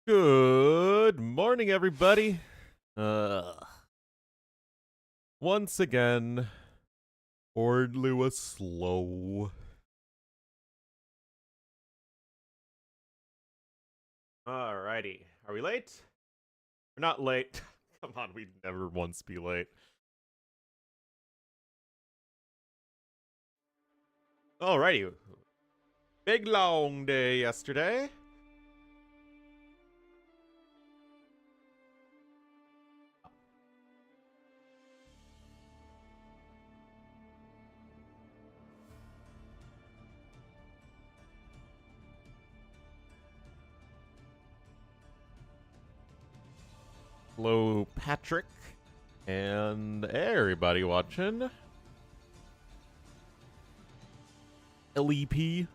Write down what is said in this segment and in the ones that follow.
Good morning, everybody. Uh, Once again, Ornlu was slow. Alrighty. Are we late? We're not late. Come on, we'd never once be late. Alrighty. Big long day yesterday. Hello, Patrick. And everybody watching. LEP.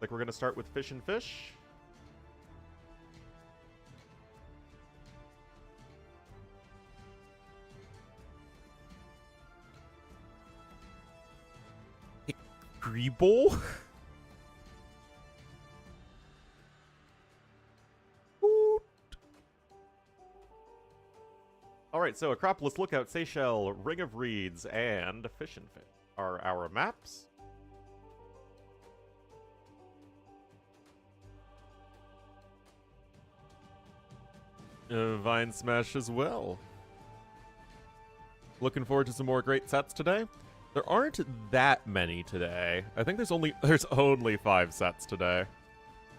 Like we're gonna start with Fish and Fish. Greeble? Alright, so Acropolis, Lookout, Seychelles, Ring of Reeds, and Fish and Fish are our maps. Vine Smash as well. Looking forward to some more great sets today. There aren't that many today. I think there's only 5 sets today,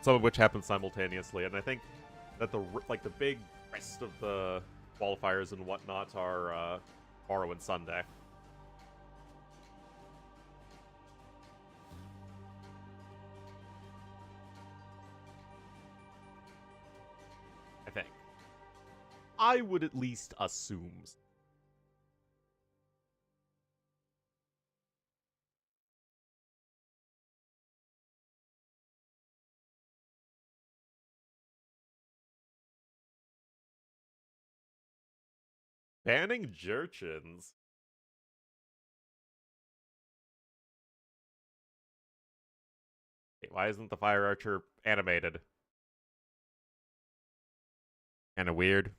some of which happen simultaneously, and I think that the big rest of the qualifiers and whatnot are tomorrow and Sunday. I think. I would at least assume. Banning Jerchins. Wait, why isn't the Fire Archer animated? Kinda weird.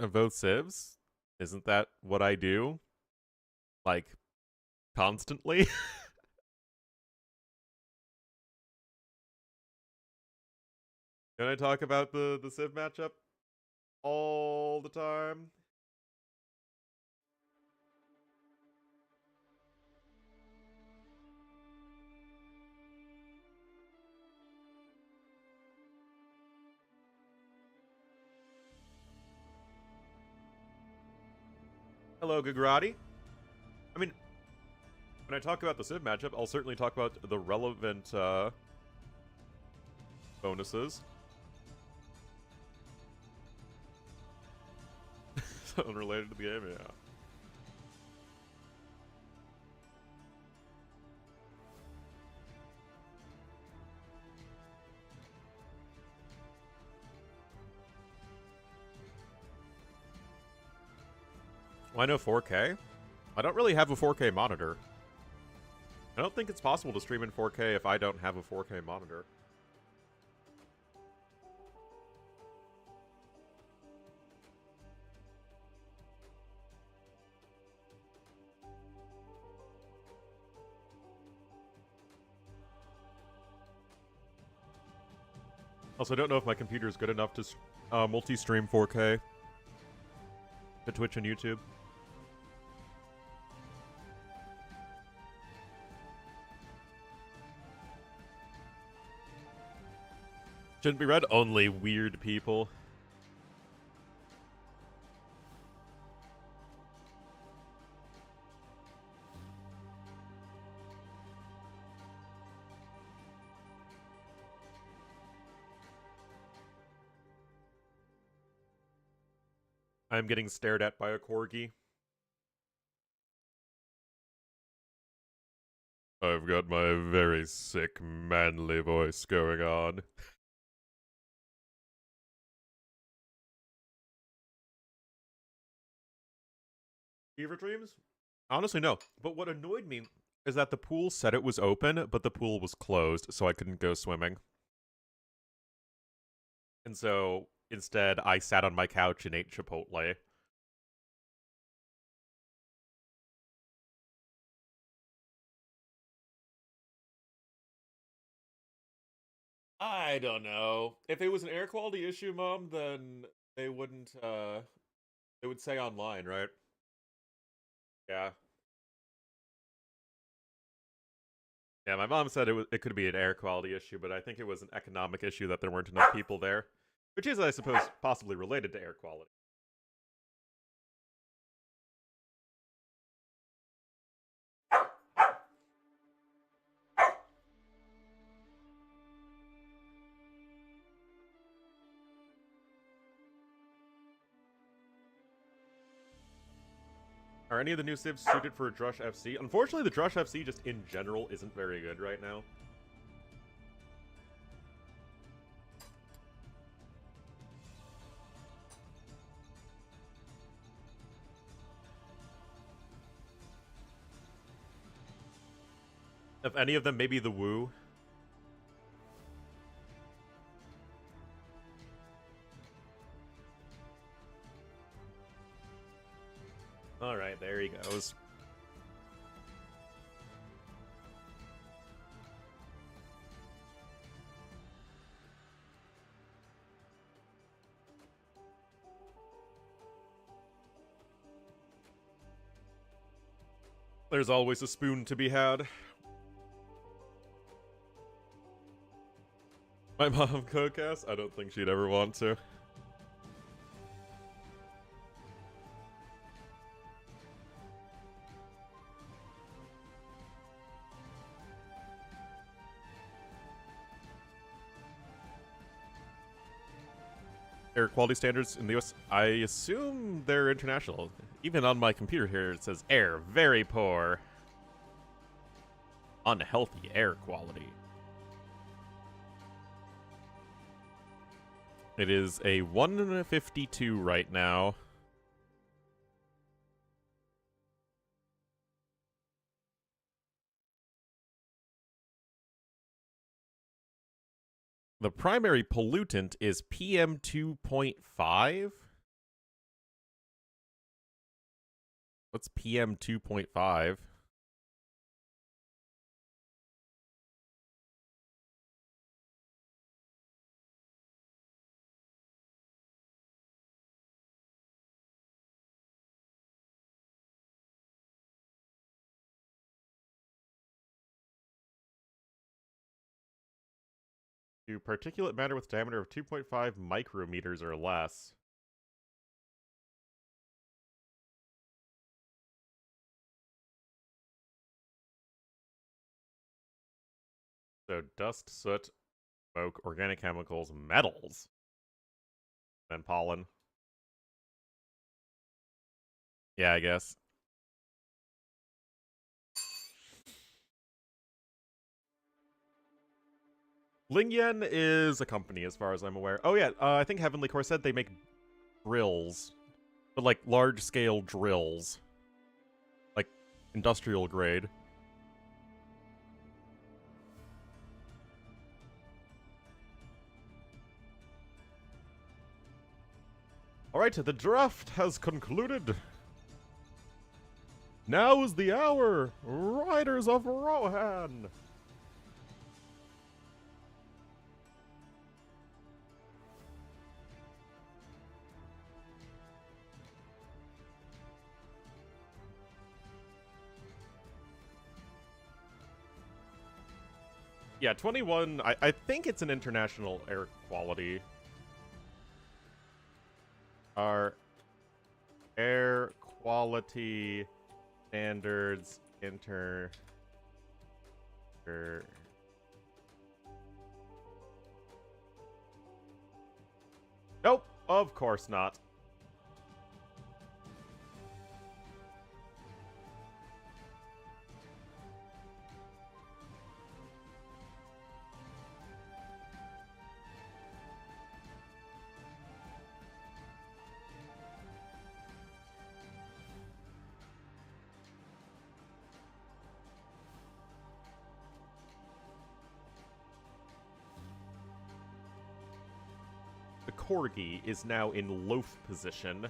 Vote civs? Isn't that what I do? Like, constantly? Can I talk about the civ matchup all the time? Hello, Gagrati. I mean, when I talk about the civ matchup, I'll certainly talk about the relevant bonuses. Unrelated to the game, yeah. Why no 4K? I don't really have a 4K monitor. I don't think it's possible to stream in 4K if I don't have a 4K monitor. Also, I don't know if my computer is good enough to multi-stream 4K to Twitch and YouTube. Shouldn't be read. Only weird people. I'm getting stared at by a corgi. I've got my very sick, manly voice going on. Fever dreams? Honestly, no. But what annoyed me is that the pool said it was open, but the pool was closed, so I couldn't go swimming. And so, instead, I sat on my couch and ate Chipotle. I don't know. If it was an air quality issue, Mom, then they wouldn't, they would say online, right? Yeah. Yeah, my mom said it could be an air quality issue, but I think it was an economic issue that there weren't enough people there, which is, I suppose, possibly related to air quality. Are any of the new civs suited for Drush FC? Unfortunately, the Drush FC just in general isn't very good right now. If any of them, maybe the Woo. Alright, there he goes. There's always a spoon to be had. My mom cook-ass? I don't think she'd ever want to. Air quality standards in the US, I assume they're international. Even on my computer here, it says air, very poor. Unhealthy air quality. It is a 152 right now. The primary pollutant is PM 2.5. What's PM 2.5? To particulate matter with diameter of 2.5 micrometers or less. So dust, soot, smoke, organic chemicals, metals, then pollen. Yeah, I guess. LingYuan is a company, as far as I'm aware. Oh yeah, I think Heavenly Core said they make drills, but like large-scale drills, like industrial grade. Alright, the draft has concluded. Now is the hour! Riders of Rohan! Yeah, 21, I think it's an international air quality. Our air quality standards Nope, of course not. Corgi is now in loaf position.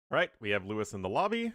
All right, we have Lewis in the lobby.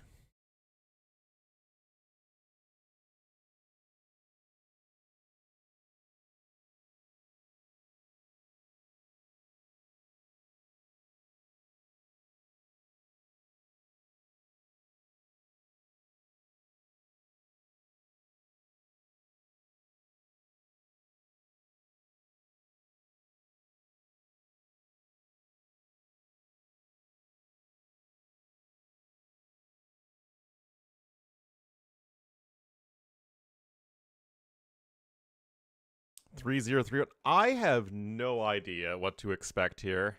Three zero three. I have no idea what to expect here.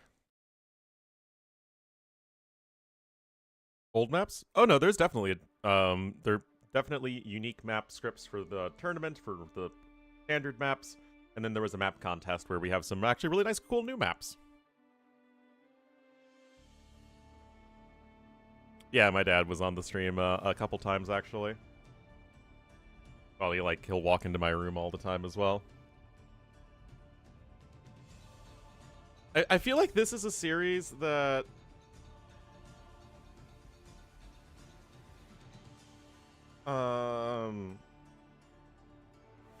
Old maps? Oh no, there's definitely there are definitely unique map scripts for the tournament, for the standard maps, and then there was a map contest where we have some actually really nice, cool new maps. Yeah, my dad was on the stream a couple times actually. Well, he'll walk into my room all the time as well. I feel like this is a series that I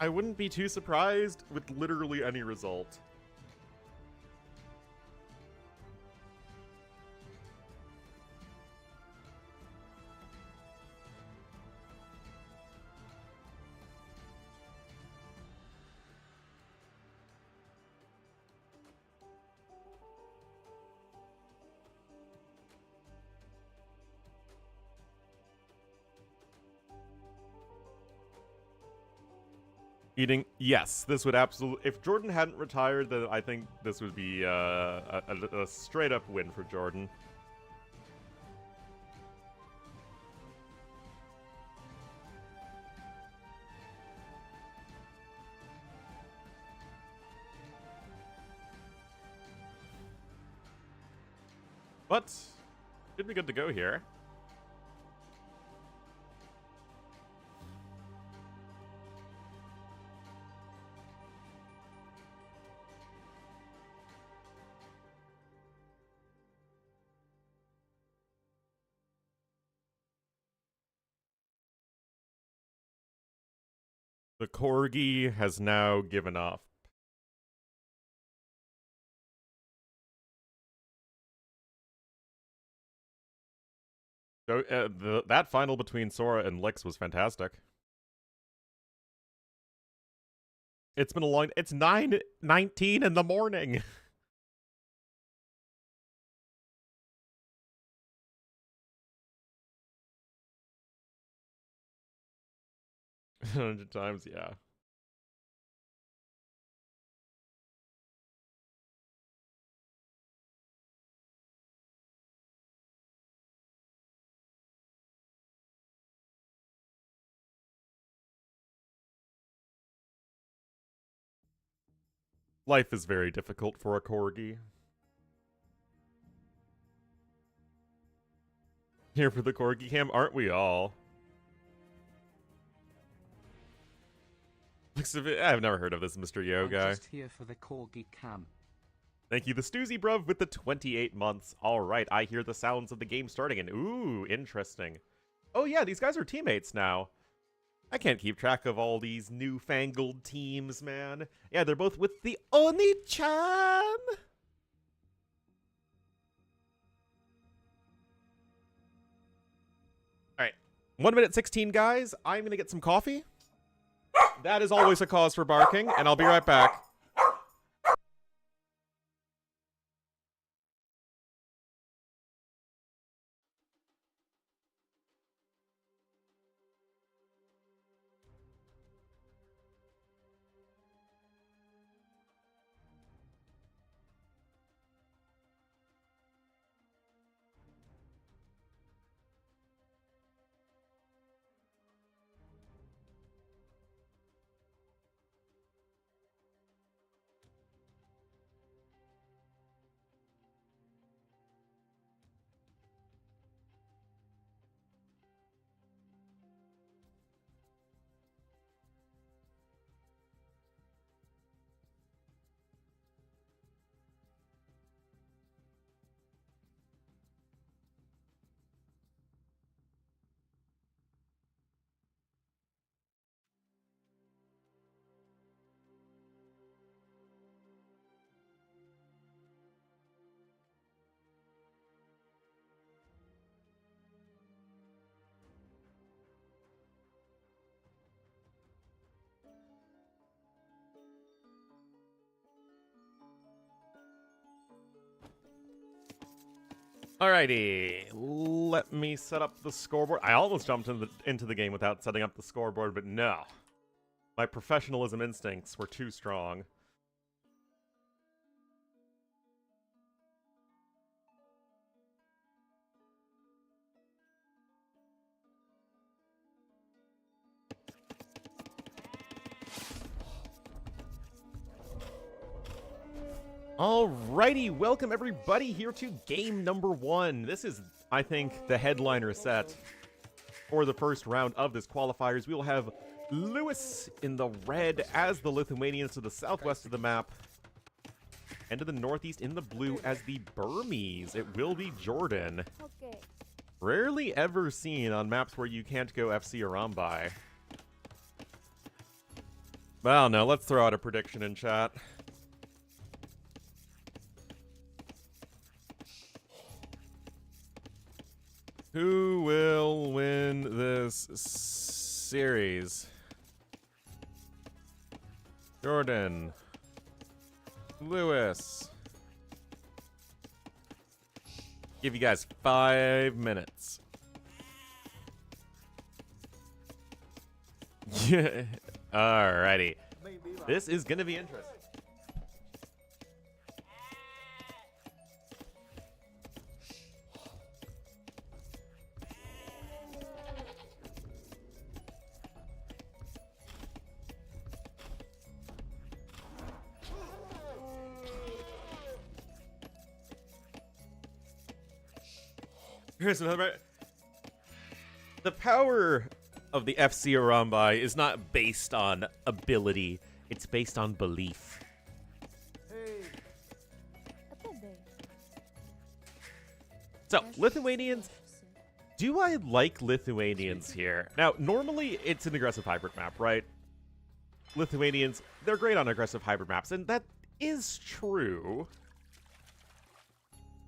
wouldn't be too surprised with literally any result. Eating, yes, this would absolutely. If Jordan hadn't retired, then I think this would be a straight up win for Jordan. But should be good to go here. The Corgi has now given up. So that final between Sora and Lix was fantastic. It's been a long. It's 9:19 in the morning. 100 times, yeah. Life is very difficult for a Corgi. Here for the Corgi cam, aren't we all? I've never heard of this Mr. Yo guy. I'm just here for the Corgi cam. Thank you, the Stoozy Bruv, with the 28 months. All right, I hear the sounds of the game starting, and ooh, interesting. Oh yeah, these guys are teammates now. I can't keep track of all these newfangled teams, man. Yeah, they're both with the Oni-chan. All right, 1 minute 16, guys. I'm gonna get some coffee. That is always a cause for barking, and I'll be right back. Alrighty, let me set up the scoreboard. I almost jumped into the game without setting up the scoreboard, but no. My professionalism instincts were too strong. Alrighty, welcome everybody here to game number 1. This is, I think, the headliner set for the first round of this qualifiers. We will have Lewis in the red as the Lithuanians to the southwest of the map, and to the northeast in the blue as the Burmese. It will be Jordan. Okay. Rarely ever seen on maps where you can't go F1re by. Well, no, let's throw out a prediction in chat. Who will win this series? Jordan. Lewis. Give you guys 5 minutes. Yeah. Alrighty. This is gonna be interesting. Here's another. The power of the F1re is not based on ability, it's based on belief. So, Lithuanians, do I like Lithuanians here? Now, normally it's an aggressive hybrid map, right? Lithuanians, they're great on aggressive hybrid maps, and that is true.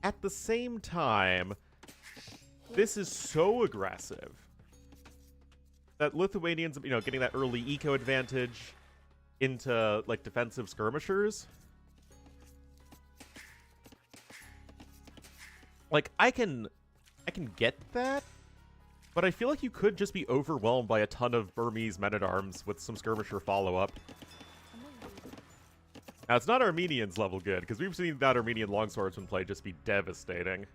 At the same time, this is so aggressive that Lithuanians, you know, getting that early eco advantage into, like, defensive skirmishers. Like, I can get that, but I feel like you could just be overwhelmed by a ton of Burmese men-at-arms with some skirmisher follow-up. Now, it's not Armenians level good, because we've seen that Armenian longswordsman play just be devastating.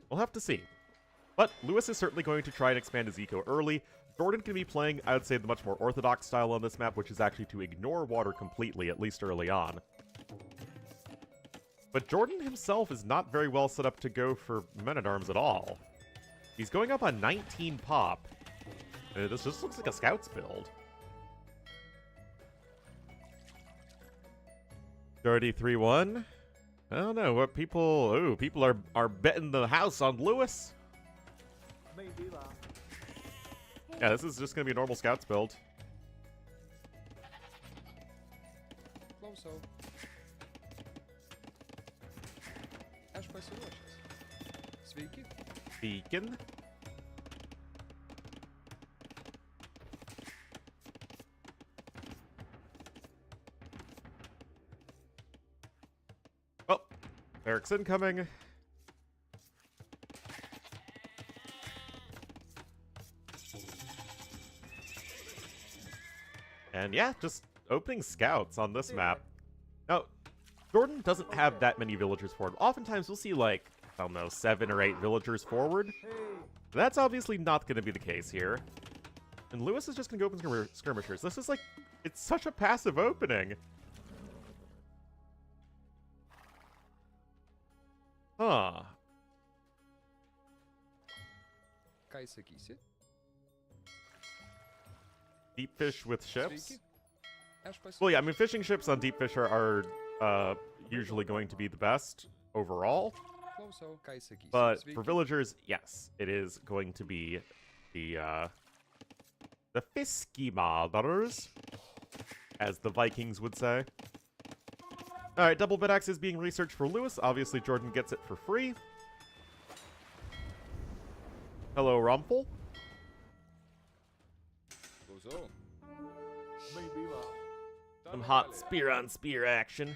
We'll have to see. But Lewis is certainly going to try and expand his eco early. Jordan can be playing, I would say, the much more orthodox style on this map, which is actually to ignore water completely, at least early on. But Jordan himself is not very well set up to go for men-at-arms at all. He's going up on 19 pop. This just looks like a Scouts build. 33-1. I don't know what people. Ooh, people are betting the house on Lewis. Yeah, this is just gonna be a normal Scouts build. Beacon. Oh, Eric's incoming. And yeah, just opening scouts on this map. Now, Jordan doesn't have that many villagers forward. Oftentimes we'll see, like, I don't know, 7 or 8 villagers forward. That's obviously not going to be the case here. And Lewis is just going to go open skirmishers. This is like, it's such a passive opening. Huh. Deep fish with ships? Well, yeah, I mean, fishing ships on deep fish are usually going to be the best overall. But for villagers, yes, it is going to be the Fiskimaders, as the Vikings would say. Alright, double bit axe is being researched for Lewis. Obviously, Jordan gets it for free. Hello, Rumpel. Some hot spear-on-spear action.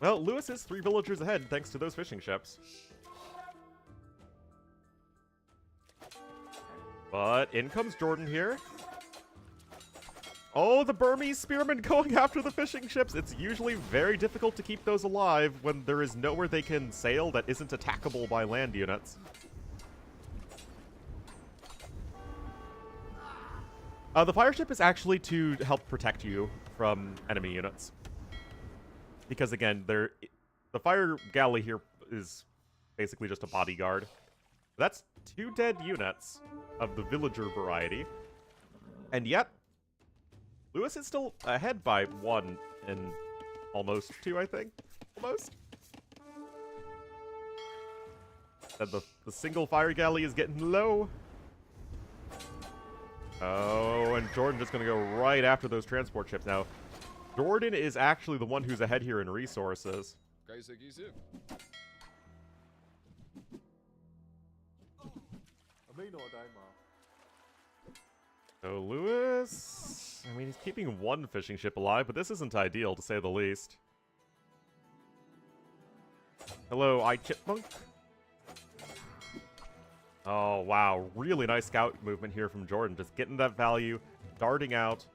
Well, Lewis is 3 villagers ahead thanks to those fishing ships. But in comes Jordan here. Oh, the Burmese spearmen going after the fishing ships. It's usually very difficult to keep those alive when there is nowhere they can sail that isn't attackable by land units. The fire ship is actually to help protect you from enemy units. Because again, the fire galley here is basically just a bodyguard. That's 2 dead units of the villager variety. And yet, Lewis is still ahead by 1 and almost 2, I think. Almost. And the single fire galley is getting low. Oh, and Jordan just going to go right after those transport ships. Now, Jordan is actually the one who's ahead here in resources. So Lewis, I mean, he's keeping 1 fishing ship alive, but this isn't ideal, to say the least. Hello, Chipmunk. Oh, wow. Really nice scout movement here from Jordan. Just getting that value, darting out.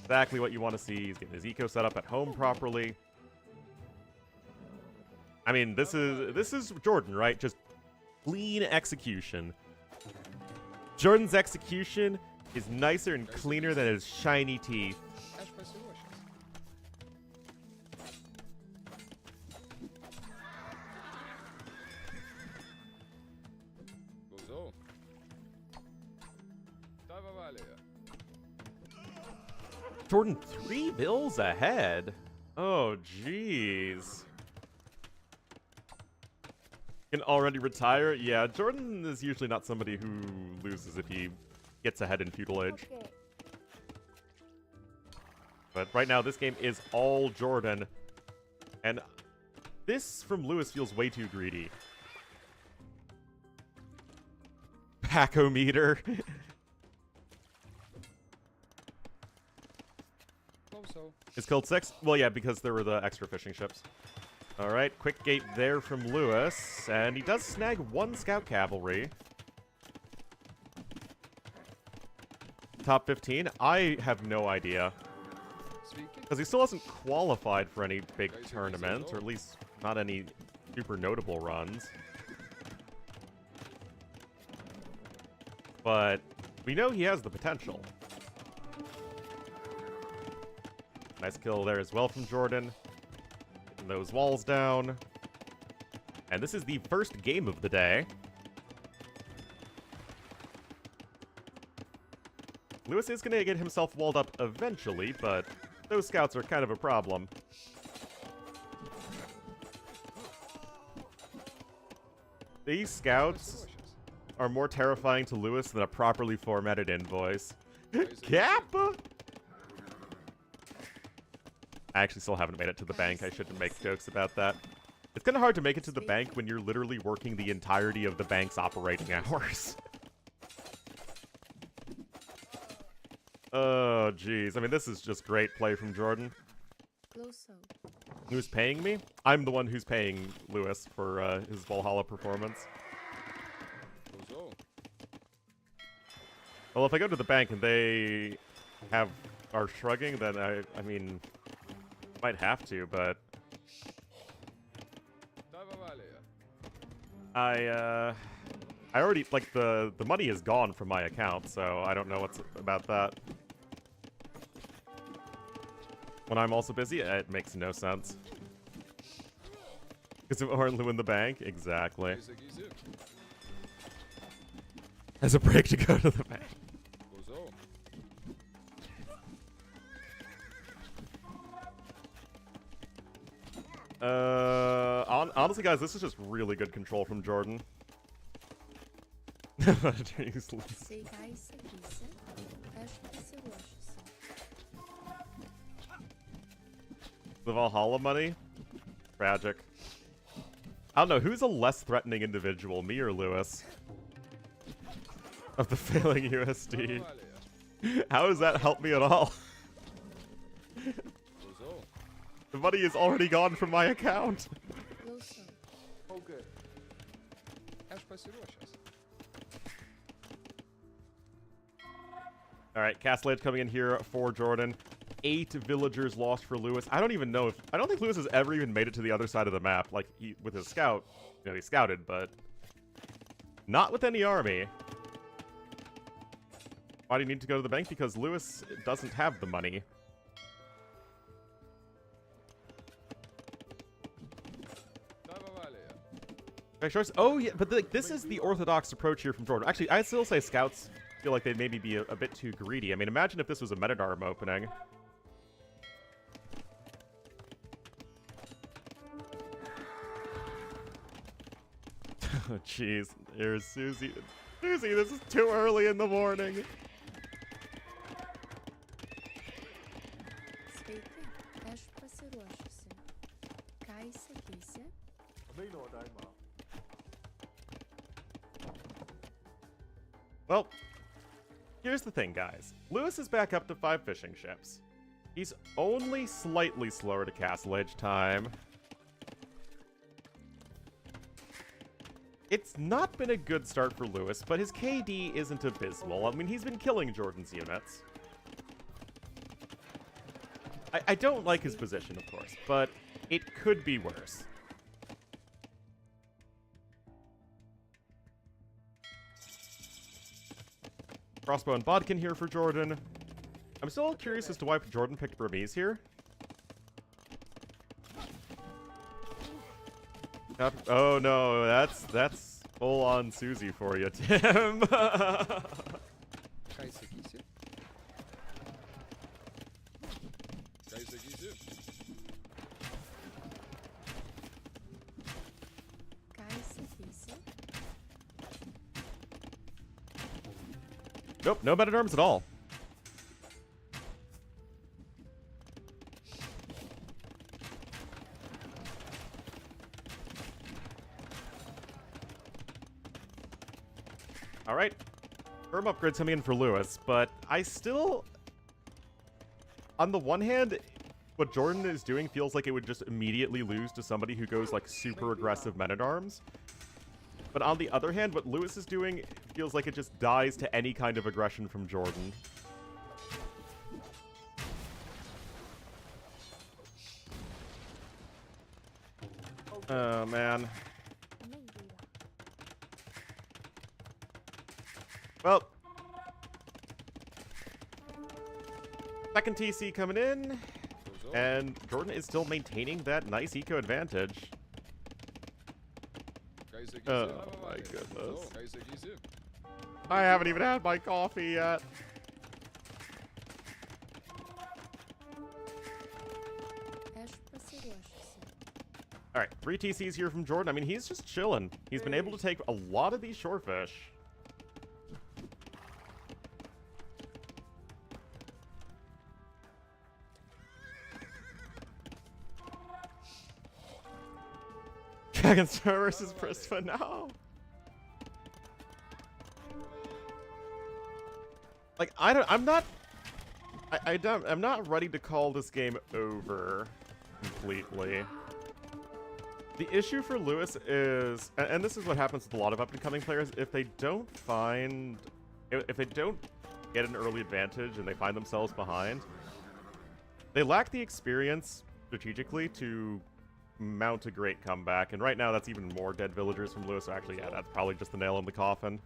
Exactly what you want to see. He's getting his eco set up at home properly. I mean, this is Jordan, right? Just clean execution. Jordan's execution is nicer and cleaner than his shiny teeth. Jordan 3 bills ahead. Oh, jeez. Can already retire? Yeah, Jordan is usually not somebody who loses if he gets ahead in feudal age. Okay. But right now, this game is all Jordan. And this from Lewis feels way too greedy. Pacometer. It's killed 6? Well, yeah, because there were the extra fishing ships. Alright, quick gate there from Lewis. And he does snag 1 scout cavalry. Top 15? I have no idea. Because he still hasn't qualified for any big tournament, or at least not any super notable runs. But we know he has the potential. Nice kill there as well from Jordan. Getting those walls down. And this is the first game of the day. Lewis is going to get himself walled up eventually, but those scouts are kind of a problem. These scouts are more terrifying to Lewis than a properly formatted invoice. Kappa! I actually still haven't made it to the bank. I shouldn't make jokes about that. It's kind of hard to make it to the bank when you're literally working the entirety of the bank's operating hours. Oh, jeez. I mean, this is just great play from Jordan. Who's paying me? I'm the one who's paying Lewis for his Valhalla performance. Well, if I go to the bank and they are shrugging, then I mean, might have to, but I already, like, the money is gone from my account, so I don't know what's about that. When I'm also busy, it makes no sense. Because of Ornlu in the bank? Exactly. As a break to go to the bank. Honestly, guys, this is just really good control from Jordan. The Valhalla money? Tragic. I don't know, who's a less threatening individual, me or Lewis? Of the failing USD. How does that help me at all? The money is already gone from my account. Okay. Аж спасибо сейчас. All right, Castle Edge coming in here for Jordan. 8 villagers lost for Lewis. I don't even know if... I don't think Lewis has ever even made it to the other side of the map. Like, with his scout. You know, he scouted, but... not with any army. Why do you need to go to the bank? Because Lewis doesn't have the money. Okay, sure. Oh, yeah, but like, this is the orthodox approach here from Jordan. Actually, I still say scouts feel like they'd maybe be a bit too greedy. I mean, imagine if this was a Metadarm opening. Oh, jeez. There's Susie. Susie, this is too early in the morning. Well, here's the thing, guys. Lewis is back up to 5 fishing ships. He's only slightly slower to Castle Edge time. It's not been a good start for Lewis, but his KD isn't abysmal. I mean, he's been killing Jordan's units. I don't like his position, of course, but it could be worse. Crossbow and Bodkin here for Jordan. I'm still curious as to why Jordan picked Burmese here. Oh no, that's full on Susie for you, Tim. Nope, no Metadarms at all. Alright. Firm upgrades coming in for Lewis, but I still... On the one hand, what Jordan is doing feels like it would just immediately lose to somebody who goes, like, super aggressive Metadarms. But on the other hand, what Lewis is doing feels like it just dies to any kind of aggression from Jordan. Oh, man. Well. Second TC coming in. And Jordan is still maintaining that nice eco advantage. Oh my goodness. I haven't even had my coffee yet. Alright, 3 TCs here from Jordan. I mean, he's just chilling. He's been able to take a lot of these shorefish. Dragonstar versus Prisma, no. Like, I'm not ready to call this game over completely. The issue for Lewis is, and this is what happens with a lot of up-and-coming players, if they don't get an early advantage and they find themselves behind, they lack the experience strategically to mount a great comeback, and right now that's even more dead villagers from Lewis, so actually, yeah, that's probably just the nail in the coffin.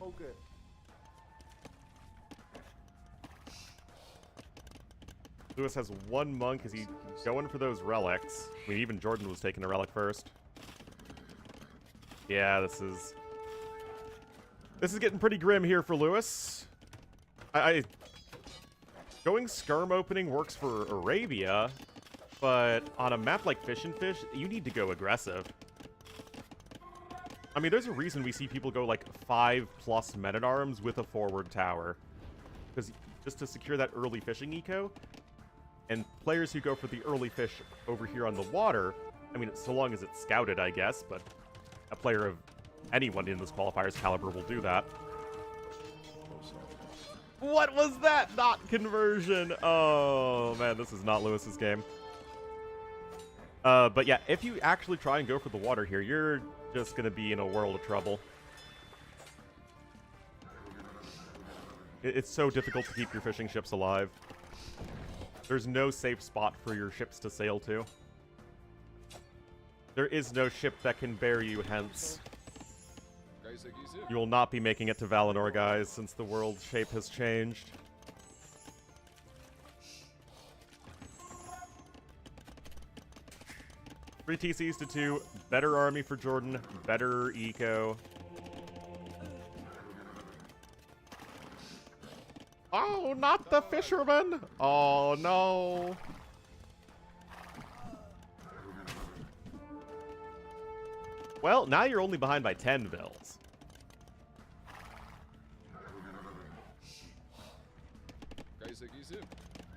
Okay. Lewis has 1 monk. Is he going for those relics? I mean, even Jordan was taking a relic first. Yeah, this is getting pretty grim here for Lewis. Going skirm opening works for Arabia, but on a map like Fish and Fish, you need to go aggressive. I mean, there's a reason we see people go like 5+ Metadarms with a forward tower, because just to secure that early fishing eco. And players who go for the early fish over here on the water, I mean, so long as it's scouted, I guess, but a player of anyone in this qualifier's caliber will do that. What was that? Not conversion. Oh, man, this is not Lewis's game. But yeah, if you actually try and go for the water here, you're just going to be in a world of trouble. It's so difficult to keep your fishing ships alive. There's no safe spot for your ships to sail to. There is no ship that can bear you hence. You will not be making it to Valinor, guys, since the world's shape has changed. Three TCs to 2. Better army for Jordan. Better eco. Oh, not the fisherman! Oh, no. Well, now you're only behind by 10 bills.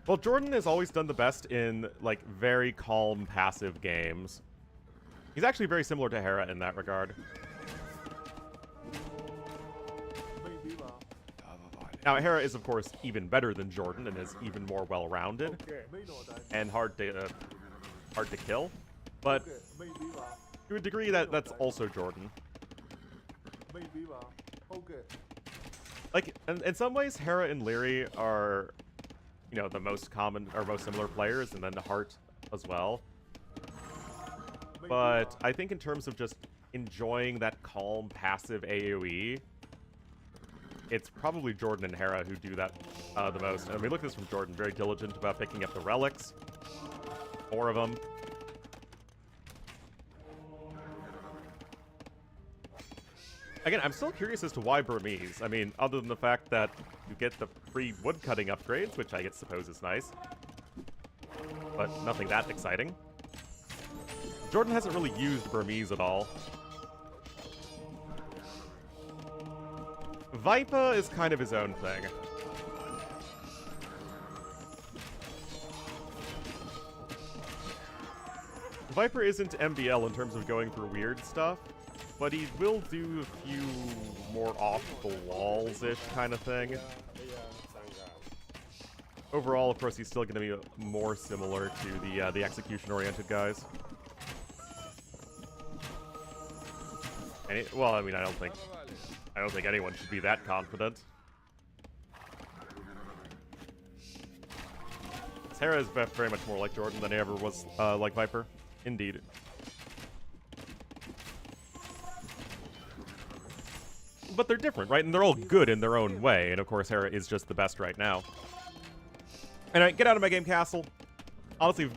Well, Jordan has always done the best in, like, very calm, passive games. He's actually very similar to Hera in that regard. Now, Hera is, of course, even better than Jordan and is even more well-rounded and hard to kill. But to a degree, that's also Jordan. Like, in some ways, Hera and Lyri are, you know, the most common or most similar players, and then the Heart as well. But I think in terms of just enjoying that calm, passive AoE, it's probably Jordan and Hera who do that the most. I mean, look at this from Jordan. Very diligent about picking up the relics. 4 of them. Again, I'm still curious as to why Burmese. I mean, other than the fact that you get the free woodcutting upgrades, which I suppose is nice. But nothing that exciting. Jordan hasn't really used Burmese at all. Viper is kind of his own thing. Viper isn't MBL in terms of going for weird stuff, but he will do a few more off-the-walls-ish kind of thing. Overall, of course, he's still going to be more similar to the execution-oriented guys. And well, I mean, I don't think anyone should be that confident. Hera is very much more like Jordan than he ever was like Viper. Indeed. But they're different, right? And they're all good in their own way. And of course, Hera is just the best right now. Anyway, get out of my game, Castle. Honestly,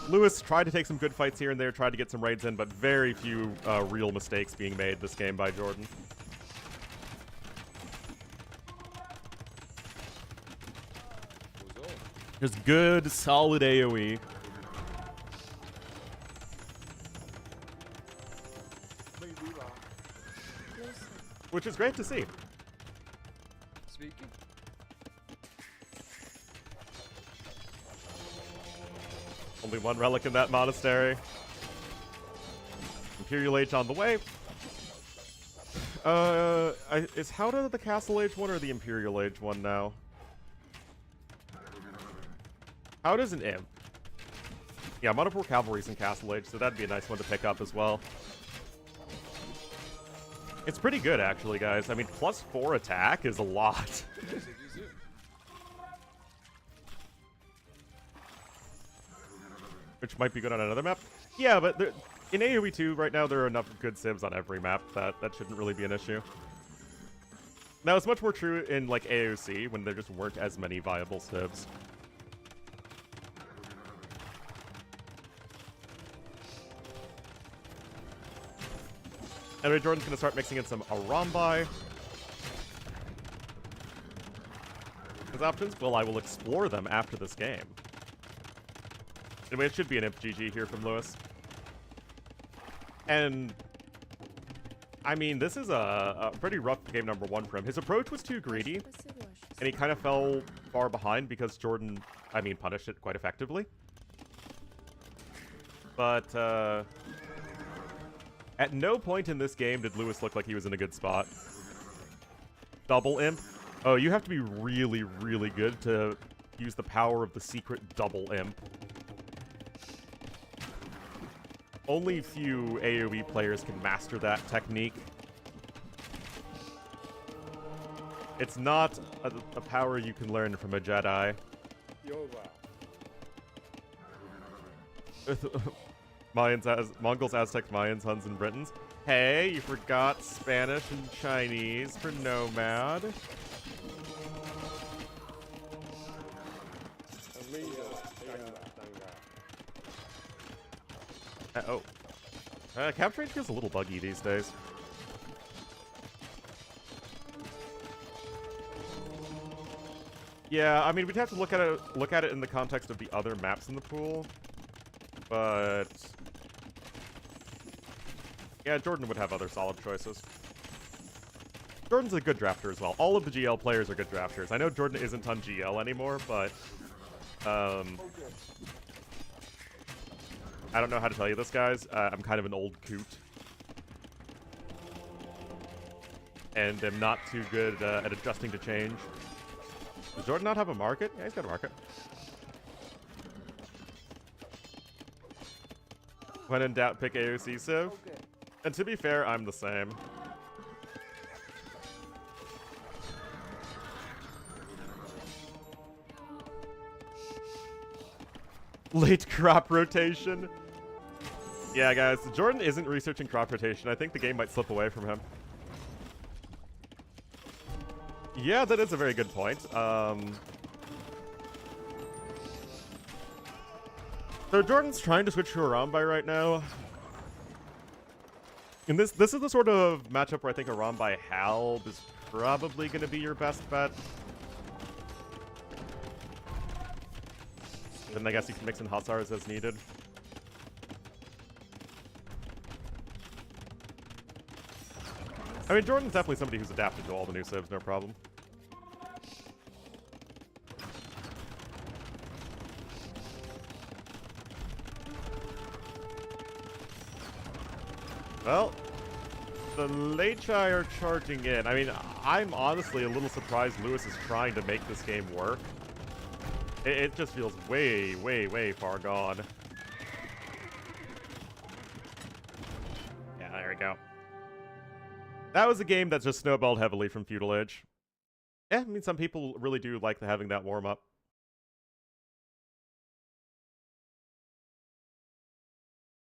Lewis tried to take some good fights here and there, tried to get some raids in, but very few real mistakes being made this game by Jordan. Just good, solid AoE. Which is great to see. Speaking. Only one relic in that monastery. Imperial Age on the way. Is Howda the Castle Age one or the Imperial Age one now? Howda's an imp. Yeah, Manipur Cavalry's in Castle Age, so that'd be a nice one to pick up as well. It's pretty good, actually, guys. I mean, +4 attack is a lot. Which might be good on another map. Yeah, but in AoE 2 right now, there are enough good civs on every map that shouldn't really be an issue. Now, it's much more true in, like, AOC, when there just weren't as many viable civs. Anyway, Jordan's going to start mixing in some Arambai. His options? Well, I will explore them after this game. Anyway, it should be an imp GG here from Lewis. And, I mean, this is a pretty rough game number 1 for him. His approach was too greedy, and he kind of fell far behind because Jordan, I mean, punished it quite effectively. But, at no point in this game did Lewis look like he was in a good spot. Double imp. Oh, you have to be really, really good to use the power of the secret double imp. Only few AoE players can master that technique. It's not a power you can learn from a Jedi. Mongols, Aztecs, Mayans, Huns, and Britons. Hey, you forgot Spanish and Chinese for Nomad. Capture rate feels a little buggy these days. Yeah, I mean, we'd have to look at it in the context of the other maps in the pool, but yeah, Jordan would have other solid choices. Jordan's a good drafter as well. All of the GL players are good drafters. I know Jordan isn't on GL anymore, but I don't know how to tell you this, guys. I'm kind of an old coot. And am not too good at adjusting to change. Does Jordan not have a market? Yeah, he's got a market. When in doubt, pick AOC Civ. And to be fair, I'm the same. Late crop rotation. Yeah, guys, Jordan isn't researching crop rotation. I think the game might slip away from him. Yeah, that is a very good point. So Jordan's trying to switch to Arambai right now. And this is the sort of matchup where I think Arambai Halb is probably going to be your best bet. Then I guess you can mix in Hussars as needed. I mean, Jordan's definitely somebody who's adapted to all the new civs, no problem. Well, the Lechai are charging in. I mean, I'm honestly a little surprised Lewis is trying to make this game work. It just feels way, way, way far gone. Yeah, there we go. That was a game that just snowballed heavily from Feudal Age. Yeah, I mean, some people really do like having that warm-up.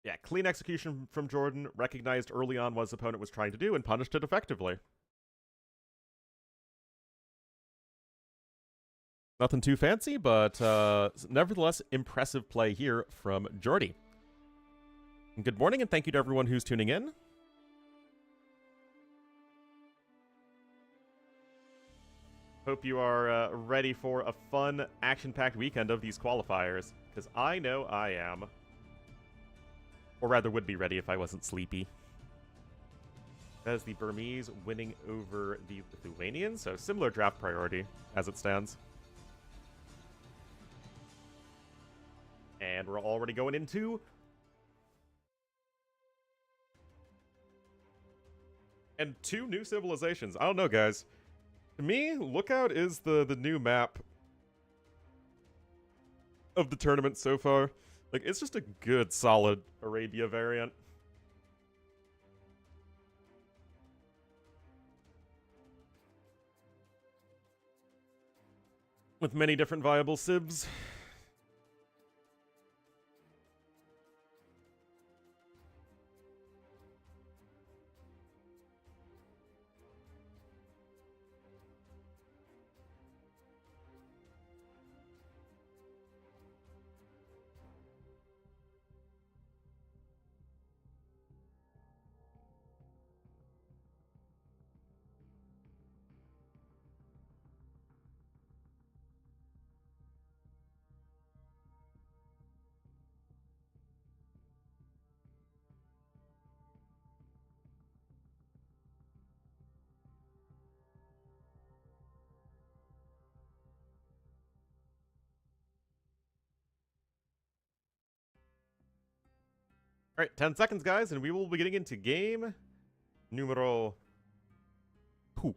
Yeah, clean execution from Jordan, recognized early on what his opponent was trying to do, and punished it effectively. Nothing too fancy, but nevertheless, impressive play here from Jordy. Good morning, and thank you to everyone who's tuning in. Hope you are ready for a fun, action-packed weekend of these qualifiers, because I know I am. Or rather, would be ready if I wasn't sleepy. That is the Burmese winning over the Lithuanians, so similar draft priority as it stands. And we're already going into... And 2 new civilizations. I don't know, guys. To me, Lookout is the new map of the tournament so far. Like, it's just a good, solid Arabia variant. With many different viable civs. Alright, 10 seconds, guys, and we will be getting into game numero 2.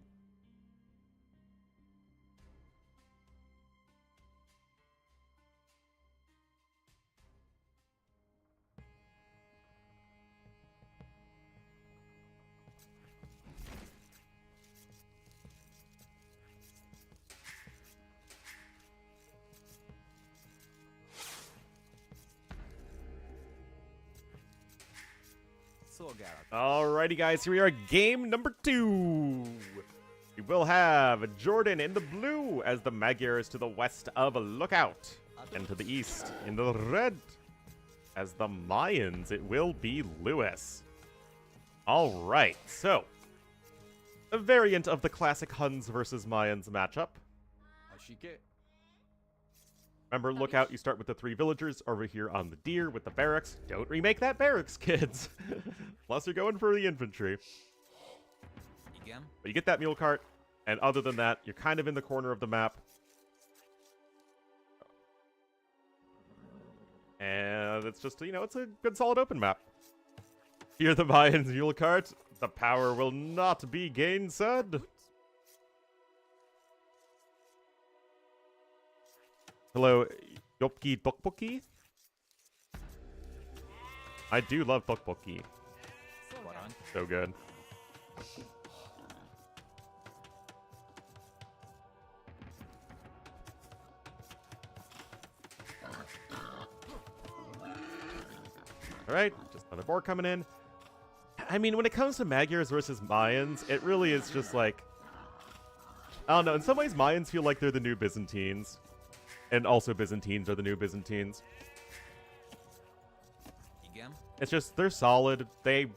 Alrighty, guys, here we are, game number 2. We will have Jordan in the blue as the Magyars to the west of Lookout, and to the east in the red as the Mayans. It will be Lewis. Alright, so a variant of the classic Huns versus Mayans matchup. Remember, Lookout, you start with the 3 villagers over here on the deer with the barracks. Don't remake that barracks, kids. Unless you're going for the infantry. But you get that mule cart, and other than that, you're kind of in the corner of the map. And it's just, you know, it's a good solid open map. Here the Mayans mule cart. The power will not be gainsaid. Hello, Yopki Tokboki. I do love Tokboki. So good. Alright, just another board coming in. I mean, when it comes to Magyars versus Mayans, it really is just like, I don't know, in some ways Mayans feel like they're the new Byzantines. And also Byzantines are the new Byzantines. It's just, they're solid. They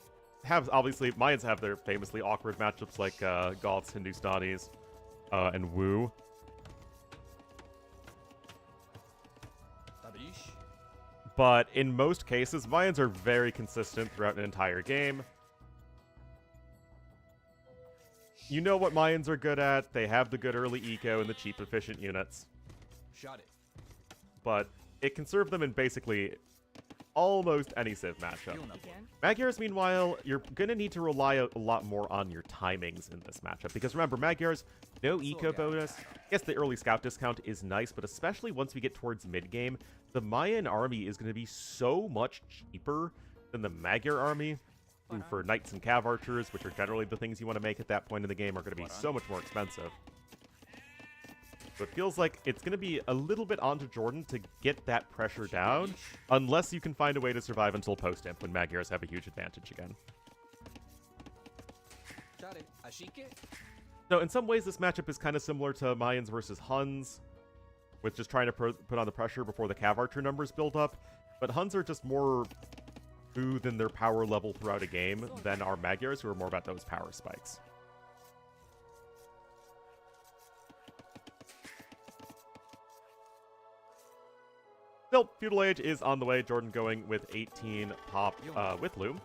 have, obviously, Mayans have their famously awkward matchups like Goths, Hindustanis, and Wu. But in most cases, Mayans are very consistent throughout an entire game. You know what Mayans are good at. They have the good early eco and the cheap, efficient units. But it can serve them in basically almost any Civ matchup. Magyars, meanwhile, you're going to need to rely a lot more on your timings in this matchup. Because remember, Magyars, no eco bonus. Yes, the early scout discount is nice, but especially once we get towards mid-game, the Mayan army is going to be so much cheaper than the Magyar army, who for knights and cav archers, which are generally the things you want to make at that point in the game, are going to be so much more expensive. So it feels like it's going to be a little bit onto Jordan to get that pressure down, unless you can find a way to survive until post-imp, when Magyars have a huge advantage again. So in some ways, this matchup is kind of similar to Mayans versus Huns, with just trying to put on the pressure before the cav archer numbers build up. But Huns are just more smooth in their power level throughout a game than our Magyars, who are more about those power spikes. Still, Feudal Age is on the way. Jordan going with 18 pop with Loom.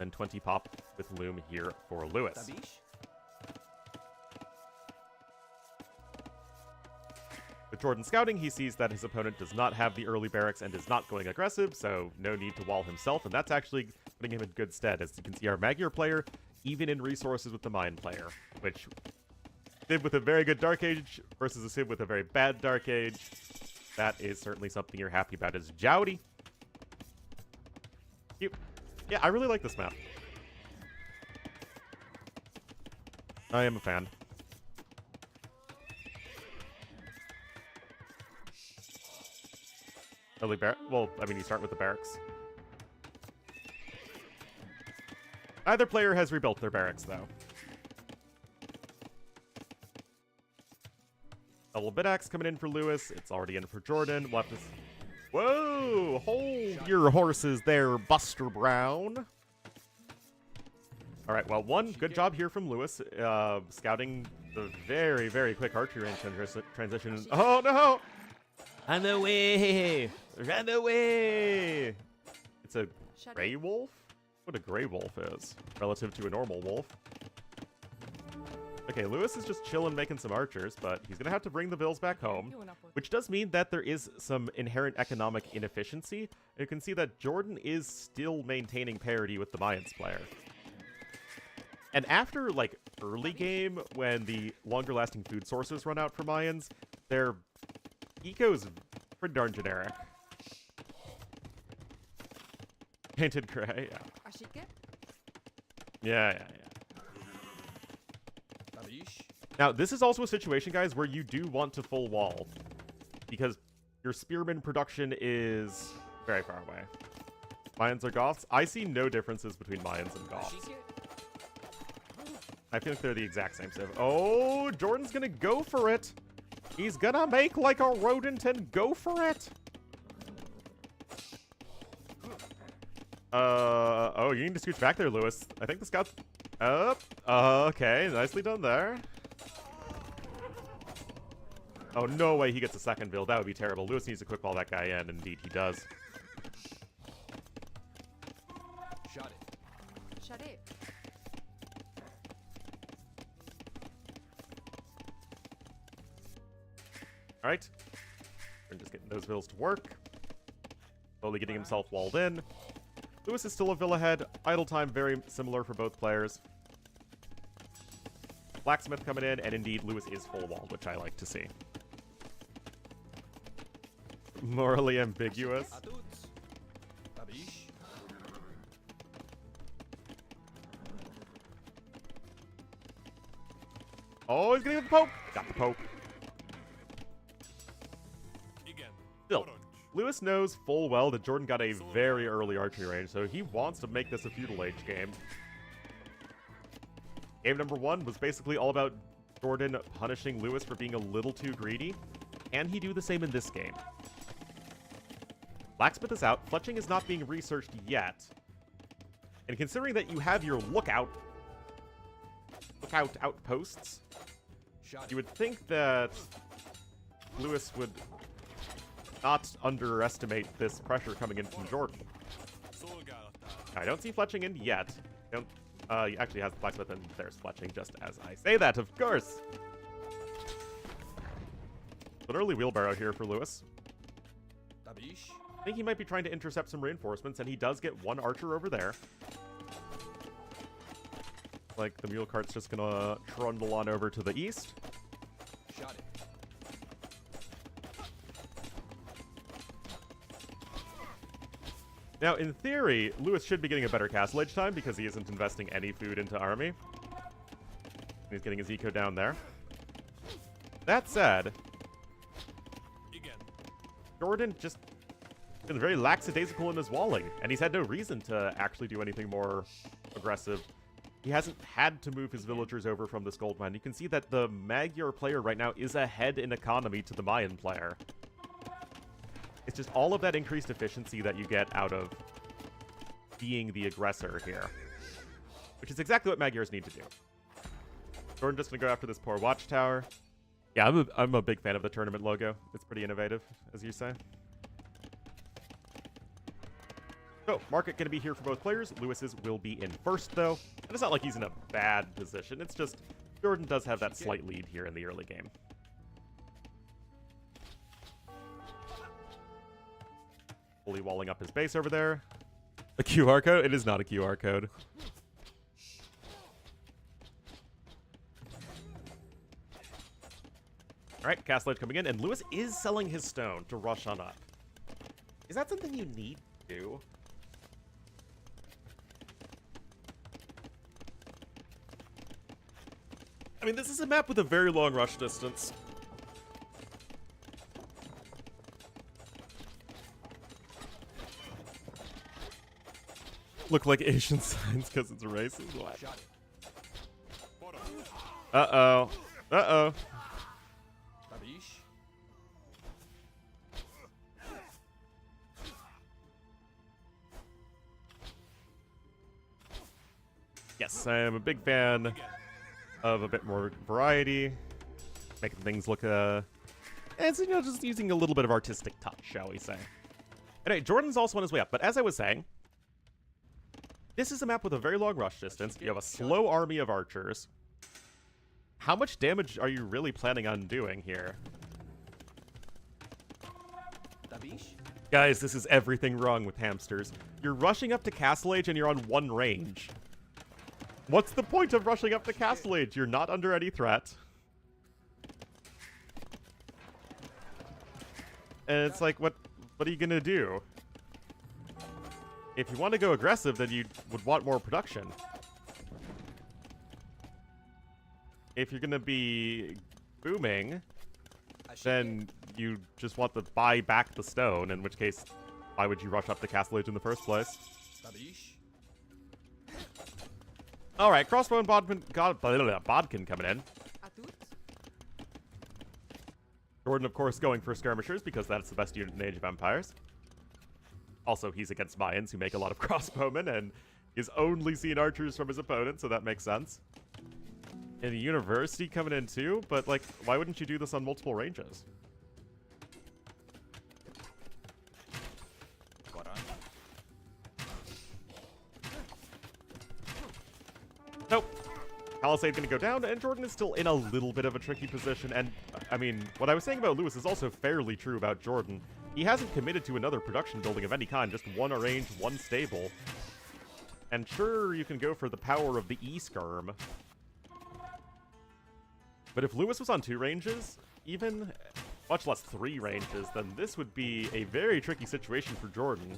And 20 pop with Loom here for Lewis. With Jordan scouting, he sees that his opponent does not have the early barracks and is not going aggressive, so no need to wall himself, and that's actually putting him in good stead. As you can see, our Magyar player, even in resources with the Mayan player, which Civ with a very good Dark Age versus a Civ with a very bad Dark Age. That is certainly something you're happy about as Jowdy. Yeah, I really like this map. I am a fan. Early well, I mean, you start with the barracks. Either player has rebuilt their barracks, though. Double Bidax coming in for Lewis. It's already in for Jordan. We'll have to... Whoa! Hold your horses there, Buster Brown. All right, well, good job here from Lewis, scouting the very, very quick archery range transition. Oh, no! Run away! Run away! It's a gray wolf? What a gray wolf is relative to a normal wolf. Okay, Lewis is just chilling making some archers, but he's going to have to bring the vills back home, which does mean that there is some inherent economic inefficiency. You can see that Jordan is still maintaining parity with the Mayans player. And after, like, early game, when the longer-lasting food sources run out for Mayans, their eco is pretty darn generic. Painted gray, yeah. Yeah. Now, this is also a situation, guys, where you do want to full wall, because your spearman production is very far away. Mayans are Goths? I see no differences between Mayans and Goths. I feel like they're the exact same civ. Oh, Jordan's gonna go for it. He's gonna make like a rodent and go for it. Oh, you need to scooch back there, Lewis. I think the scout's up. Okay, nicely done there. Oh, no way he gets a second build. That would be terrible. Lewis needs to quick wall that guy in. Indeed, he does. Shot it. Shut it. All right. We're just getting those villas to work. Slowly getting himself walled in. Lewis is still a villa ahead. Idle time very similar for both players. Blacksmith coming in, and indeed Lewis is full walled, which I like to see. Morally ambiguous. Oh, he's gonna get the Pope. Got the Pope. Still, Lewis knows full well that Jordan got a very early archery range, so he wants to make this a feudal age game. Game number 1 was basically all about Jordan punishing Lewis for being a little too greedy. Can he do the same in this game? Blacksmith is out. Fletching is not being researched yet. And considering that you have your lookout outposts, you would think that Lewis would not underestimate this pressure coming in from Jordan. I don't see Fletching in yet. He actually has Blacksmith, and there's Fletching, just as I say that, of course. An early wheelbarrow here for Lewis. I think he might be trying to intercept some reinforcements, and he does get one archer over there. Like the mule cart's just gonna trundle on over to the east. Shot it. Now, in theory, Lewis should be getting a better castle age time because he isn't investing any food into army. He's getting his eco down there. That said, Jordan just been very lackadaisical in his walling, and he's had no reason to actually do anything more aggressive. He hasn't had to move his villagers over from this gold mine. You can see that the Magyar player right now is ahead in economy to the Mayan player. It's just all of that increased efficiency that you get out of being the aggressor here, which is exactly what Magyars need to do. Jordan just gonna go after this poor watchtower. Yeah, I'm a big fan of the tournament logo. It's pretty innovative, as you say. So, market going to be here for both players. Lewis's will be in first, though. And it's not like he's in a bad position. It's just Jordan does have that slight lead here in the early game. Fully walling up his base over there. A QR code? It is not a QR code. Alright, Castle Edge coming in, and Lewis is selling his stone to rush on up. Is that something you need to do? I mean, this is a map with a very long rush distance. Look like Asian signs because it's racist. What? Uh-oh. Uh-oh. Yes, I am a big fan of a bit more variety, making things look, and so, you know, just using a little bit of artistic touch, shall we say. Anyway, Jordan's also on his way up, but as I was saying, this is a map with a very long rush distance. You have a slow army of archers. How much damage are you really planning on doing here? Guys, this is everything wrong with hamsters. You're rushing up to Castle Age and you're on one range. What's the point of rushing up to Castle Age? You're not under any threat. And it's like, what are you gonna do? If you want to go aggressive, then you would want more production. If you're gonna be booming, then you just want to buy back the stone, in which case why would you rush up the castle age in the first place? Babish. All right, crossbow and bodkin coming in. Jordan, of course, going for skirmishers because that's the best unit in Age of Empires. Also, he's against Mayans who make a lot of crossbowmen, and he's only seen archers from his opponent, so that makes sense. And the university coming in too, but like, why wouldn't you do this on multiple ranges? Nope. Palisade's gonna go down, and Jordan is still in a little bit of a tricky position, and, I mean, what I was saying about Lewis is also fairly true about Jordan. He hasn't committed to another production building of any kind, just one arranged, one stable. And sure, you can go for the power of the E-skirm. But if Lewis was on 2 ranges, even, much less 3 ranges, then this would be a very tricky situation for Jordan.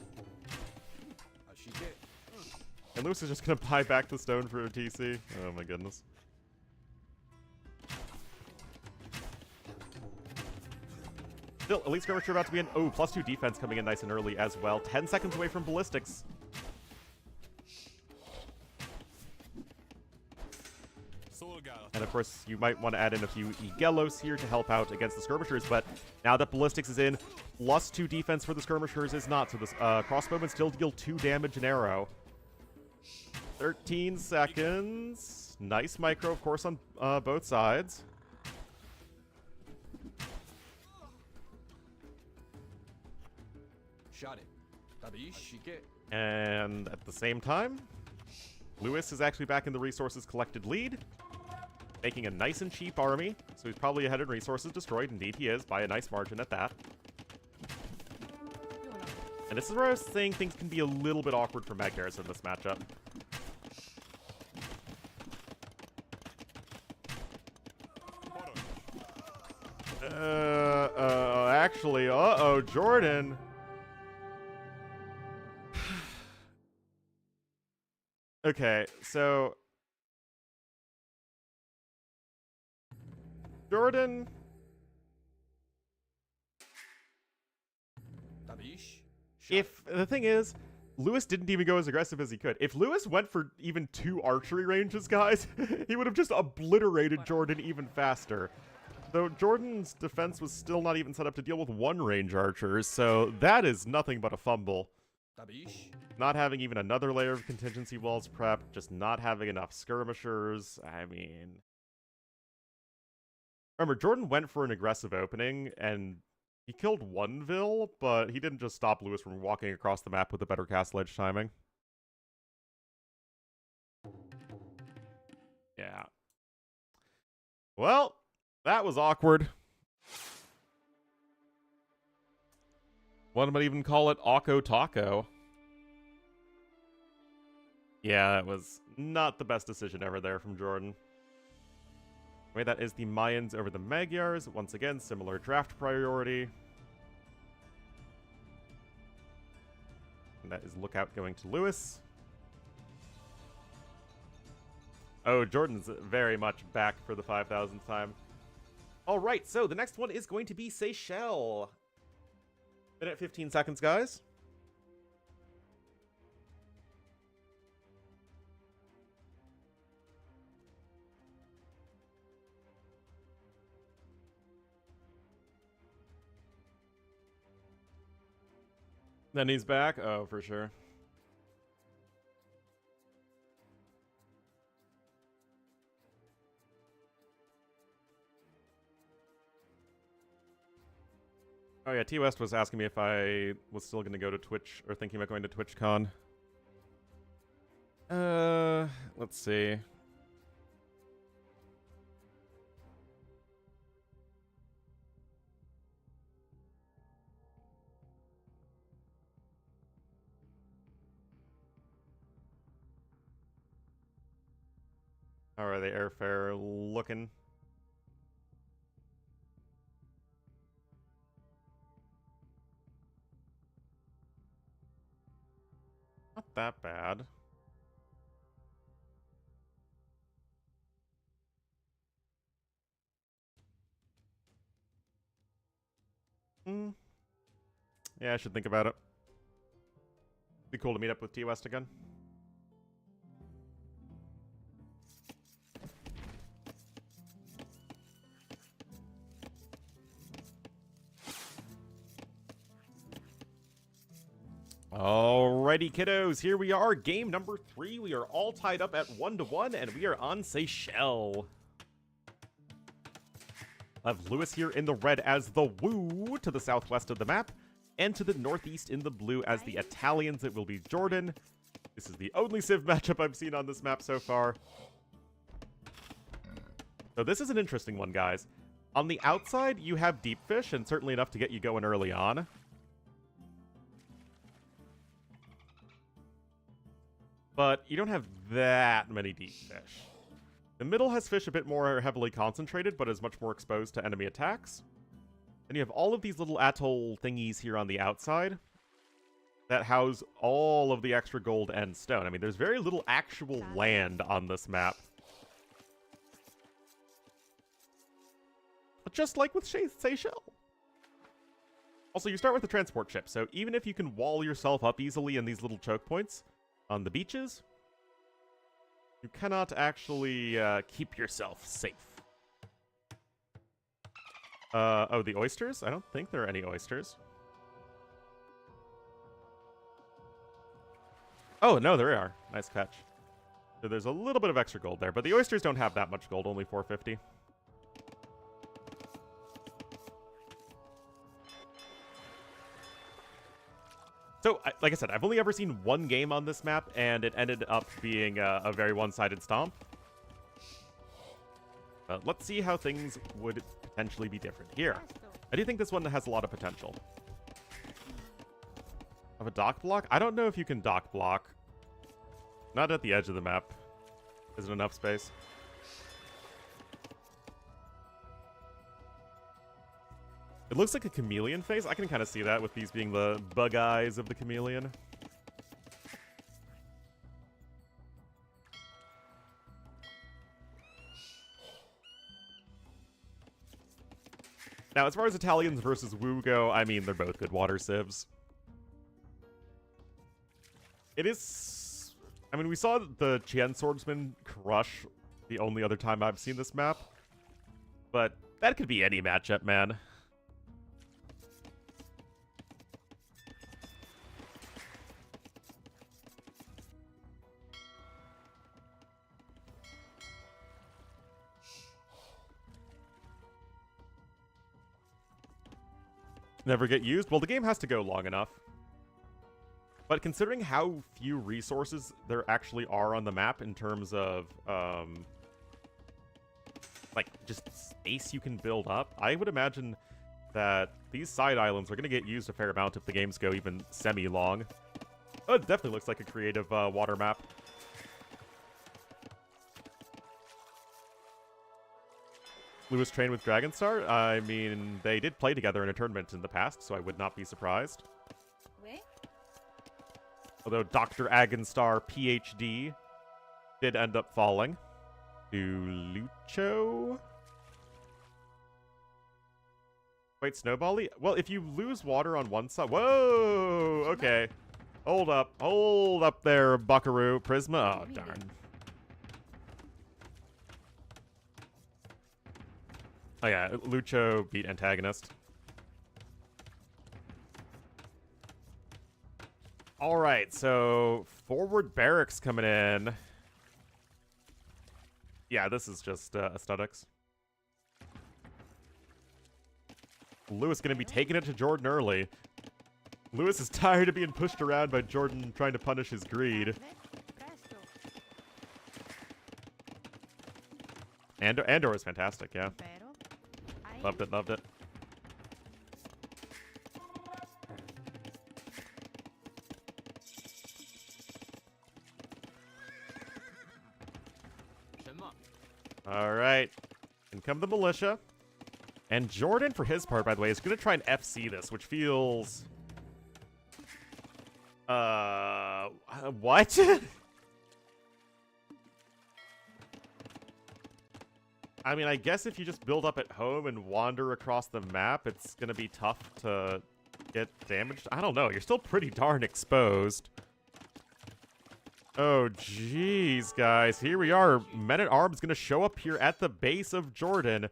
And Lewis is just gonna buy back the stone for a TC. Oh my goodness. Still, Elite Skirmisher about to be in. Oh, +2 defense coming in nice and early as well. 10 seconds away from ballistics. And of course, you might want to add in a few Igelos here to help out against the skirmishers, but now that ballistics is in, +2 defense for the skirmishers is not, so the crossbowmen still deal 2 damage an arrow. 13 seconds. Nice micro, of course, on both sides. Shot it. And at the same time, Lewis is actually back in the resources collected lead, making a nice and cheap army. So he's probably ahead in resources destroyed. Indeed, he is, by a nice margin at that. And this is where I was saying things can be a little bit awkward for Magdaros in this matchup. Actually, uh-oh, Jordan. Okay, so Jordan. If the thing is, Lewis didn't even go as aggressive as he could. If Lewis went for even 2 archery ranges, guys, he would have just obliterated Jordan even faster. Though Jordan's defense was still not even set up to deal with 1 range archer, so that is nothing but a fumble. Not having even another layer of contingency walls prepped, just not having enough skirmishers. I mean, remember, Jordan went for an aggressive opening, and he killed 1 Vil, but he didn't just stop Lewis from walking across the map with a better castle edge timing. Yeah. Well, that was awkward. One might even call it Akko Taco. Yeah, that was not the best decision ever there from Jordan. Anyway, that is the Mayans over the Magyars. Once again, similar draft priority. And that is Lookout going to Lewis. Oh, Jordan's very much back for the 5,000th time. Alright, so the next one is going to be Seychelles. Minute 15 seconds, guys. Then he's back? Oh, for sure. Oh yeah, T-West was asking me if I was still going to go to Twitch, or thinking about going to TwitchCon. Let's see. How are they airfare looking? Not that bad. Yeah, I should think about it. Be cool to meet up with T West again. Alrighty, kiddos, here we are, game number 3. We are all tied up at 1-1, and we are on Seychelles. I have Lewis here in the red as the Woo to the southwest of the map, and to the northeast in the blue as the Italians. It will be Jordan. This is the only Civ matchup I've seen on this map so far. So this is an interesting one, guys. On the outside, you have deep fish, and certainly enough to get you going early on. But you don't have that many deep fish. The middle has fish a bit more heavily concentrated, but is much more exposed to enemy attacks. Then you have all of these little atoll thingies here on the outside that house all of the extra gold and stone. I mean, there's very little actual land on this map. But just like with Seychelles. Also, you start with the transport ship, so even if you can wall yourself up easily in these little choke points on the beaches, you cannot actually keep yourself safe. Oh, the oysters? I don't think there are any oysters. Oh, no, there are. Nice catch. So there's a little bit of extra gold there, but the oysters don't have that much gold, only 450. So, like I said, I've only ever seen one game on this map, and it ended up being a very one-sided stomp. But let's see how things would potentially be different here. I do think this one has a lot of potential. Of a dock block? I don't know if you can dock block. Not at the edge of the map. Isn't enough space. It looks like a chameleon face. I can kind of see that with these being the bug eyes of the chameleon. Now, as far as Italians versus Woo go, I mean, they're both good water civs. It is... I mean, we saw the Chien Swordsman crush the only other time I've seen this map. But that could be any matchup, man. Never get used? Well, the game has to go long enough. But considering how few resources there actually are on the map in terms of, like, just space you can build up, I would imagine that these side islands are going to get used a fair amount if the games go even semi-long. Oh, it definitely looks like a creative water map. Lewis trained with Dragonstar? I mean, they did play together in a tournament in the past, so I would not be surprised. Wait. Although Dr. Agonstar, PhD, did end up falling to Lucho. Wait, Snowbally? Well, if you lose water on one side... Whoa! Okay. Hold up there, Buckaroo. Prisma? Oh, darn. Oh yeah, Lucho beat Antagonist. Alright, so forward barracks coming in. Yeah, this is just aesthetics. Lewis gonna be taking it to Jordan early. Lewis is tired of being pushed around by Jordan trying to punish his greed. Andor was fantastic, yeah. Loved it, loved it. Alright. In come the militia. And Jordan, for his part, by the way, is going to try and FC this, which feels... what? I mean, I guess if you just build up at home and wander across the map, it's going to be tough to get damaged. I don't know. You're still pretty darn exposed. Oh, jeez, guys. Here we are. Men-at-Arms gonna show up here at the base of Jordan.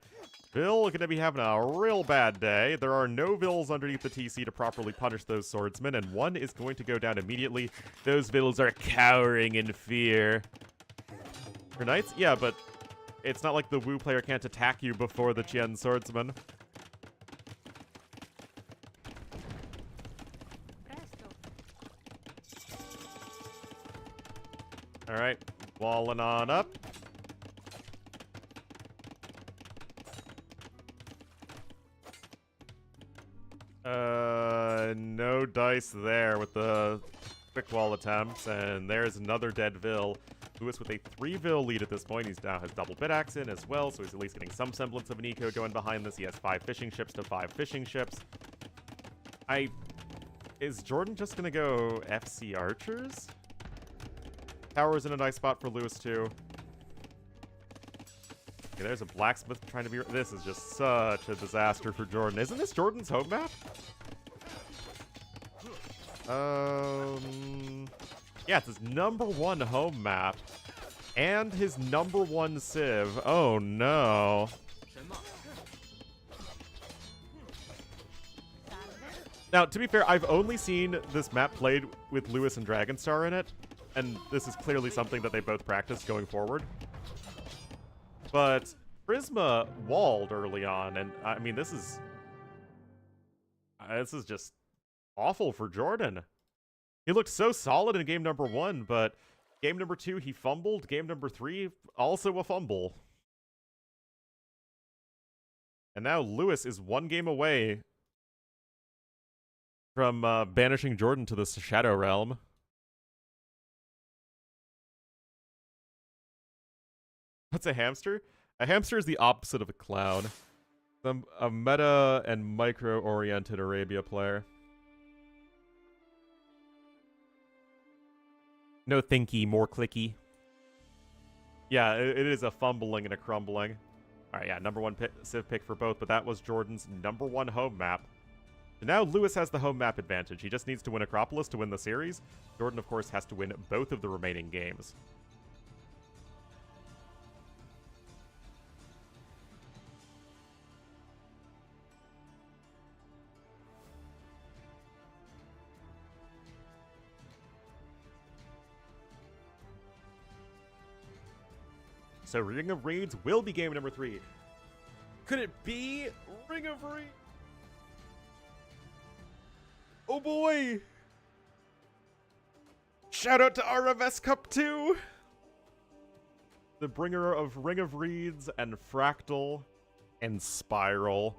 Vil gonna be having a real bad day. There are no Vils underneath the TC to properly punish those swordsmen, and one is going to go down immediately. Those Vils are cowering in fear. For Knights? Yeah, but it's not like the Wu player can't attack you before the Qian swordsman. Alright, walling on up. No dice there with the quick wall attempts, and there's another dead Vil. Lewis with a 3-Vil lead at this point. He's now has double bit axe in as well, so he's at least getting some semblance of an eco going behind this. He has 5 fishing ships to 5 fishing ships. Is Jordan just gonna go FC archers? Tower's in a nice spot for Lewis too. Okay, there's a blacksmith trying to be... This is just such a disaster for Jordan. Isn't this Jordan's home map? Yeah, it's his #1 home map. And his #1 civ. Oh, no. Now, to be fair, I've only seen this map played with Lewis and Dragonstar in it. And this is clearly something that they both practice going forward. But Prisma walled early on, and I mean, this is just awful for Jordan. He looked so solid in game #1, but game #2 he fumbled. Game #3 also a fumble. And now Lewis is 1 game away from banishing Jordan to the Shadow Realm. What's a hamster? A hamster is the opposite of a clown. A meta and micro-oriented Arabia player. No thinky, more clicky. Yeah, it is a fumbling and a crumbling. Alright, yeah, #1 civ pick for both, but that was Jordan's #1 home map. And now Lewis has the home map advantage. He just needs to win Acropolis to win the series. Jordan, of course, has to win both of the remaining games. So Ring of Raids will be game #3. Could it be Ring of Raids? Oh boy! Shout out to RMS Cup 2! The bringer of Ring of Reeds and Fractal and Spiral.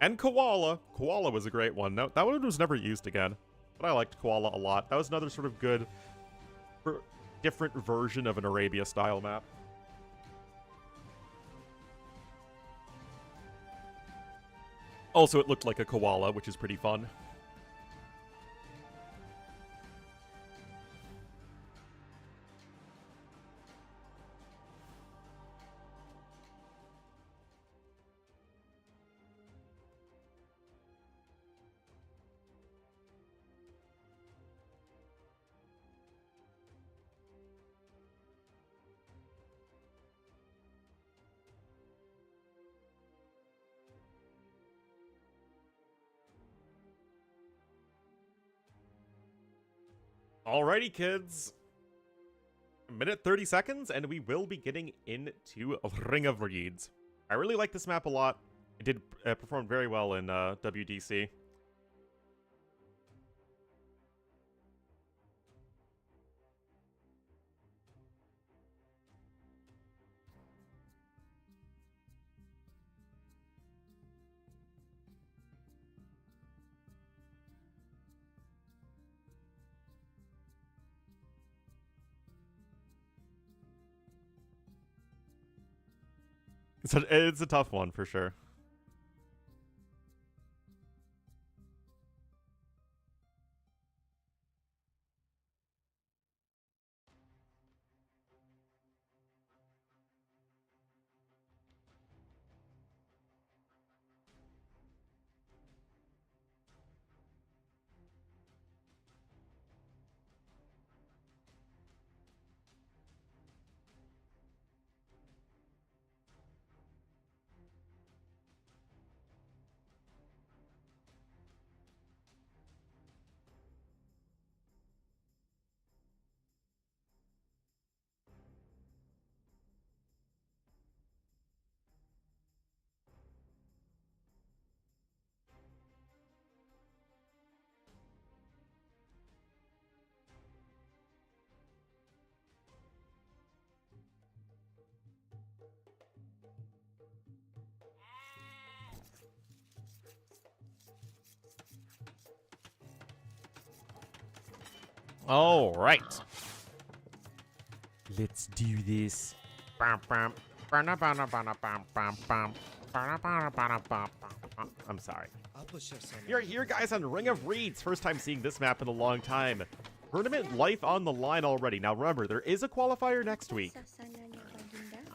And Koala. Koala was a great one. No, that one was never used again. But I liked Koala a lot. That was another sort of good... different version of an Arabia-style map. Also, it looked like a koala, which is pretty fun. Alrighty, kids. Minute 30 seconds, and we will be getting into Ring of Reeds. I really like this map a lot. It did perform very well in WDC. It's a tough one, for sure. All right. Let's do this. I'm sorry. You're here, guys, on Ring of Reeds. First time seeing this map in a long time. Tournament life on the line already. Now, remember, there is a qualifier next week.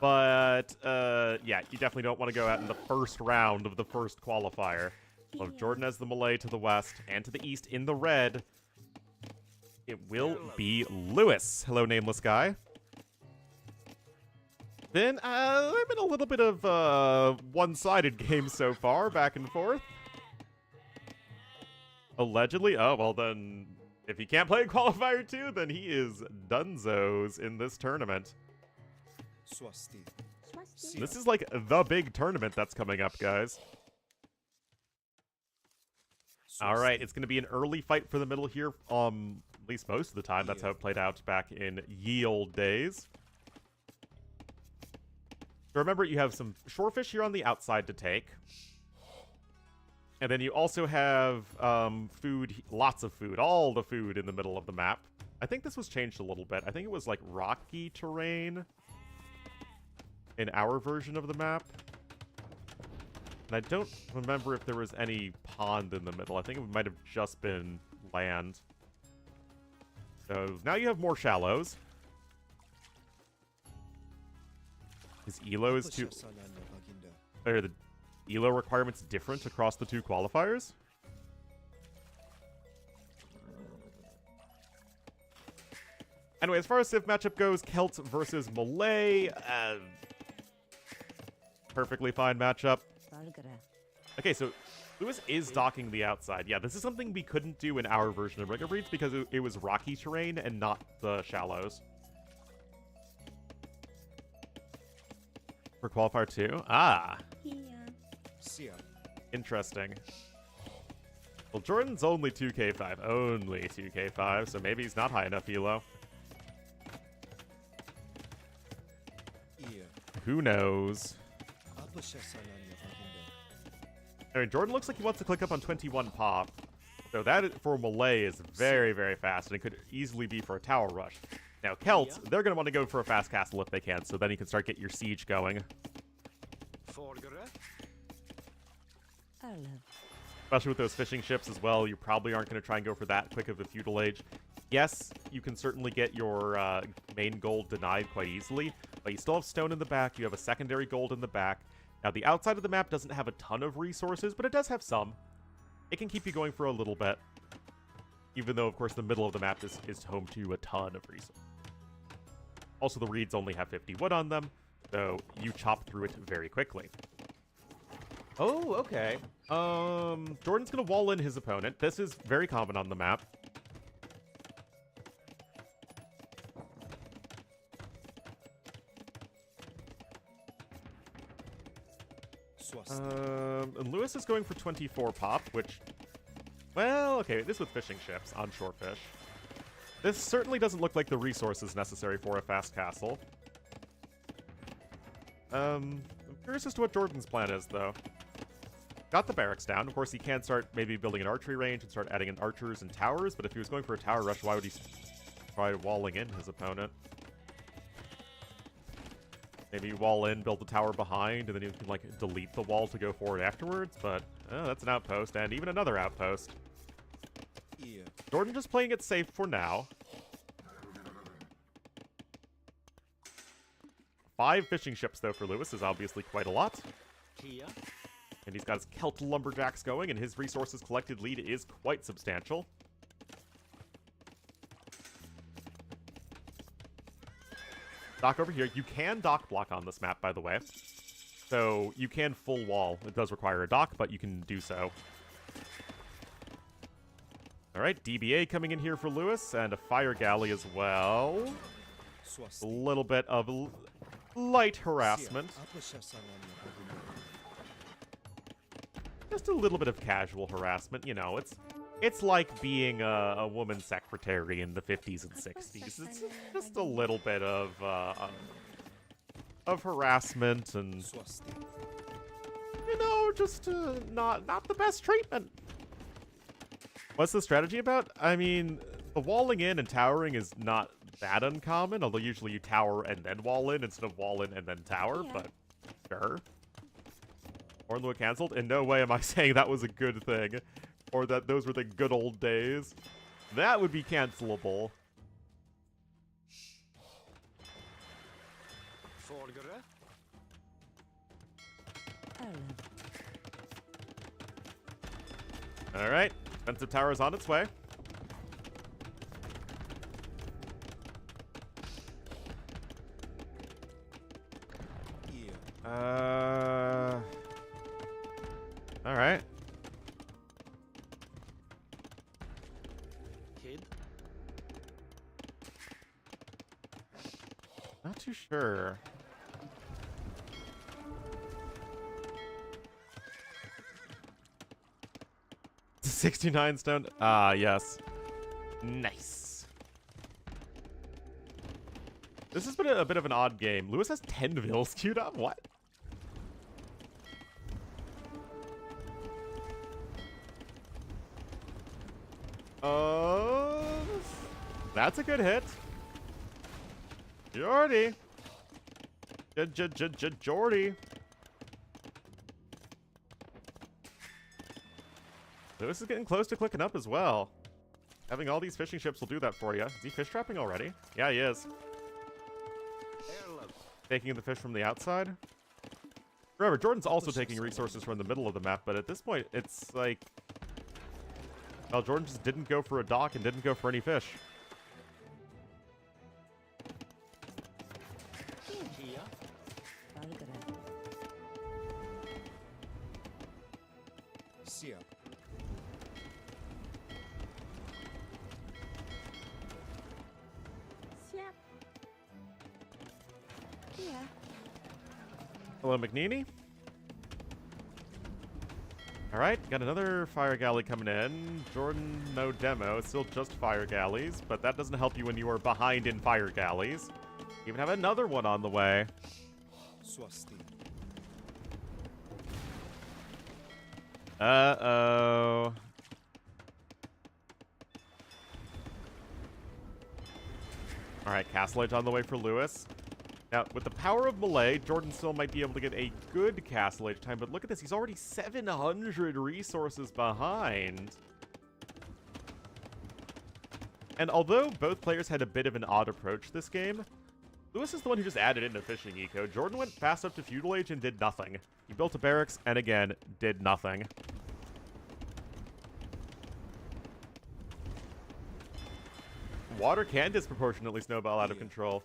But, yeah, you definitely don't want to go out in the first round of the first qualifier. Well, Jordan has the Malay to the west and to the east in the red. It will be Lewis. Hello, nameless guy. Then, there's been a little bit of one-sided games so far, back and forth. Allegedly. Oh, well then, if he can't play Qualifier 2, then he is dunzos in this tournament. This is like the big tournament that's coming up, guys. Alright, it's going to be an early fight for the middle here, at least most of the time. That's how it played out back in ye olde days. So remember, you have some shorefish here on the outside to take. And then you also have food, lots of food, all the food in the middle of the map. I think this was changed a little bit. I think it was like rocky terrain in our version of the map. And I don't remember if there was any pond in the middle. I think it might have just been land. So now you have more shallows. His ELO is too... Are the ELO requirements different across the two qualifiers? Anyway, as far as Civ matchup goes, Celt versus Malay. Perfectly fine matchup. Okay, so Lewis is docking the outside. Yeah, this is something we couldn't do in our version of Ring of Reeds because it was rocky terrain and not the shallows. For Qualifier 2? Ah. Interesting. Well, Jordan's only 2k5. Only 2k5, so maybe he's not high enough elo. Who knows? I mean, Jordan looks like he wants to click up on 21 pop. So that, for Malay, is very, very fast, and it could easily be for a tower rush. Now, Celt, they're going to want to go for a fast castle if they can, so then you can start get your siege going. Especially with those fishing ships as well, you probably aren't going to try and go for that quick of a feudal age. Yes, you can certainly get your main gold denied quite easily, but you still have stone in the back, you have a secondary gold in the back. Now, the outside of the map doesn't have a ton of resources, but it does have some. It can keep you going for a little bit, even though, of course, the middle of the map is home to a ton of resources. Also, the reeds only have 50 wood on them, so you chop through it very quickly. Oh, okay. Jordan's gonna wall in his opponent. This is very common on the map. And Lewis is going for 24 pop, which... Well, okay, this with fishing ships on shorefish. This certainly doesn't look like the resources necessary for a fast castle. I'm curious as to what Jordan's plan is, though. Got the barracks down. Of course, he can start maybe building an archery range and start adding in archers and towers, but if he was going for a tower rush, why would he try walling in his opponent? Maybe wall in, build the tower behind, and then you can, like, delete the wall to go forward afterwards, but that's an outpost, and even another outpost. Yeah. Jordan just playing it safe for now. 5 fishing ships, though, for Lewis is obviously quite a lot. And he's got his Celt lumberjacks going, and his resources collected lead is quite substantial. Dock over here. You can dock block on this map, by the way. So you can full wall. It does require a dock, but you can do so. Alright, DBA coming in here for Lewis, and a fire galley as well. A little bit of light harassment. Just a little bit of casual harassment, you know, it's like being a woman's secretary in the 50s and 60s. It's just a little bit of harassment and, you know, just not the best treatment. What's the strategy about? I mean, The walling in and towering is not that uncommon, although usually you tower and then wall in instead of wall in and then tower, but sure. Ornlu cancelled? In no way am I saying that was a good thing, or that those were the good old days. That would be cancelable. F1re. Alright, defensive tower is on its way. Alright. Kid. Not too sure. It's a 69 stone. Ah, yes. Nice. This has been a bit of an odd game. Lewis has 10 vills queued up? What? That's a good hit. Jordy. Jordy. Lewis is getting close to clicking up as well. Having all these fishing ships will do that for you. Is he fish trapping already? Yeah, he is. Taking the fish from the outside. Remember, Jordan's also taking resources from the middle of the map, but at this point, it's like... Well, Jordan just didn't go for a dock and didn't go for any fish. Hello, McNeely. Alright, got another fire galley coming in. Jordan, no demo. It's still just fire galleys, but that doesn't help you when you are behind in fire galleys. You even have another one on the way. Uh-oh. Alright, Castle Age on the way for Lewis. Now, with the power of melee, Jordan still might be able to get a good Castle Age time, but look at this, he's already 700 resources behind. And although both players had a bit of an odd approach this game, Lewis is the one who just added in a fishing eco. Jordan went fast up to Feudal Age and did nothing. He built a barracks, and again, did nothing. Water can disproportionately snowball out of control.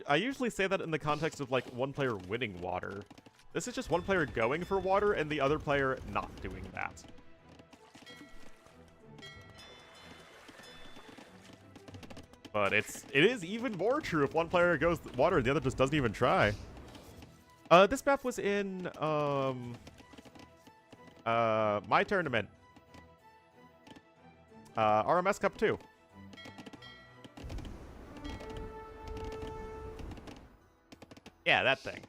I usually say that in the context of, like, one player winning water. This is just one player going for water and the other player not doing that. But it is even more true if one player goes water and the other just doesn't even try. This map was in, my tournament. RMS Cup 2. Yeah, that thing.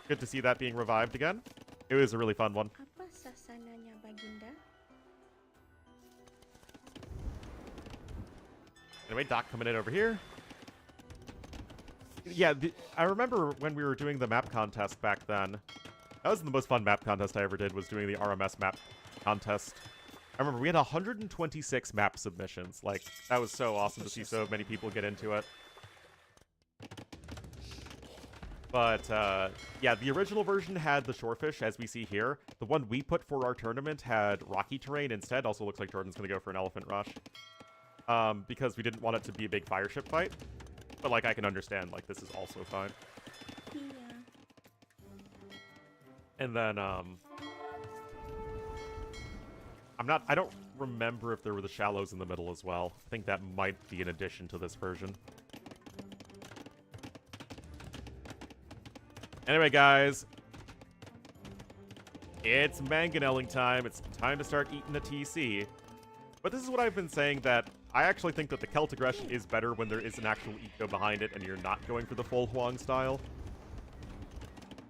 Good to see that being revived again. It was a really fun one. Apa sasananya, Baginda? Anyway, Doc coming in over here. Yeah, I remember when we were doing the map contest back then. That was the most fun map contest I ever did, was doing the RMS map contest. I remember we had 126 map submissions. Like, that was so awesome to see so many people get into it. But, yeah, the original version had the shorefish, as we see here. The one we put for our tournament had rocky terrain instead. Also looks like Jordan's going to go for an elephant rush. Because we didn't want it to be a big fireship fight. But, like, I can understand, like, this is also fine. Yeah. And then, I don't remember if there were the shallows in the middle as well. I think that might be an addition to this version. Anyway, guys, it's mangonelling time. It's time to start eating the TC. But this is what I've been saying, that I actually think that the Celt aggression is better when there is an actual eco behind it and you're not going for the full Huang style.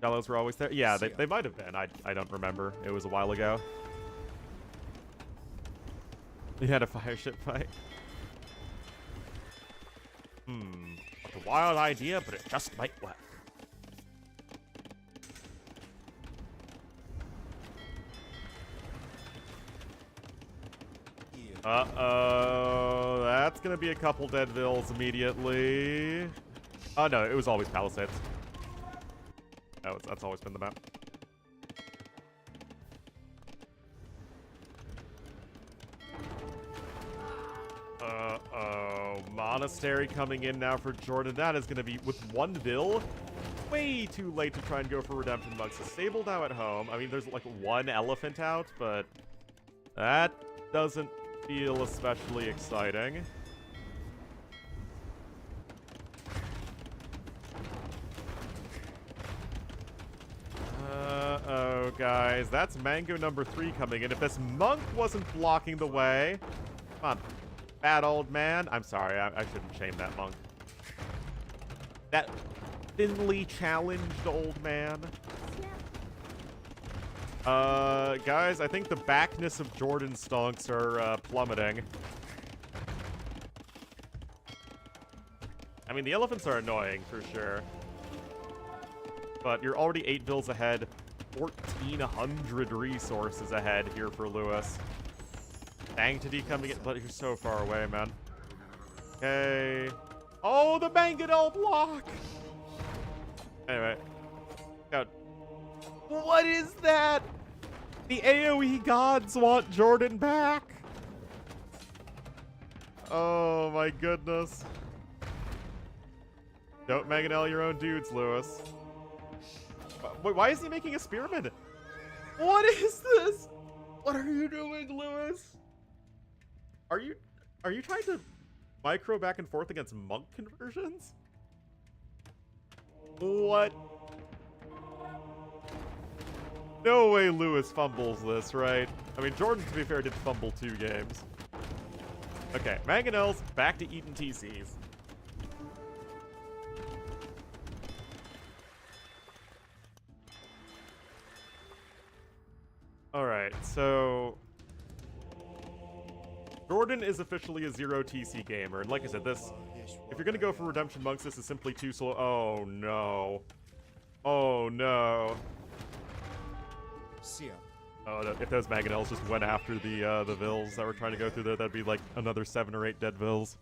Shallows were always there. Yeah, they might have been. I don't remember. It was a while ago. You had a fire ship fight. It's a wild idea, but it just might work. Uh-oh. That's gonna be a couple dead vills immediately. Oh, no, it was always Palisades. Oh, that's always been the map. Uh-oh. Monastery coming in now for Jordan. That is gonna be, with one vill, way too late to try and go for Redemption Monks. It's Sable now at home. I mean, there's like one elephant out, but that doesn't feel especially exciting. Uh-oh, guys. That's Mango number 3 coming in. If this monk wasn't blocking the way... Come on. Bad old man. I'm sorry. I shouldn't shame that monk. That thinly challenged old man. Guys, I think the backness of Jordan stonks are plummeting. I mean, the elephants are annoying for sure. But you're already 8 bills ahead, 1,400 resources ahead here for Lewis. Sanctity coming in, but you're so far away, man. Okay. Oh, the Mangonel block! Anyway. God. What is that? The AoE gods want Jordan back. Oh my goodness. Don't Mangonel your own dudes, Lewis. Wait, why is he making a spearman? What is this? What are you doing, Lewis? Are you trying to micro back and forth against monk conversions? What? No way Lewis fumbles this, right? I mean, Jordan, to be fair, did fumble 2 games. Okay, Mangonel's back to eating TCs. Alright, so... Jordan is officially a 0 TC gamer, and like I said, this... If you're gonna go for Redemption Monks, this is simply too slow. Oh, no. Oh, no. Oh, if those Mangonels just went after the vills that were trying to go through there, that'd be like another 7 or 8 dead vills.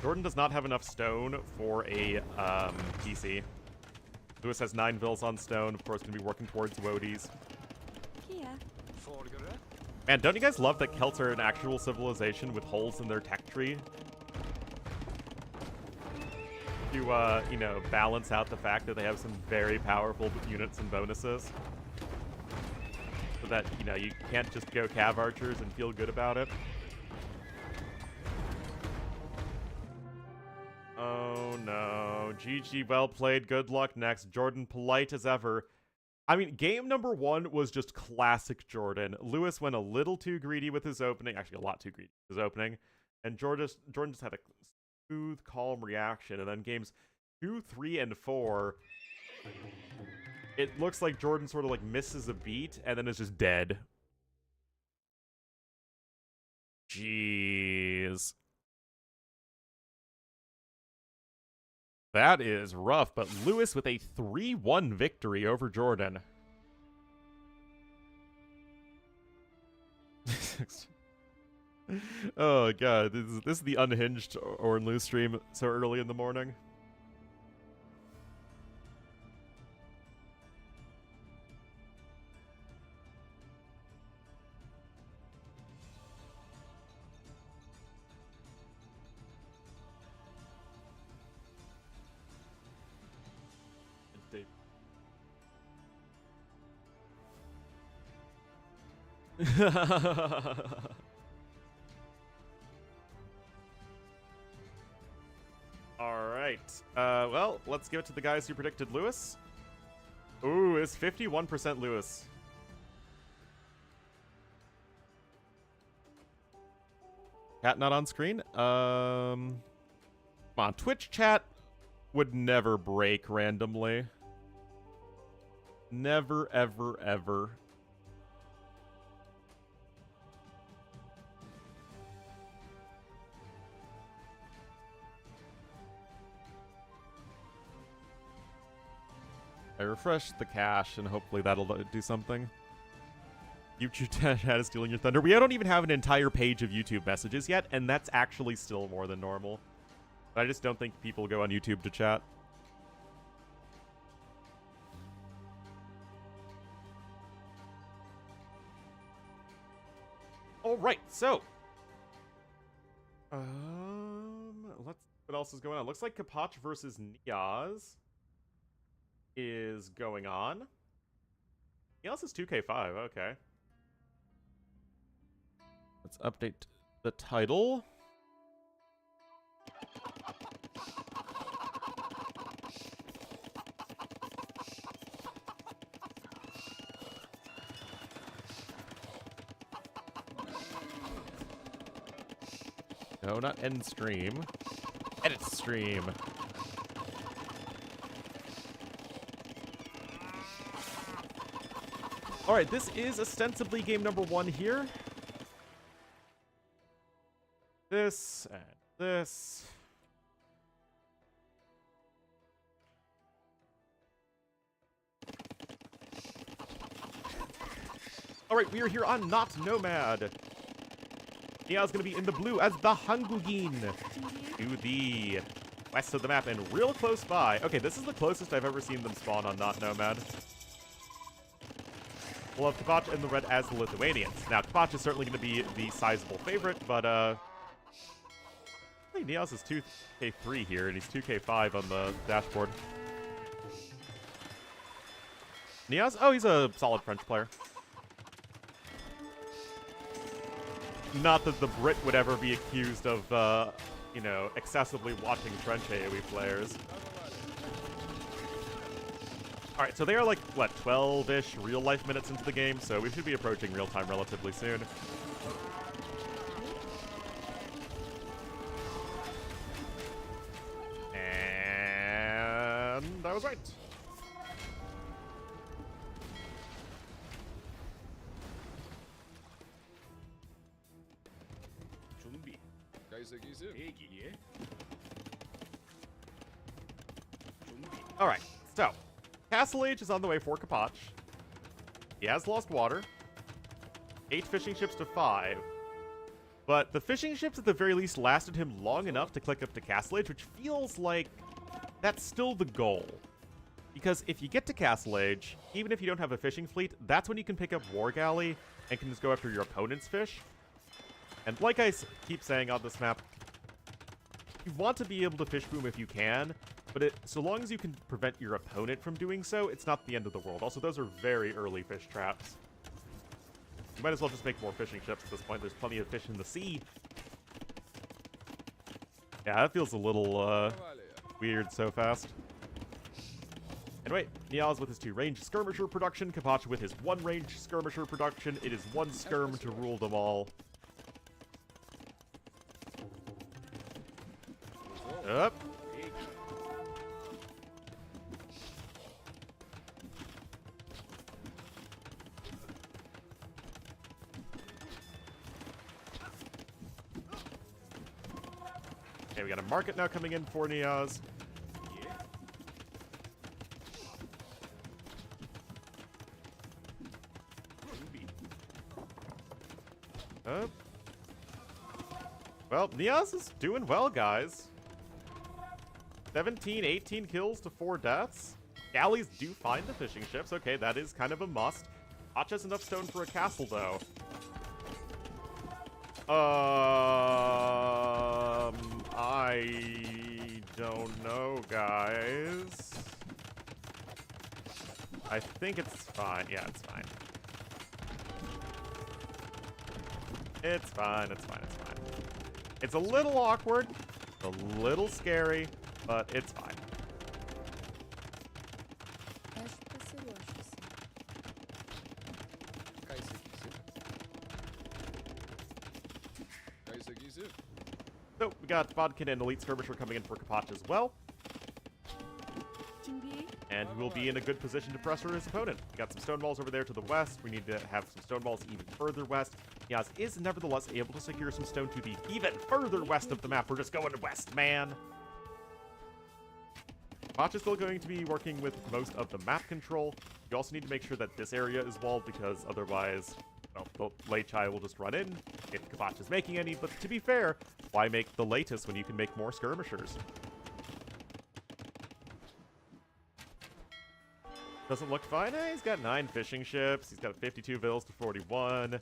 Jordan does not have enough stone for a PC. Lewis has 9 vills on stone. Of course, going to be working towards Wodies. Here. Man, don't you guys love that Celts are an actual civilization with holes in their tech tree? To, you know, balance out the fact that they have some very powerful units and bonuses. So that, you know, you can't just go Cav Archers and feel good about it. Oh no. GG, well played. Good luck next. Jordan, polite as ever. I mean, game number 1 was just classic Jordan. Lewis went a little too greedy with his opening. Actually, a lot too greedy with his opening. And Jordan just had a smooth, calm reaction. And then games 2, 3, and 4, it looks like Jordan sort of like misses a beat and then is just dead. Jeez. That is rough, but Lewis with a 3-1 victory over Jordan. Oh god, this is the unhinged Ornlu stream so early in the morning. Alright. Well, let's give it to the guys who predicted Lewis. Ooh, it's 51% Lewis. Cat not on screen? Come on, Twitch chat. would never break randomly. Never, ever, ever. I refreshed the cache, and hopefully that'll do something. YouTube chat is stealing your thunder. We don't even have an entire page of YouTube messages yet, and that's actually still more than normal. But I just don't think people go on YouTube to chat. Alright, so. What else is going on? Looks like Kapach versus Niaz is going on. Niaz is 2K5, okay. Let's update the title. No, not end stream. Edit stream. Alright, this is ostensibly game number 1 here. This and this. Alright, we are here on Not Nomad. Nia's gonna be in the blue as the Hangugin to the west of the map and real close by. Okay, this is the closest I've ever seen them spawn on Not Nomad. We'll have Kapach in the red as the Lithuanians. Now, Kapach is certainly going to be the sizable favorite, but, I think Niaz is 2K3 here, and he's 2K5 on the dashboard. Niaz? Oh, he's a solid French player. Not that the Brit would ever be accused of, you know, excessively watching French AoE players. Alright, so they are like, what, 12-ish real-life minutes into the game, so we should be approaching real-time relatively soon. And I was right. Alright, so Castle Age is on the way for Kapach. He has lost water. 8 fishing ships to 5. But the fishing ships at the very least lasted him long enough to click up to Castle Age, which feels like that's still the goal. Because if you get to Castle Age, even if you don't have a fishing fleet, that's when you can pick up War Galley and can just go after your opponent's fish. And like I keep saying on this map, you want to be able to fish boom if you can, but so long as you can prevent your opponent from doing so, it's not the end of the world. Also, those are very early fish traps. You might as well just make more fishing ships at this point. There's plenty of fish in the sea. Yeah, that feels a little weird so fast. Anyway, Niaz with his 2 ranged skirmisher production, Kapach with his 1 ranged skirmisher production. It is 1 skirm to rule them all. Up. Okay, we got a market now coming in for Niaz. Well, Niaz is doing well, guys. 17, 18 kills to 4 deaths. Galleys do find the fishing ships. Okay, that is kind of a must. Hotch has enough stone for a castle, though. I don't know, guys. I think it's fine. Yeah, it's fine. It's fine, it's fine, it's fine. It's a little awkward, a little scary, but it's fine. So, we got Bodkin and Elite Skirmisher coming in for Kapach as well. and we will be in a good position to pressure his opponent. We got some stone walls over there to the west. We need to have some stone walls even further west. Yaz is nevertheless able to secure some stone to the even further west of the map. We're just going west, man. Koch is still going to be working with most of the map control. You also need to make sure that this area is walled, because otherwise, well, the late chai will just run in if Koch is making any. But to be fair, why make the latest when you can make more skirmishers? Doesn't look fine. He's got 9 fishing ships. He's got 52 vills to 41.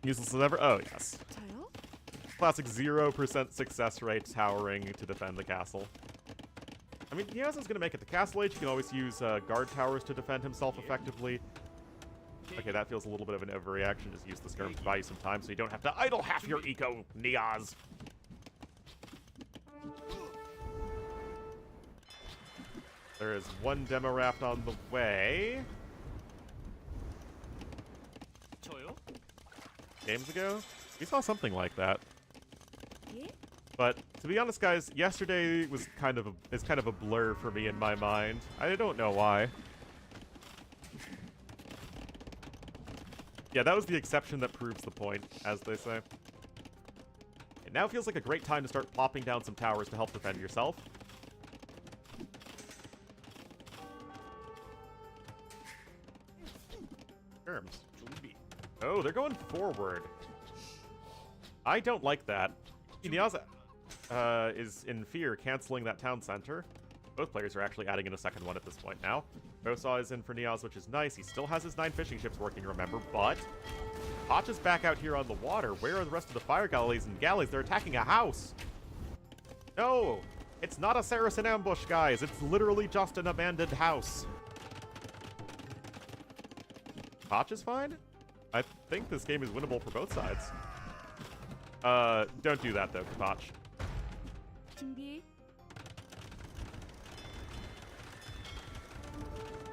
Useless as ever. Oh, yes. Classic 0% success rate towering to defend the castle. I mean, Niaz is going to make it to Castle Age. He can always use guard towers to defend himself effectively. Okay, that feels a little bit of an overreaction. Just use the skirm to buy you some time so you don't have to idle half your eco, Niaz. There is one demo raft on the way. Games ago, we saw something like that. But to be honest, guys, yesterday was kind of a blur for me in my mind. I don't know why. Yeah, that was the exception that proves the point, as they say. It now feels like a great time to start plopping down some towers to help defend yourself. Terms. Oh, they're going forward. I don't like that. Inyaza is in fear, canceling that town center. Both players are actually adding in a second one at this point now. Bosaw is in for Niaz, which is nice. He still has his 9 fishing ships working, remember, but Koch is back out here on the water. Where are the rest of the fire galleys and galleys? They're attacking a house. No, it's not a Saracen ambush, guys. It's literally just an abandoned house. Koch is fine? I think this game is winnable for both sides. Don't do that, though, Koch.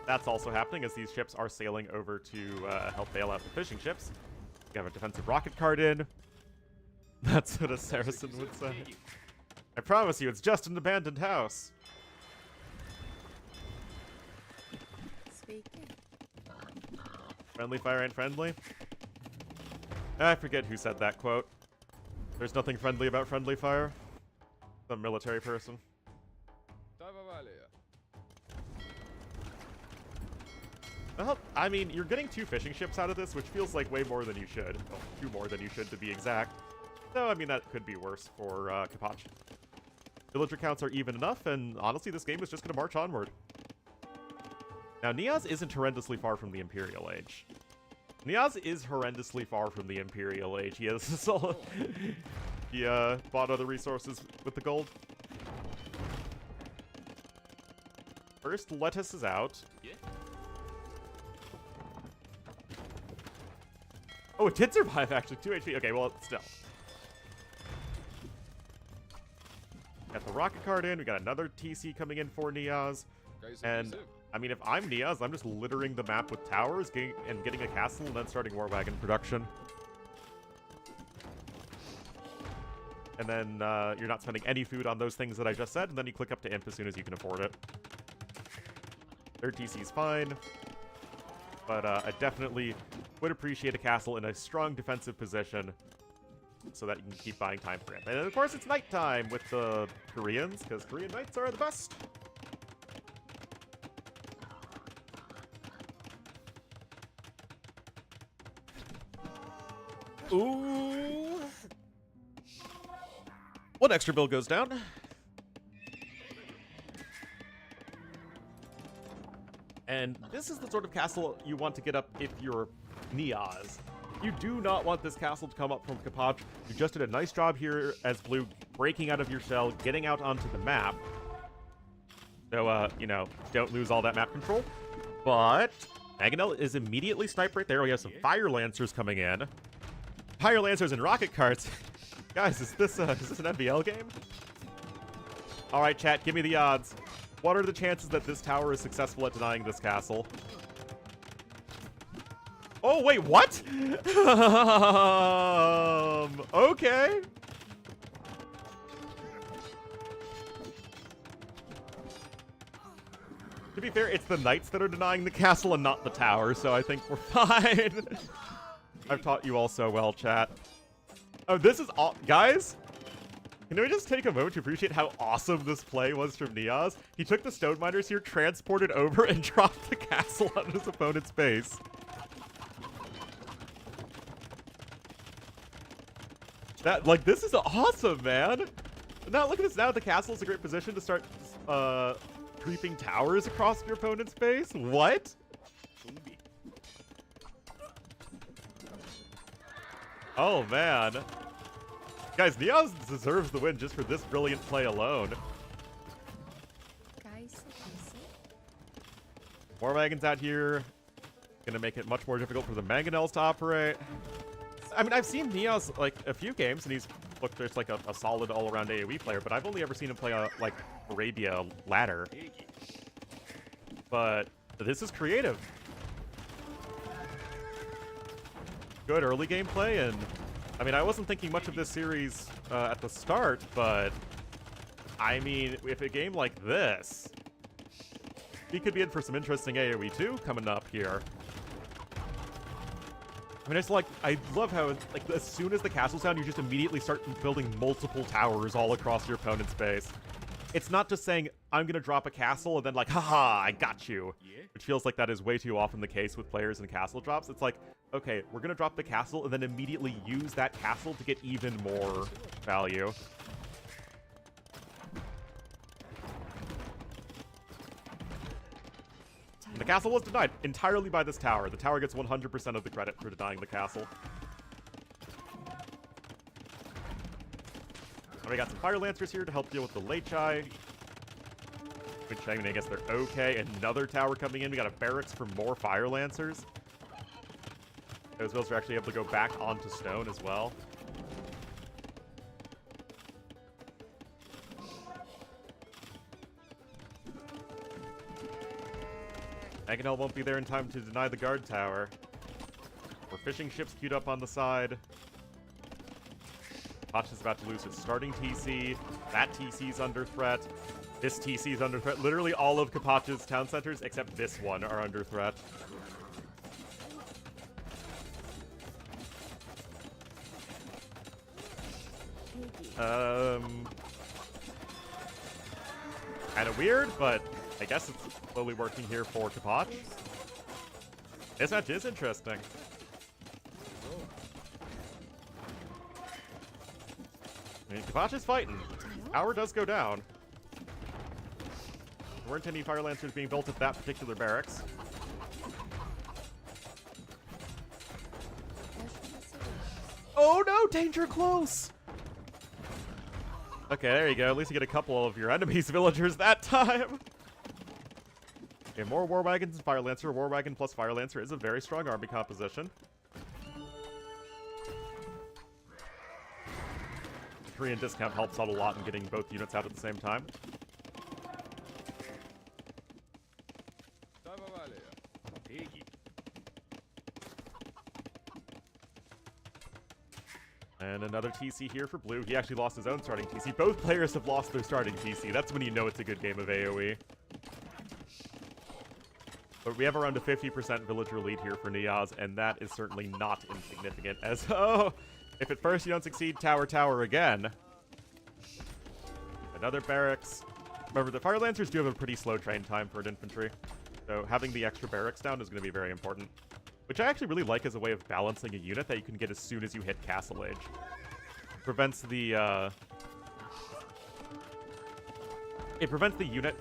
That's also happening as these ships are sailing over to help bail out the fishing ships. We have a defensive rocket card in. That's what a Saracen would say. I promise you, it's just an abandoned house. Friendly fire ain't friendly. I forget who said that quote. There's nothing friendly about friendly fire. Some military person. Well, I mean, you're getting 2 fishing ships out of this, which feels like way more than you should. Well, 2 more than you should, to be exact. So, I mean, that could be worse for Koch. Villager counts are even enough, and honestly, this game is just going to march onward. Now, Niaz isn't horrendously far from the Imperial Age. Niaz is horrendously far from the Imperial Age. He has he bought other resources with the gold. First, lettuce is out. Oh, it did survive, actually. 2 HP. Okay, well, still. Got the rocket card in. We got another TC coming in for Niaz. And, I mean, if I'm Niaz, I'm just littering the map with towers and getting a castle and then starting War Wagon production. And then you're not spending any food on those things that I just said, and then you click up to Imp as soon as you can afford it. Third TC is fine. But I definitely would appreciate a castle in a strong defensive position so that you can keep buying time for it. And of course, it's nighttime with the Koreans, because Korean nights are the best. Ooh. One extra bill goes down. And this is the sort of castle you want to get up if you're Niaz. You do not want this castle to come up from Koch. You just did a nice job here as Blue, breaking out of your shell, getting out onto the map. So, you know, don't lose all that map control. But Mangonel is immediately sniped right there. We have some Fire Lancers coming in. Fire Lancers and rocket carts. Guys, is this an MBL game? All right, chat, give me the odds. What are the chances that this tower is successful at denying this castle? Oh, wait, what? Okay. To be fair, it's the knights that are denying the castle and not the tower, so I think we're fine. I've taught you all so well, chat. Oh, this is all, guys. Can we just take a moment to appreciate how awesome this play was from Niaz? He took the stone miners here, transported over, and dropped the castle on his opponent's base. That, like, this is awesome, man. Now, look at this. Now the castle's a great position to start, creeping towers across your opponent's base. What? Oh, man. Guys, Niaz deserves the win just for this brilliant play alone. More wagons out here. Gonna make it much more difficult for the mangonels to operate. I mean, I've seen Niaz, like, a few games, and he's looked just like a solid all-around AoE player, but I've only ever seen him play, like, Arabia ladder. But this is creative. Good early gameplay, and I mean, I wasn't thinking much of this series at the start, but I mean, if a game like this, he could be in for some interesting AoE too coming up here. I mean, it's like, I love how, like, as soon as the castle's down, you just immediately start building multiple towers all across your opponent's base. It's not just saying, I'm gonna drop a castle and then like, haha, I got you. Which feels like that is way too often the case with players in castle drops. It's like, okay, we're gonna drop the castle and then immediately use that castle to get even more value. And the castle was denied entirely by this tower. The tower gets 100% of the credit for denying the castle. And we got some Fire Lancers here to help deal with the Lechai. Which, I mean, I guess they're okay. Another tower coming in. We got a barracks for more Fire Lancers. Those wheels are actually able to go back onto stone as well. Mangonel won't be there in time to deny the guard tower. More fishing ships queued up on the side. Koch is about to lose his starting TC. That TC's under threat. This TC's under threat. Literally all of Kapach's town centers, except this one, are under threat. Kind of weird, but I guess it's slowly working here for Kapach. This match is interesting. I mean, Kapach is fighting. Tower does go down. There weren't any Fire Lancers being built at that particular barracks. Oh no, danger close! Okay, there you go. At least you get a couple of your enemies' villagers that time. Okay, more War Wagons and Fire Lancer. War Wagon plus Fire Lancer is a very strong army composition. Korean discount helps out a lot in getting both units out at the same time. And another TC here for blue. He actually lost his own starting TC. Both players have lost their starting TC. That's when you know it's a good game of AoE. But we have around a 50% villager lead here for Niaz, and that is certainly not insignificant. As, oh, if at first you don't succeed, tower, tower again. Another barracks. Remember, the Fire Lancers do have a pretty slow train time for an infantry. So having the extra barracks down is going to be very important. Which I actually really like as a way of balancing a unit that you can get as soon as you hit Castle Age. Prevents the, it prevents the unit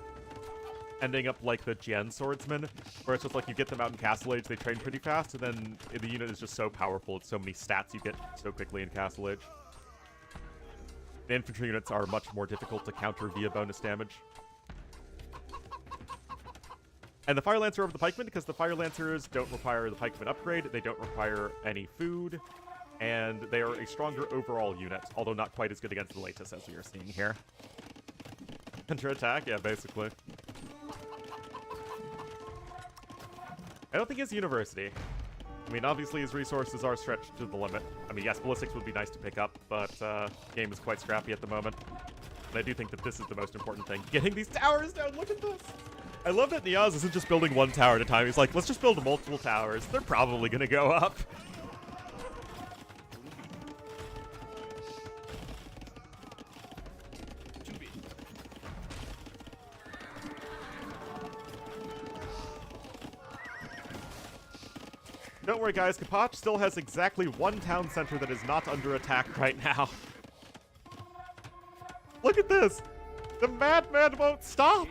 ending up like the Jian Swordsman, where it's just like you get them out in Castle Age, they train pretty fast, and then the unit is just so powerful, it's so many stats you get so quickly in Castle Age. The infantry units are much more difficult to counter via bonus damage. And the Fire Lancer over the Pikemen, because the Fire Lancers don't require the Pikemen upgrade, they don't require any food, and they are a stronger overall unit, although not quite as good against the Latus as we are seeing here. Counter-attack? Yeah, basically. I don't think it's University. I mean, obviously his resources are stretched to the limit. I mean, yes, Ballistics would be nice to pick up, but the game is quite scrappy at the moment. And I do think that this is the most important thing. Getting these towers down, look at this! I love that Niaz isn't just building one tower at a time. He's like, let's just build multiple towers. They're probably gonna go up. Don't worry, guys. Kapach still has exactly one town center that is not under attack right now. Look at this. The madman won't stop.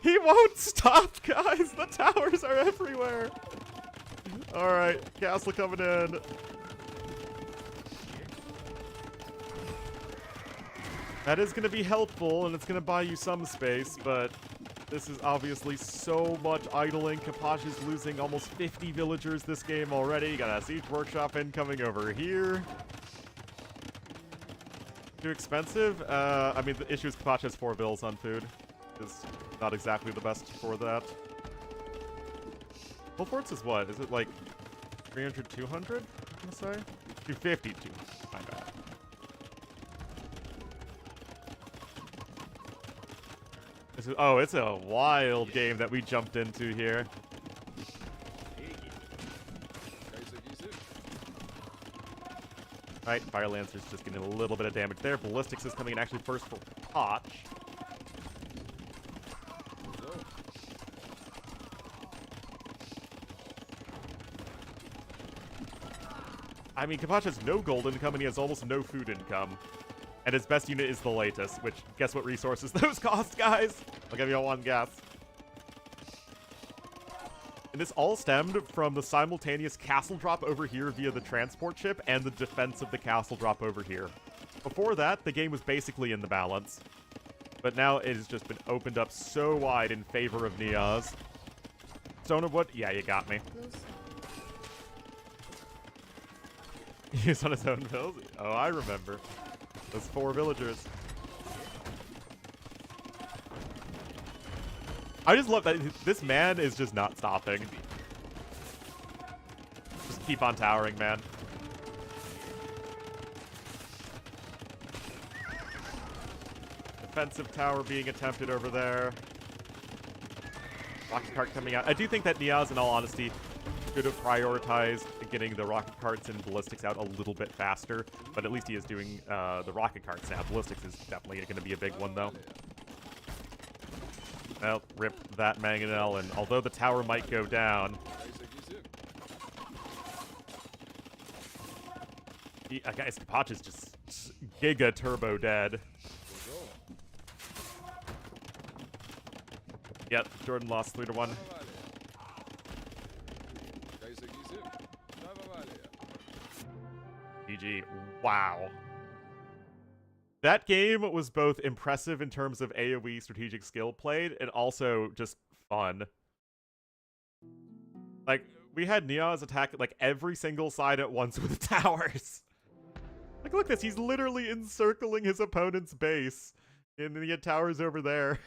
He won't stop, guys. The towers are everywhere. All right, castle coming in. That is going to be helpful, and it's going to buy you some space, but this is obviously so much idling. Kapach is losing almost 50 villagers this game already. Got a siege workshop incoming over here. Too expensive? I mean, the issue is Kapach has 4 bills on food. Is not exactly the best for that. Full Forts is what? Is it like 300, 200? I'm gonna say? 250, 200. My bad. Oh, it's a wild game that we jumped into here. Right, Fire Lancer's just getting a little bit of damage there. Ballistics is coming in actually first for Koch. I mean, Kapach has no gold income and he has almost no food income. And his best unit is the latest, which, guess what resources those cost, guys? I'll give you all one guess. And this all stemmed from the simultaneous castle drop over here via the transport ship and the defense of the castle drop over here. Before that, the game was basically in the balance. But now it has just been opened up so wide in favor of Niaz. Stone of Wood? Yeah, you got me. He's on his own bills? Oh, I remember. Those 4 villagers. I just love that this man is just not stopping. Just keep on towering, man. Defensive tower being attempted over there. Rocket cart coming out. I do think that Niaz, in all honesty, should have prioritized getting the rocket carts and ballistics out a little bit faster, but at least he is doing the rocket carts now. Ballistics is definitely going to be a big one, though. Well, rip that mangonel, and although the tower might go down... guys, Kapach is just giga turbo dead. Yep, Jordan lost 3-1. GG. Wow. That game was both impressive in terms of AoE strategic skill played and also just fun. Like, we had Niaz attack like every single side at once with towers. Like, look at this. He's literally encircling his opponent's base. And then he had towers over there.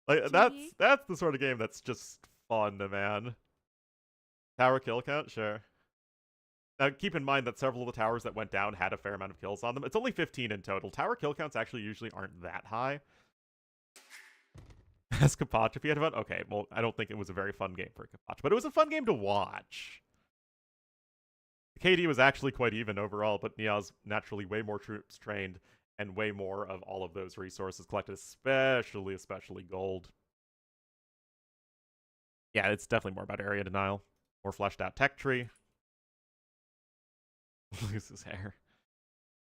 Like, that's the sort of game that's just fun, man. Tower kill count? Sure. Now, keep in mind that several of the towers that went down had a fair amount of kills on them. It's only 15 in total. Tower kill counts actually usually aren't that high. As Kapach, if he had fun? Okay, well, I don't think it was a very fun game for Kapach, but it was a fun game to watch. The KD was actually quite even overall, but Niaz naturally way more troops trained and way more of all of those resources collected, especially gold. Yeah, it's definitely more about area denial. More fleshed out tech tree. Lose his hair.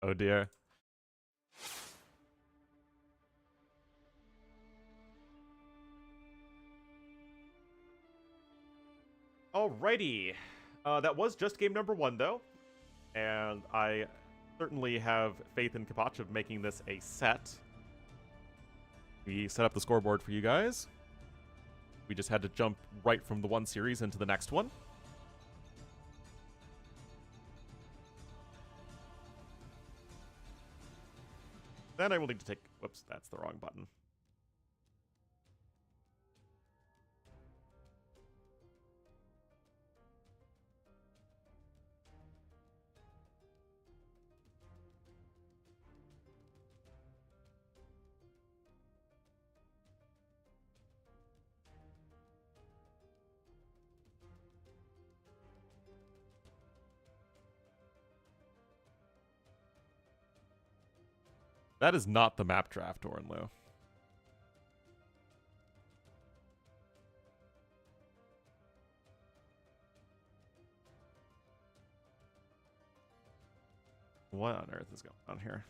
Oh dear. Alrighty. That was just game number 1, though. And I certainly have faith in Kapach of making this a set. We set up the scoreboard for you guys. We just had to jump right from the one series into the next one. Then I will need to take... Whoops, that's the wrong button. That is not the map draft, Ornlu. What on earth is going on here?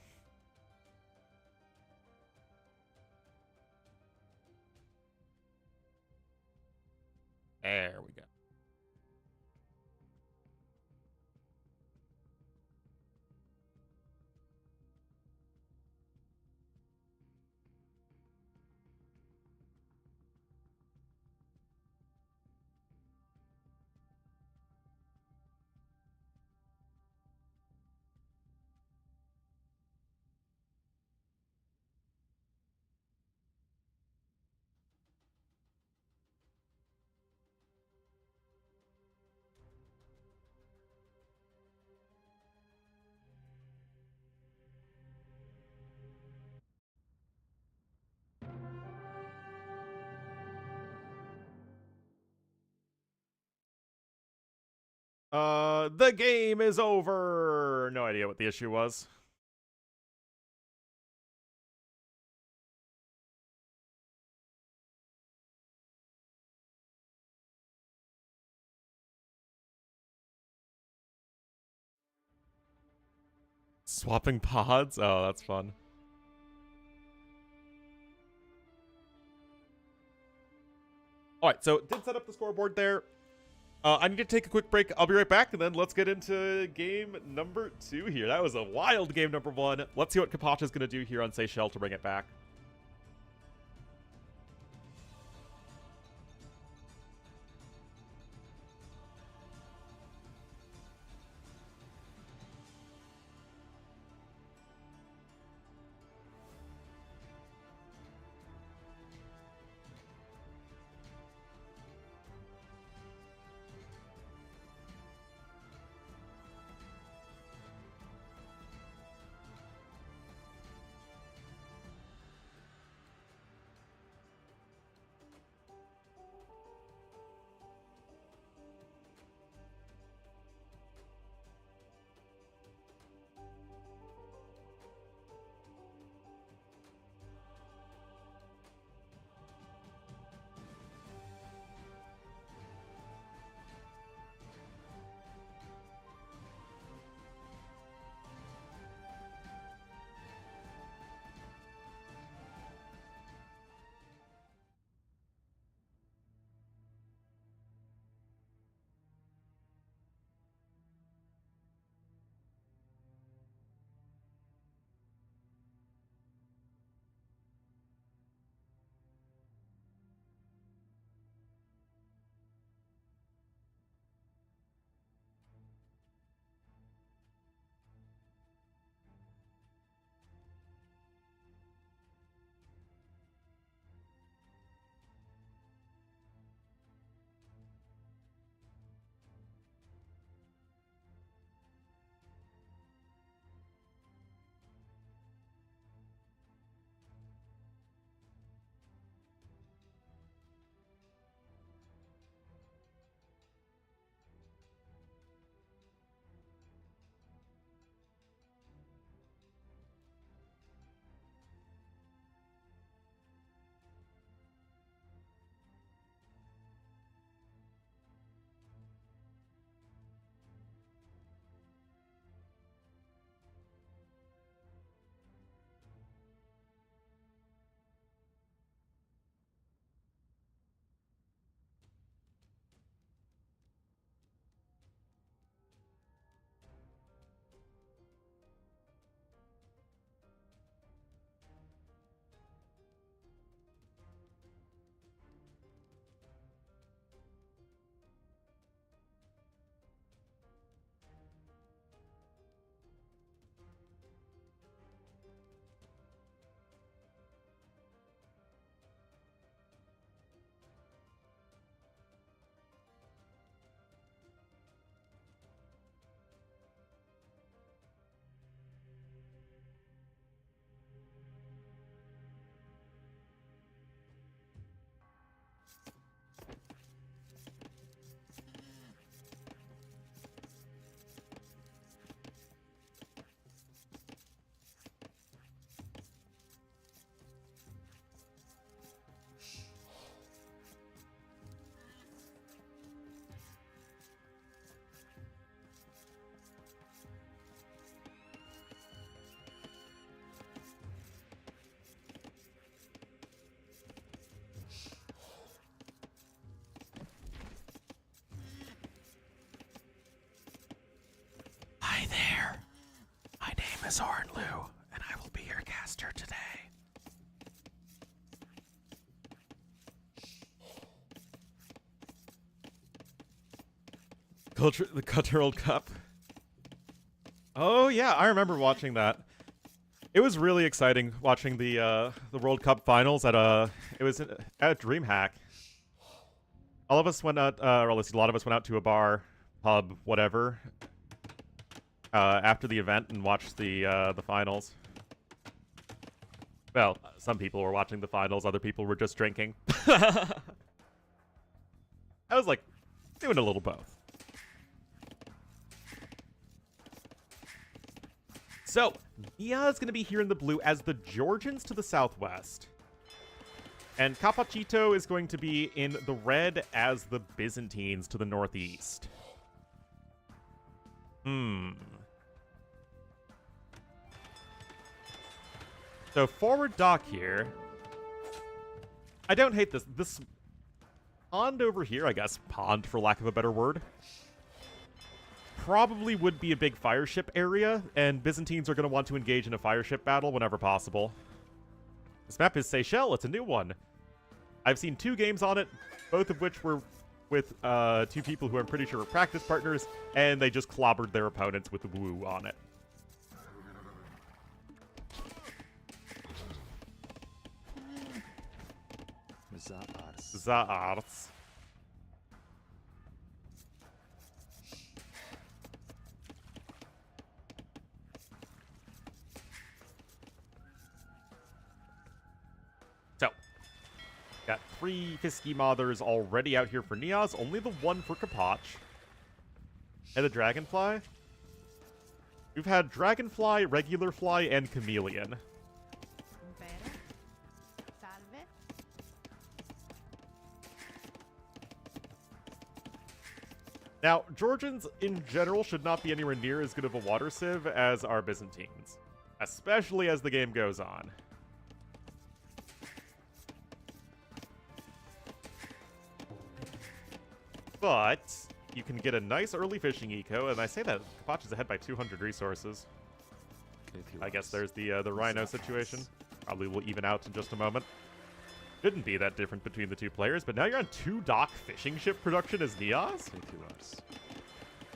There we go. The game is over. No idea what the issue was. Swapping pods? Oh, that's fun. Alright, so did set up the scoreboard there. I need to take a quick break. I'll be right back, and then let's get into game number 2 here. That was a wild game number 1. Let's see what Kapacha's going to do here on Seychelles to bring it back. is Ornlu, and I will be your caster today. The Cultural Cup. Oh yeah, I remember watching that. It was really exciting watching the World Cup finals at it was at DreamHack. All of us went out, or at least a lot of us went out to a bar, pub, whatever, after the event and watched the finals. Well, some people were watching the finals, other people were just drinking. I was like doing a little both. So, Nia is going to be here in the blue as the Georgians to the southwest. And Capacito is going to be in the red as the Byzantines to the northeast. So, forward dock here. I don't hate this. This pond over here, I guess, pond for lack of a better word, probably would be a big fireship area, and Byzantines are going to want to engage in a fireship battle whenever possible. This map is Seychelles. It's a new one. I've seen 2 games on it, both of which were with 2 people who I'm pretty sure were practice partners, and they just clobbered their opponents with the woo on it. Zaars. So, got 3 Fisky Mothers already out here for Niaz, only the 1 for Kapach. And the Dragonfly. We've had Dragonfly, Regular Fly, and Chameleon. Now, Georgians in general should not be anywhere near as good of a water sieve as our Byzantines, especially as the game goes on. But you can get a nice early fishing eco, and I say that Kapach is ahead by 200 resources. I guess there's the Rhino situation. Probably will even out in just a moment. Shouldn't be that different between the 2 players, but now you're on 2 dock fishing ship production as Niaz?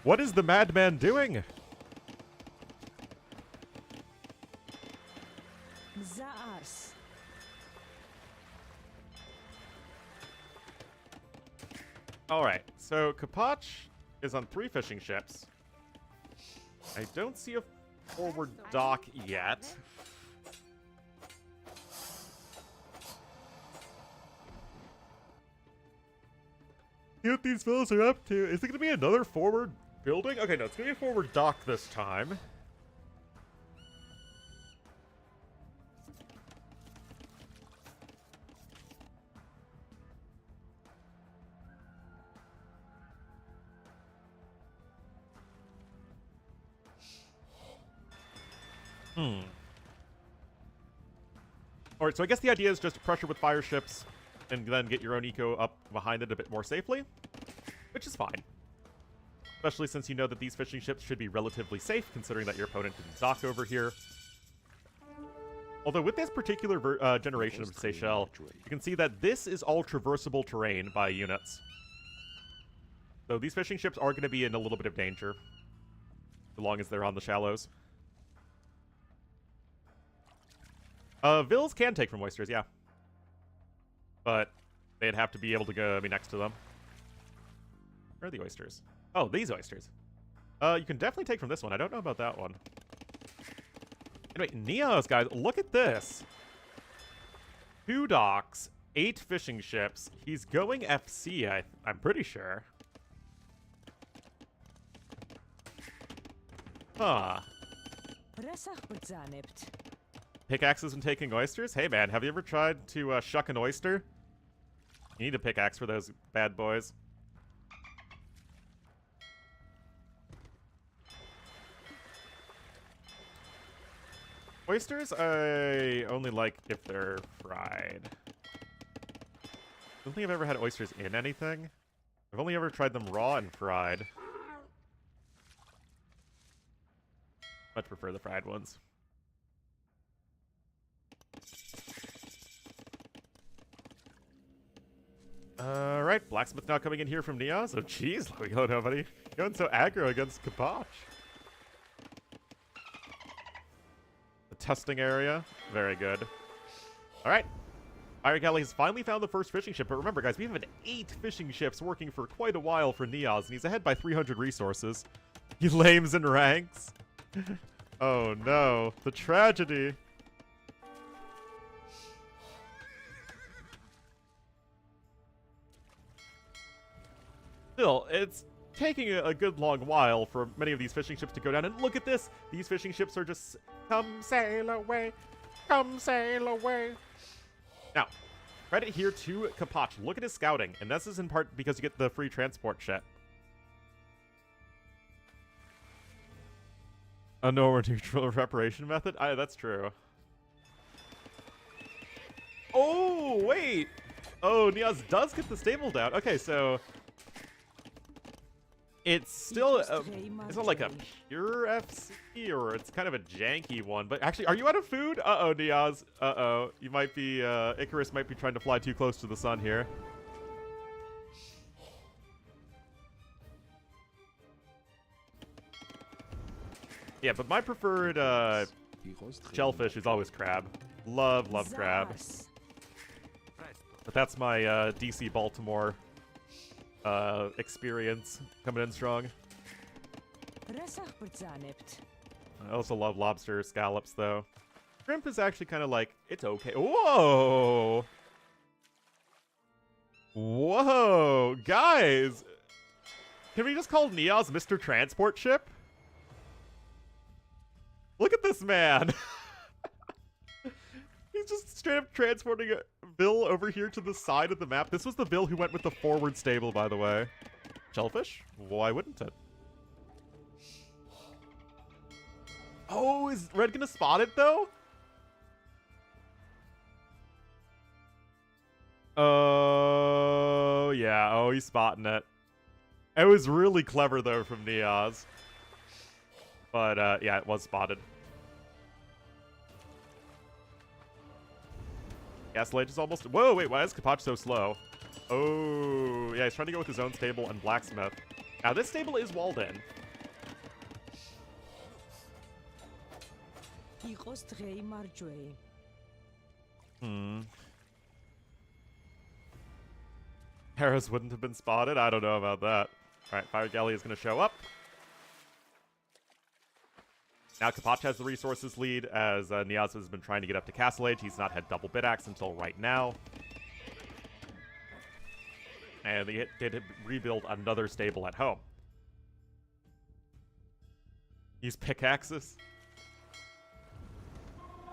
What is the madman doing? Zaars. Alright, so Kapach is on 3 fishing ships. I don't see a forward dock yet. See what these fellas are up to. Is it going to be another forward building? Okay, no, it's going to be a forward dock this time. Alright, so I guess the idea is just pressure with fire ships and then get your own eco up behind it a bit more safely, which is fine. Especially since you know that these fishing ships should be relatively safe, considering that your opponent didn't dock over here. Although with this particular generation of Seychelles, you can see that this is all traversable terrain by units. So these fishing ships are going to be in a little bit of danger, so long as they're on the shallows. Vills can take from oysters, yeah. But they'd have to be able to go be next to them. Where are the oysters? Oh, these oysters. You can definitely take from this one. I don't know about that one. Anyway, Neos, guys, look at this. 2 docks, 8 fishing ships. He's going FC, I'm pretty sure. Huh. Pickaxes and taking oysters? Hey, man, have you ever tried to shuck an oyster? You need a pickaxe for those bad boys. Oysters, I only like if they're fried. I don't think I've ever had oysters in anything. I've only ever tried them raw and fried. Much prefer the fried ones. Alright, Blacksmith now coming in here from Niaz. Oh, jeez, let me go, nobody. Going so aggro against Kapach. The testing area. Very good. Alright. Fire Galley has finally found the first fishing ship, but remember, guys, we've had 8 fishing ships working for quite a while for Niaz, and he's ahead by 300 resources. He lames in ranks. Oh no, the tragedy. Still, it's taking a good long while for many of these fishing ships to go down, and look at this! These fishing ships are just, come sail away, come sail away. Now, credit here to Kapach. Look at his scouting, and this is in part because you get the free transport ship. A no or neutral reparation method? That's true. Oh, wait! Oh, Niaz does get the stable down. Okay, so it's still, it's not like a pure FC, or it's kind of a janky one, but actually, are you out of food? Uh-oh, Niaz. Uh-oh. You might be, Icarus might be trying to fly too close to the sun here. Yeah, but my preferred, shellfish is always crab. Love crab. But that's my, DC Baltimore experience coming in strong. I also love lobster scallops, though. Shrimp is actually kind of like, it's okay. Whoa! Whoa! Guys! Can we just call Niaz Mr. Transport Ship? Look at this man! He's just straight up transporting a Bill over here to the side of the map. This was the Bill who went with the forward stable, by the way. Shellfish? Why wouldn't it? Oh, is Red gonna spot it, though? Oh, yeah. Oh, he's spotting it. It was really clever, though, from Niaz. But, yeah, it was spotted. Gaslight is almost... Whoa, wait, why is Kapach so slow? Oh, yeah, he's trying to go with his own stable and blacksmith. Now, this stable is walled in. Arrows wouldn't have been spotted? I don't know about that. Alright, Fire Galley is going to show up. Now Kapach has the resources lead, as Niaz has been trying to get up to Castle Age. He's not had double bid axe until right now. And they did rebuild another stable at home. Use pickaxes.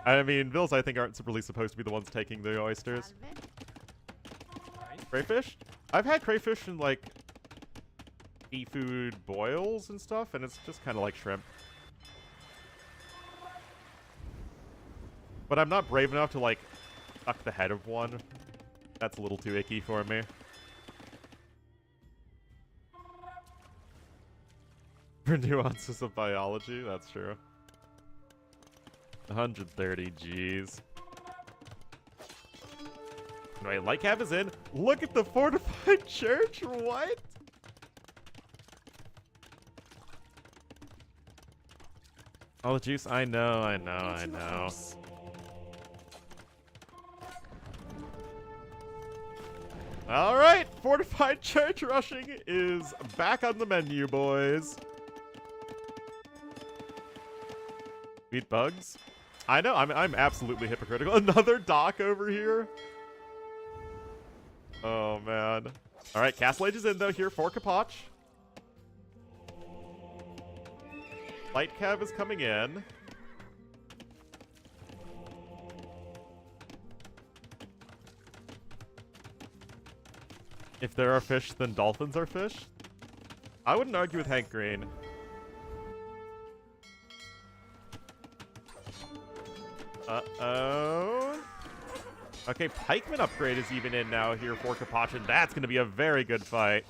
I mean, Bills, I think, aren't really supposed to be the ones taking the oysters. Crayfish? I've had crayfish in, like, seafood boils and stuff, and it's just kind of like shrimp. But I'm not brave enough to, like, suck the head of one. That's a little too icky for me. For nuances of biology, that's true. 130 Gs. Anyway, Lightcap is in. Look at the fortified church. What? All the juice. I know. All right, fortified church rushing is back on the menu, boys. Beat bugs. I know. I'm absolutely hypocritical. Another dock over here. Oh man. All right, Castle Age is in though here for Kapach. Light Cav is coming in. If there are fish, then dolphins are fish? I wouldn't argue with Hank Green. Uh-oh. Okay, Pikeman upgrade is even in now here for Kapach, and that's going to be a very good fight.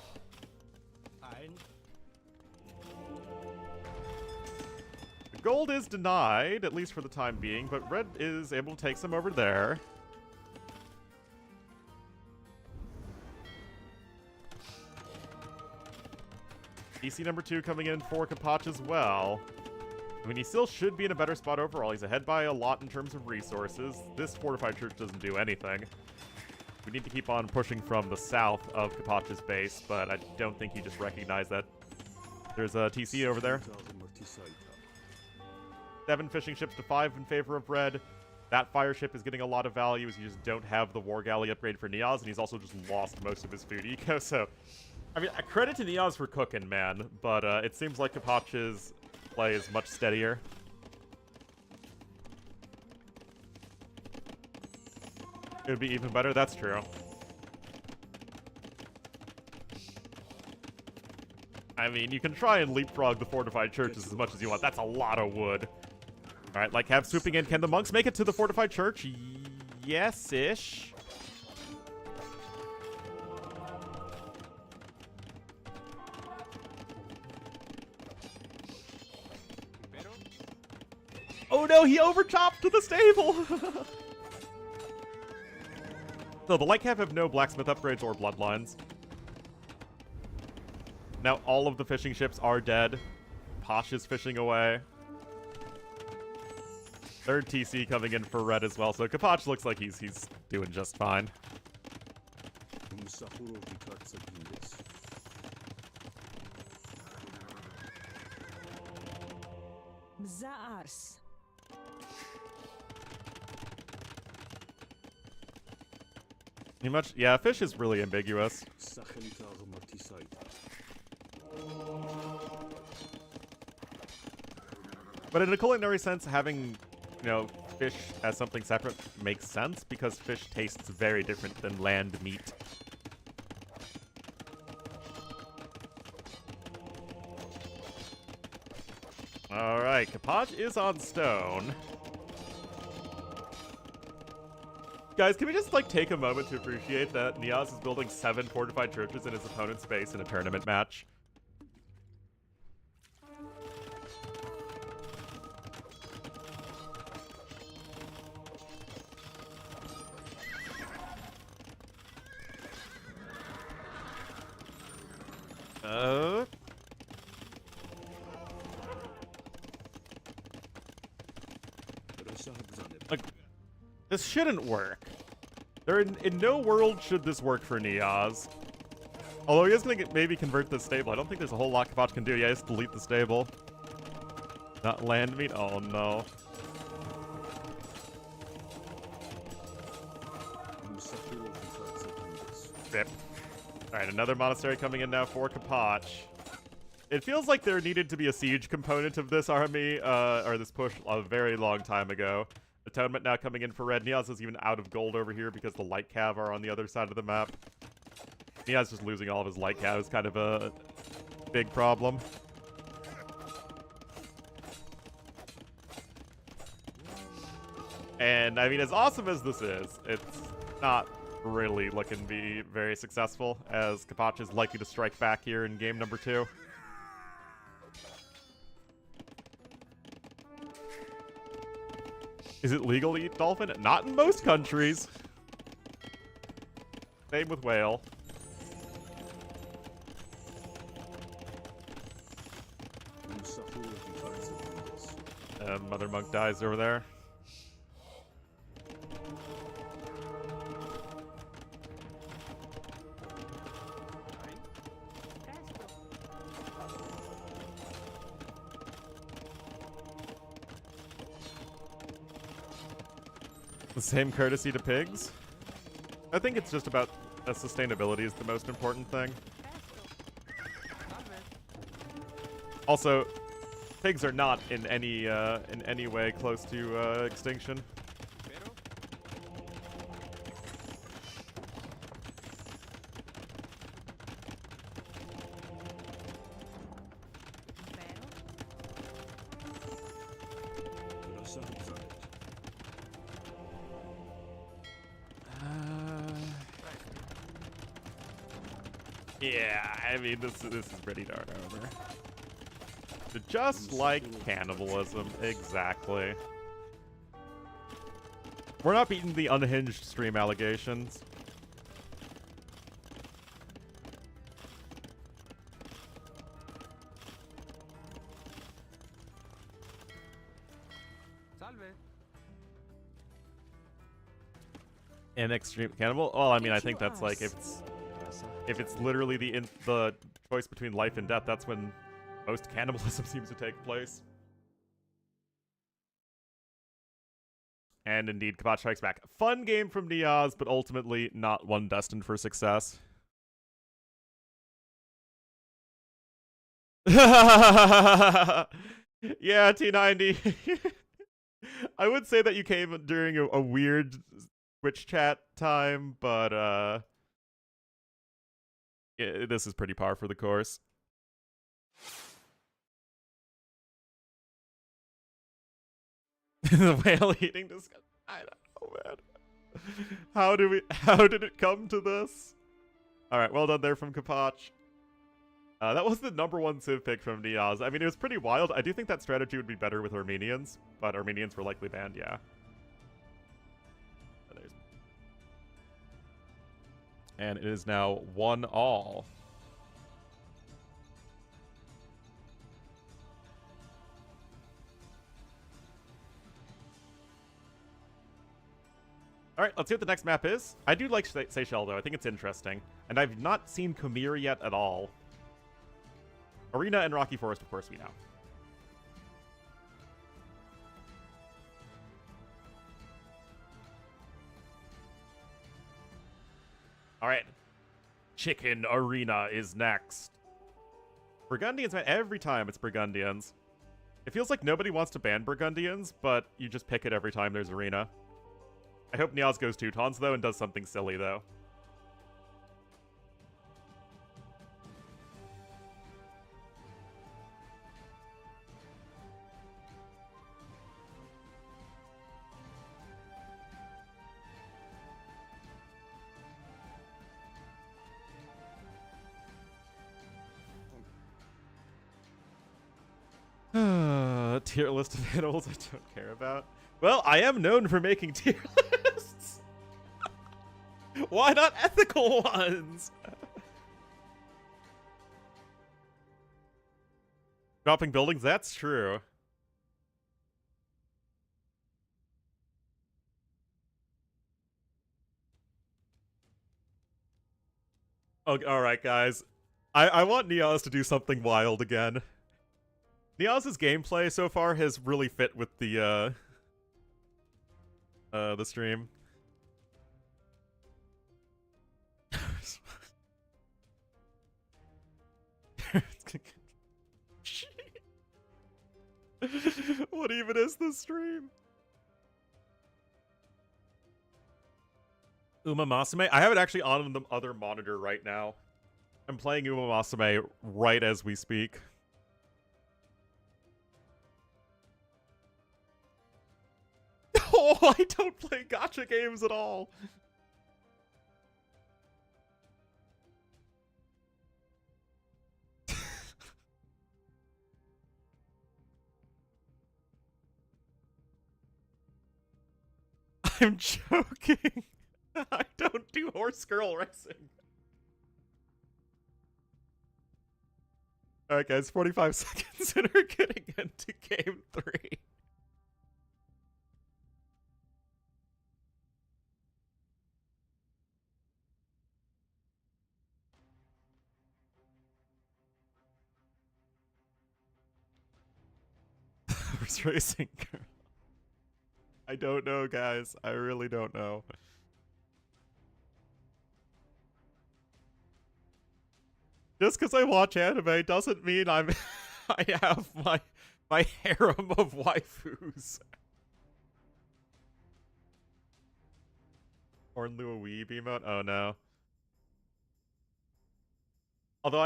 The gold is denied, at least for the time being, but Red is able to take some over there. DC number 2 coming in for Kapach as well. I mean, he still should be in a better spot overall. He's ahead by a lot in terms of resources. This fortified church doesn't do anything. We need to keep on pushing from the south of Kapach's base, but I don't think he just recognized that there's a TC over there. 7 fishing ships to 5 in favor of red. That fire ship is getting a lot of value as you just don't have the war galley upgrade for Niaz, and he's also just lost most of his food eco, so... I mean, credit to Niaz for cooking, man, but it seems like Kapach's play is much steadier. It would be even better, that's true. I mean, you can try and leapfrog the fortified churches as much as you want. That's a lot of wood. Alright, like have swooping in. Can the monks make it to the fortified church? Yes-ish. Oh no, he overchopped to the stable! So the light cap have no blacksmith upgrades or bloodlines. Now all of the fishing ships are dead. Posh is fishing away. Third TC coming in for red as well, so Kapach looks like he's doing just fine. Mzaars. Yeah, fish is really ambiguous. But in a culinary sense, having, you know, fish as something separate makes sense because fish tastes very different than land meat. Alright, Kapach is on stone. Guys, can we just, like, take a moment to appreciate that Niaz is building 7 fortified churches in his opponent's base in a tournament match? Like, this shouldn't work. In no world should this work for Niaz. Although he is going to maybe convert the stable. I don't think there's a whole lot Kapach can do. Yeah, just delete the stable. Not land meat? Oh, no. Rip. Alright, another monastery coming in now for Kapach. It feels like there needed to be a siege component of this army, or this push a very long time ago. Atonement now coming in for red. Niaz is even out of gold over here because the light cav are on the other side of the map. Niaz just losing all of his light cav is kind of a big problem. And, I mean, as awesome as this is, it's not really looking to be very successful, as Kapach is likely to strike back here in game number 2. Is it legal to eat dolphin? Not in most countries. Same with whale. Mother monk dies over there. The same courtesy to pigs? I think it's just about sustainability is the most important thing. Also, pigs are not in any way close to extinction. Yeah, I mean, this is pretty darn over. Just like cannibalism, exactly. We're not beating the unhinged stream allegations. An extreme cannibal? Well, I mean, I think that's like if it's literally the choice between life and death, that's when most cannibalism seems to take place. And indeed, Kabat Strikes Back. Fun game from Niaz, but ultimately not one destined for success. Yeah, T90. I would say that you came during a weird Twitch chat time, but yeah, this is pretty par for the course. The whale eating disgust. I don't know, man. How did it come to this? Alright, well done there from Kapach. That was the #1 Civ pick from Niaz. I mean, it was pretty wild. I do think that strategy would be better with Armenians, but Armenians were likely banned, yeah. And it is now 1-all. Alright, let's see what the next map is. I do like Seychelles, though. I think it's interesting. And I've not seen Khmer yet at all. Arena and Rocky Forest, of course, we know. Alright. Chicken Arena is next. Burgundians, man. Every time it's Burgundians. It feels like nobody wants to ban Burgundians, but you just pick it every time there's Arena. I hope Niaz goes Teutons, though, and does something silly, though. Tier list of animals I don't care about. Well, I am known for making tier lists. Why not ethical ones? Dropping buildings, that's true. Okay, alright, guys. I want Niaz to do something wild again. Niaz's gameplay so far has really fit with the stream. What even is this stream? Uma Masame? I have it actually on the other monitor right now. I'm playing Uma Masame right as we speak. Oh, I don't play gacha games at all. I'm joking. I don't do horse girl racing. Alright guys, 45 seconds and we're getting into game 3. Horse racing girl. I don't know, guys. I really don't know. Just because I watch anime doesn't mean I have my harem of waifus. Ornlu a weeb emote? Oh no. Although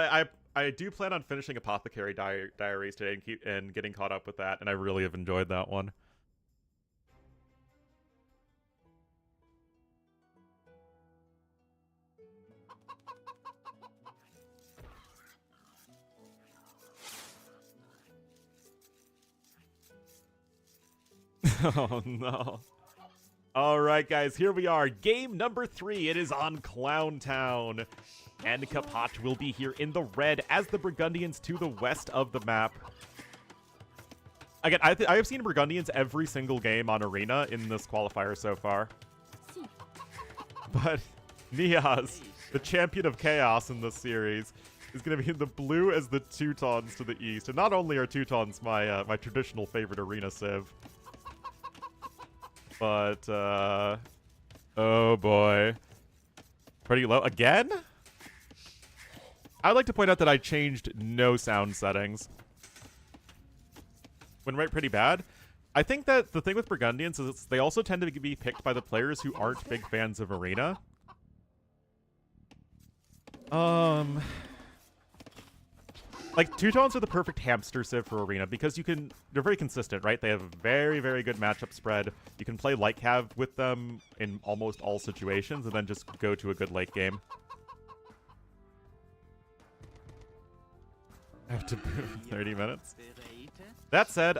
I do plan on finishing Apothecary Diaries today and getting caught up with that, and I really have enjoyed that one. Oh no. Alright guys, here we are. Game number 3. It is on Clown Town. And Kapach will be here in the red as the Burgundians to the west of the map. Again, I have seen Burgundians every single game on Arena in this qualifier so far. But Niaz, the champion of chaos in this series, is going to be in the blue as the Teutons to the east. And not only are Teutons my my traditional favorite arena civ, but oh boy, pretty low again. I'd like to point out that I changed no sound settings. Went right pretty bad. I think that the thing with Burgundians is they also tend to be picked by the players who aren't big fans of arena. Like, Teutons are the perfect hamster civ for arena because they're very consistent, right? They have a very, very good matchup spread. You can play light cav with them in almost all situations and then just go to a good late game. I have to move 30 minutes. That said,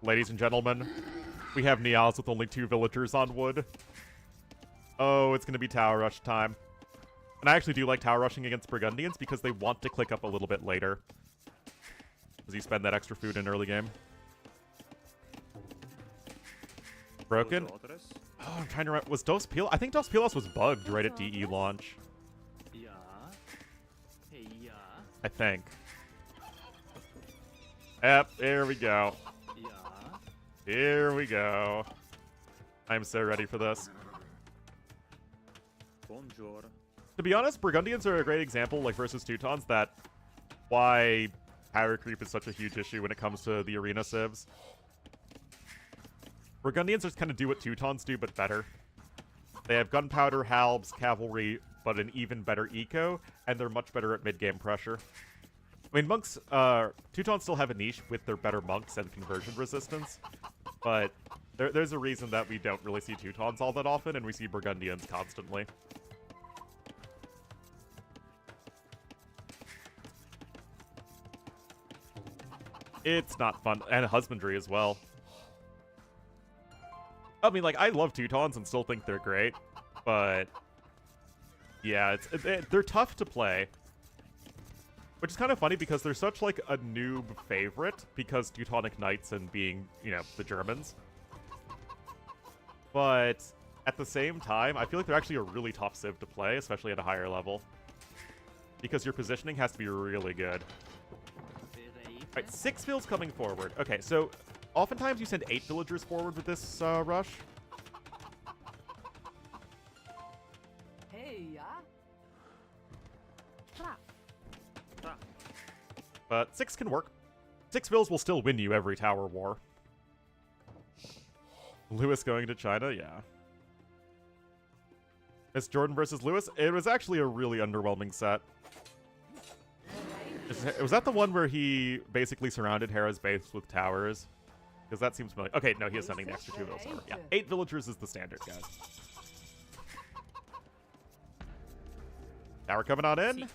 ladies and gentlemen, we have Niaz with only 2 villagers on wood. Oh, it's going to be tower rush time. And I actually do like tower rushing against Burgundians because they want to click up a little bit later. Because you spend that extra food in early game. Broken? Oh, I'm trying to remember. Was Dos Pilas? I think Dos Pilas was bugged right at DE launch. I think. Yep, here we go. Here we go. I'm so ready for this. Bonjour. To be honest, Burgundians are a great example, like versus Teutons, that why power creep is such a huge issue when it comes to the arena civs. Burgundians just kind of do what Teutons do, but better. They have gunpowder, halbs, cavalry, but an even better eco, and they're much better at mid-game pressure. I mean, monks, Teutons still have a niche with their better monks and conversion resistance, but there's a reason that we don't really see Teutons all that often, and we see Burgundians constantly. It's not fun, and husbandry as well. I mean, like, I love Teutons and still think they're great, but yeah, they're tough to play. Which is kind of funny because they're such, like, a noob favorite because Teutonic Knights and being, you know, the Germans. But at the same time, I feel like they're actually a really tough civ to play, especially at a higher level. Because your positioning has to be really good. Alright, 6 vills coming forward. Okay, so oftentimes you send 8 villagers forward with this rush. But 6 can work. 6 vills will still win you every tower war. Lewis going to China? Yeah. Miss Jordan versus Lewis? It was actually a really underwhelming set. Was that the one where he basically surrounded Hera's base with towers? Because that seems familiar. Okay, no, he is sending the extra 2 vills over. Yeah, 8 villagers is the standard, guys. Tower coming on in.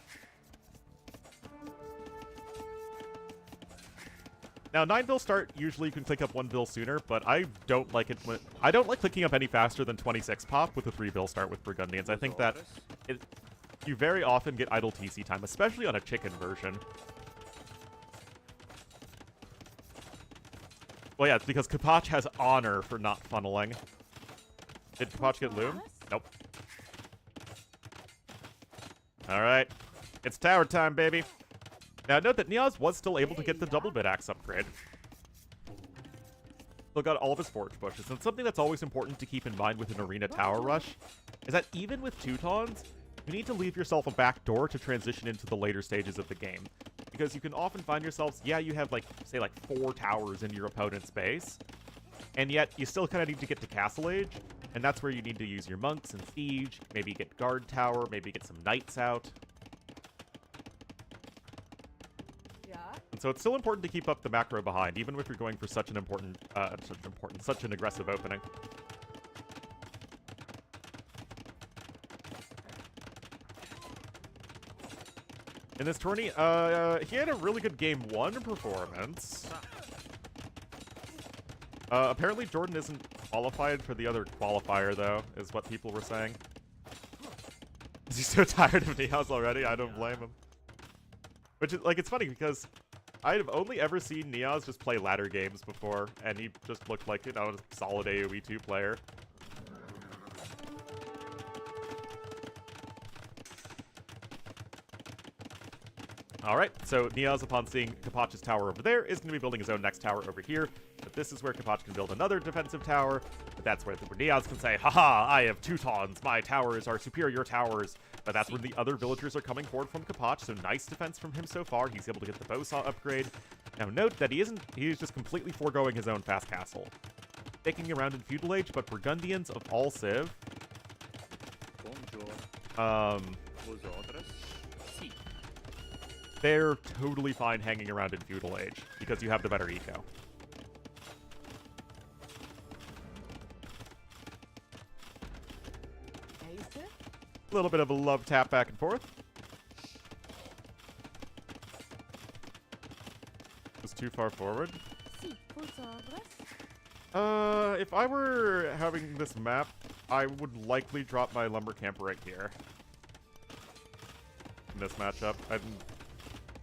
Now, 9 vill start, usually you can click up 1 vill sooner, but I don't like it when... I don't like clicking up any faster than 26 pop with a 3 vill start with Burgundians. I think that you very often get idle TC time, especially on a chicken version. Well, yeah, it's because Kapach has honor for not funneling. Did Kapach get loom? Nope. Alright. It's tower time, baby. Now, note that Niaz was still able to get the double bit axe upgrade. Still got all of his forge bushes, and something that's always important to keep in mind with an arena tower rush is that even with Teutons, you need to leave yourself a back door to transition into the later stages of the game. Because you can often find yourselves, yeah, you have, like, say, like 4 towers in your opponent's base, and yet you still kind of need to get to Castle Age, and that's where you need to use your monks and siege, maybe get guard tower, maybe get some knights out. And so it's still important to keep up the macro behind, even if you're going for such an such an aggressive opening. In this tourney, he had a really good game 1 performance. Apparently Jordan isn't qualified for the other qualifier, though, is what people were saying. Is he so tired of Niaz already? I don't blame him. Which is, like, it's funny because I've only ever seen Niaz just play ladder games before, and he just looked like, you know, a solid AoE 2 player. Alright, so Niaz, upon seeing Kapach's tower over there, is going to be building his own next tower over here. But this is where Kapach can build another defensive tower. But that's where Niaz can say, haha, I have Teutons, my towers are superior towers. But that's where the other villagers are coming forward from Kapach, so nice defense from him so far. He's able to get the bow saw upgrade. Now note that he's just completely foregoing his own fast castle. Taking around in Feudal Age, but Burgundians of all Civ, they're totally fine hanging around in Feudal Age, because you have the better eco. A little bit of a love tap back and forth. Just too far forward. If I were having this map, I would likely drop my lumber camp right here. In this matchup.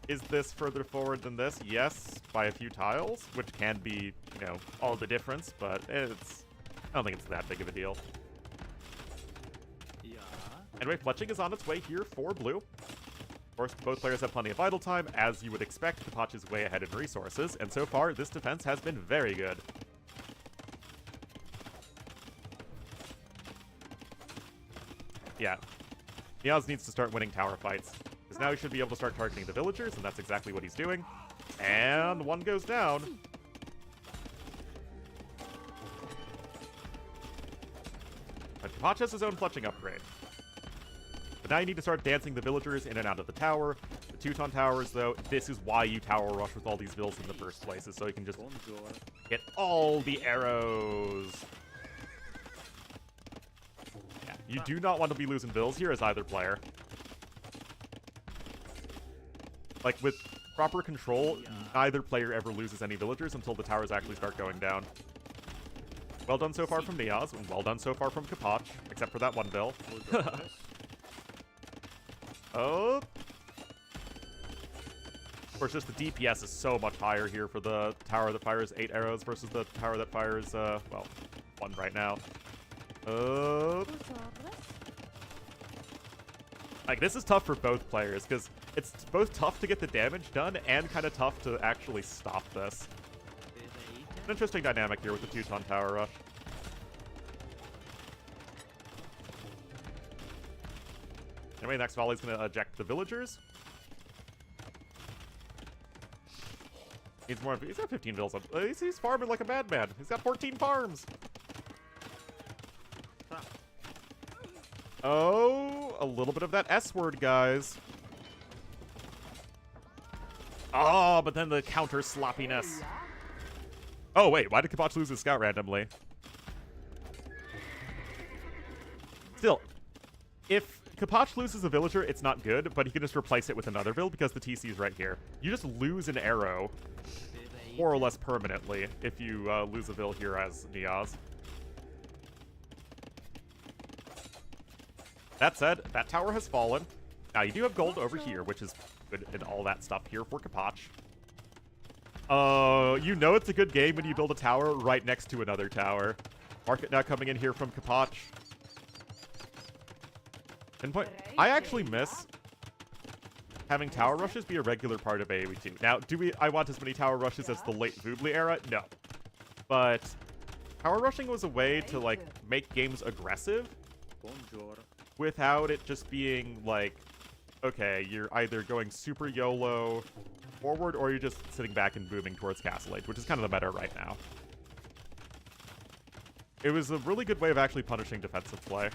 Is this further forward than this? Yes, by a few tiles, which can be, you know, all the difference, but I don't think it's that big of a deal. Anyway, fletching is on its way here for blue. Of course, both players have plenty of idle time. As you would expect, Kapach is way ahead in resources, and so far, this defense has been very good. Yeah. Niaz needs to start winning tower fights, because now he should be able to start targeting the villagers, and that's exactly what he's doing. And one goes down. But Kapach has his own fletching upgrade. But now you need to start dancing the villagers in and out of the tower. The Teuton towers, though, this is why you tower rush with all these vills in the first place, is so you can just get all the arrows. Yeah, you do not want to be losing vills here as either player. Like, with proper control, neither player ever loses any villagers until the towers actually start going down. Well done so far from Niaz, and well done so far from Kapach, except for that one vill. Oh. Of course, just the DPS is so much higher here for the tower that fires 8 arrows versus the tower that fires, well, 1 right now. Like, this is tough for both players, because it's both tough to get the damage done and kind of tough to actually stop this. An interesting dynamic here with the Teuton tower rush. Anyway, next volley's going to eject the villagers. Needs more. He's got 15 vills up. He's farming like a madman. He's got 14 farms. Oh, a little bit of that S word, guys. Oh, but then the counter sloppiness. Oh, wait, why did Kapach lose his scout randomly? Still, if Kapach loses a villager, it's not good, but he can just replace it with another vill because the TC is right here. You just lose an arrow, more or less permanently, if you lose a vill here as Niaz. That said, that tower has fallen. Now, you do have gold over here, which is good and all that stuff here for Kapach. You know it's a good game when you build a tower right next to another tower. Market now coming in here from Kapach. Pinpoint. I actually miss having tower rushes be a regular part of AoE 2. Now, I want as many tower rushes as the late Voobly era? No. But tower rushing was a way to, like, make games aggressive without it just being like, okay, you're either going super YOLO forward or you're just sitting back and booming towards Castle Age, which is kind of the meta right now. It was a really good way of actually punishing defensive play.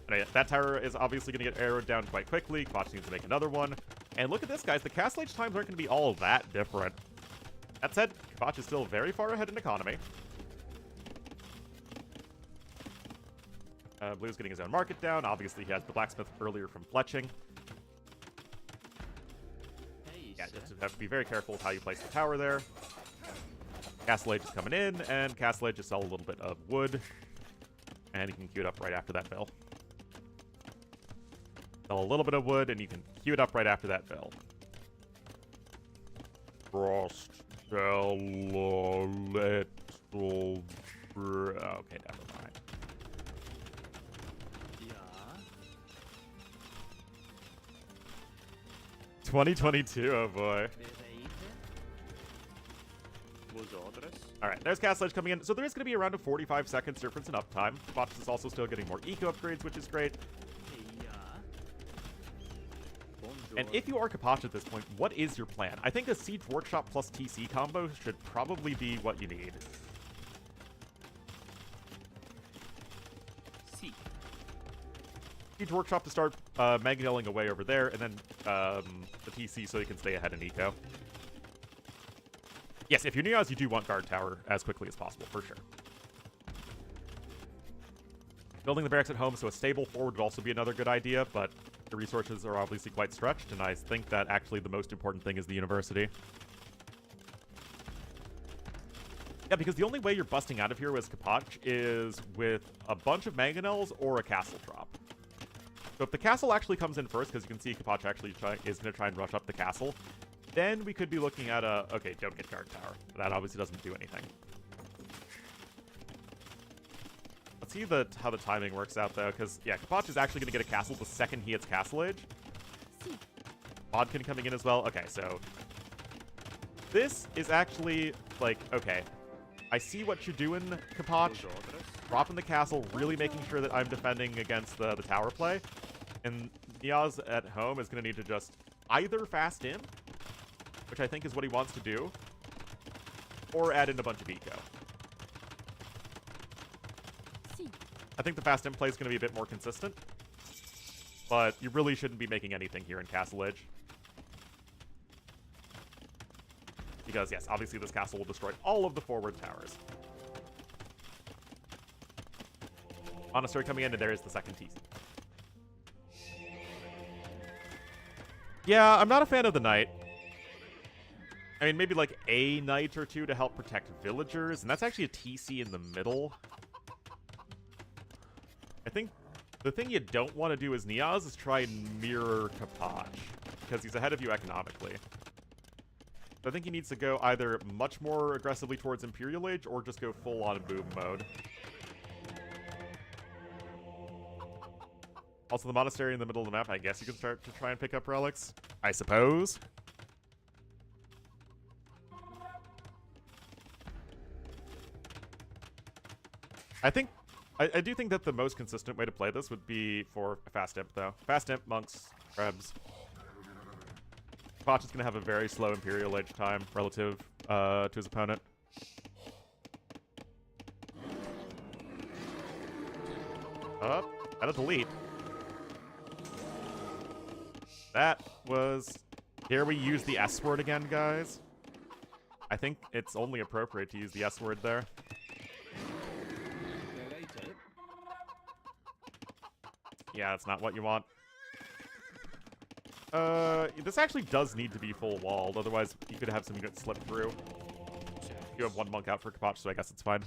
Anyway, that tower is obviously going to get arrowed down quite quickly. Kapach needs to make another one. And look at this, guys. The Castle Age times aren't going to be all that different. That said, Kapach is still very far ahead in economy. Blue's getting his own market down. Obviously, he has the blacksmith earlier from fletching. Yeah, just have to be very careful with how you place the tower there. Castle Age is coming in, and Castle Age just sell a little bit of wood. And you can queue it up right after that bill. Sell a little bit of wood, and you can queue it up right after that bill. Frost, sell a little... Okay, never mind. 2022, oh boy. Alright, there's Castle Edge coming in. So there is going to be around a 45 seconds difference in uptime. Botch is also still getting more eco upgrades, which is great. And if you are Kapach at this point, what is your plan? I think a Siege Workshop plus TC combo should probably be what you need. Siege Workshop to start Magneling away over there, and then the TC so you can stay ahead in eco. Yes, if you're Neos, you do want Guard Tower as quickly as possible, for sure. Building the barracks at home, so a stable forward would also be another good idea, but the resources are obviously quite stretched, and I think that actually the most important thing is the university. Yeah, because the only way you're busting out of here with Kapach is with a bunch of Mangonels or a castle drop. So if the castle actually comes in first, because you can see Kapach actually is going to try and rush up the castle, then we could be looking at a... Okay, don't get Guard Tower. That obviously doesn't do anything. Let's see how the timing works out, though, because, yeah, Kapach is actually going to get a castle the second he hits Castle Age. Bodkin coming in as well. Okay, so... This is actually, like, okay. I see what you're doing, Kapach. Dropping the castle, really making sure that I'm defending against the tower play. And Niaz at home is going to need to just either fast in, which I think is what he wants to do, or add in a bunch of eco. I think the fast in play is going to be a bit more consistent, but you really shouldn't be making anything here in Castle Edge. Because, yes, obviously this castle will destroy all of the forward towers. Monastery coming in, and there is the second TC. Yeah, I'm not a fan of the knight. I mean, maybe like a knight or two to help protect villagers, and that's actually a TC in the middle. I think the thing you don't want to do as Niaz is try and mirror Kapach, because he's ahead of you economically. So I think he needs to go either much more aggressively towards Imperial Age, or just go full-on boom mode. Also, the monastery in the middle of the map, I guess you can start to try and pick up relics, I suppose. I do think that the most consistent way to play this would be for a fast imp, though. Fast imp, monks, krebs. Kapach is going to have a very slow Imperial Age time relative to his opponent. Up, and a delete. That was... Here we use the S word again, guys. I think it's only appropriate to use the S word there. Yeah, that's not what you want. This actually does need to be full walled, otherwise you could have some units slip through. You have one monk out for Kapach, so I guess it's fine.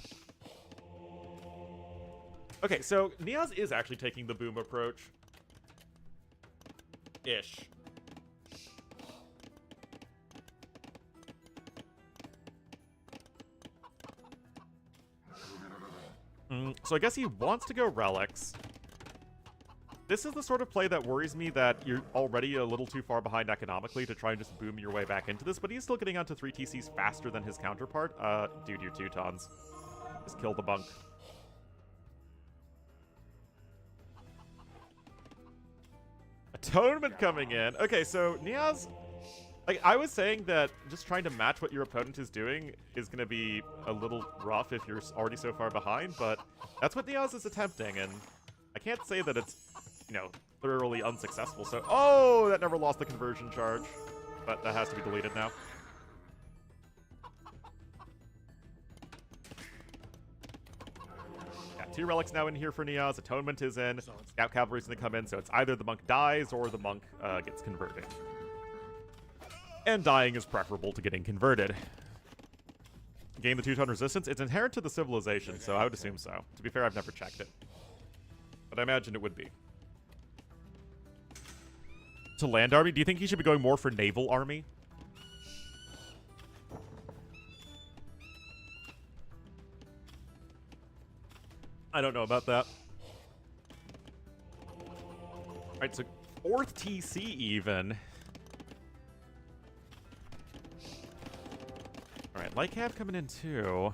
Okay, so Niaz is actually taking the boom approach. Ish. So I guess he wants to go relics. This is the sort of play that worries me, that you're already a little too far behind economically to try and just boom your way back into this, but he's still getting onto 3 TCs faster than his counterpart. Dude, you're Teutons. Just kill the bunk. Atonement coming in. Okay, so Niaz... Like, I was saying that just trying to match what your opponent is doing is going to be a little rough if you're already so far behind, but that's what Niaz is attempting, and I can't say that it's, you know, thoroughly unsuccessful, so... Oh, that never lost the conversion charge, but that has to be deleted now. Yeah, 2 relics now in here for Niaz. Atonement is in. Scout Cavalry's going to come in, so it's either the monk dies or the monk gets converted. And dying is preferable to getting converted. Gain the Teuton resistance. It's inherent to the civilization, so I would assume so. To be fair, I've never checked it. But I imagine it would be. To land army? Do you think he should be going more for naval army? I don't know about that. Alright, so 4th TC even. Alright, light cab coming in too.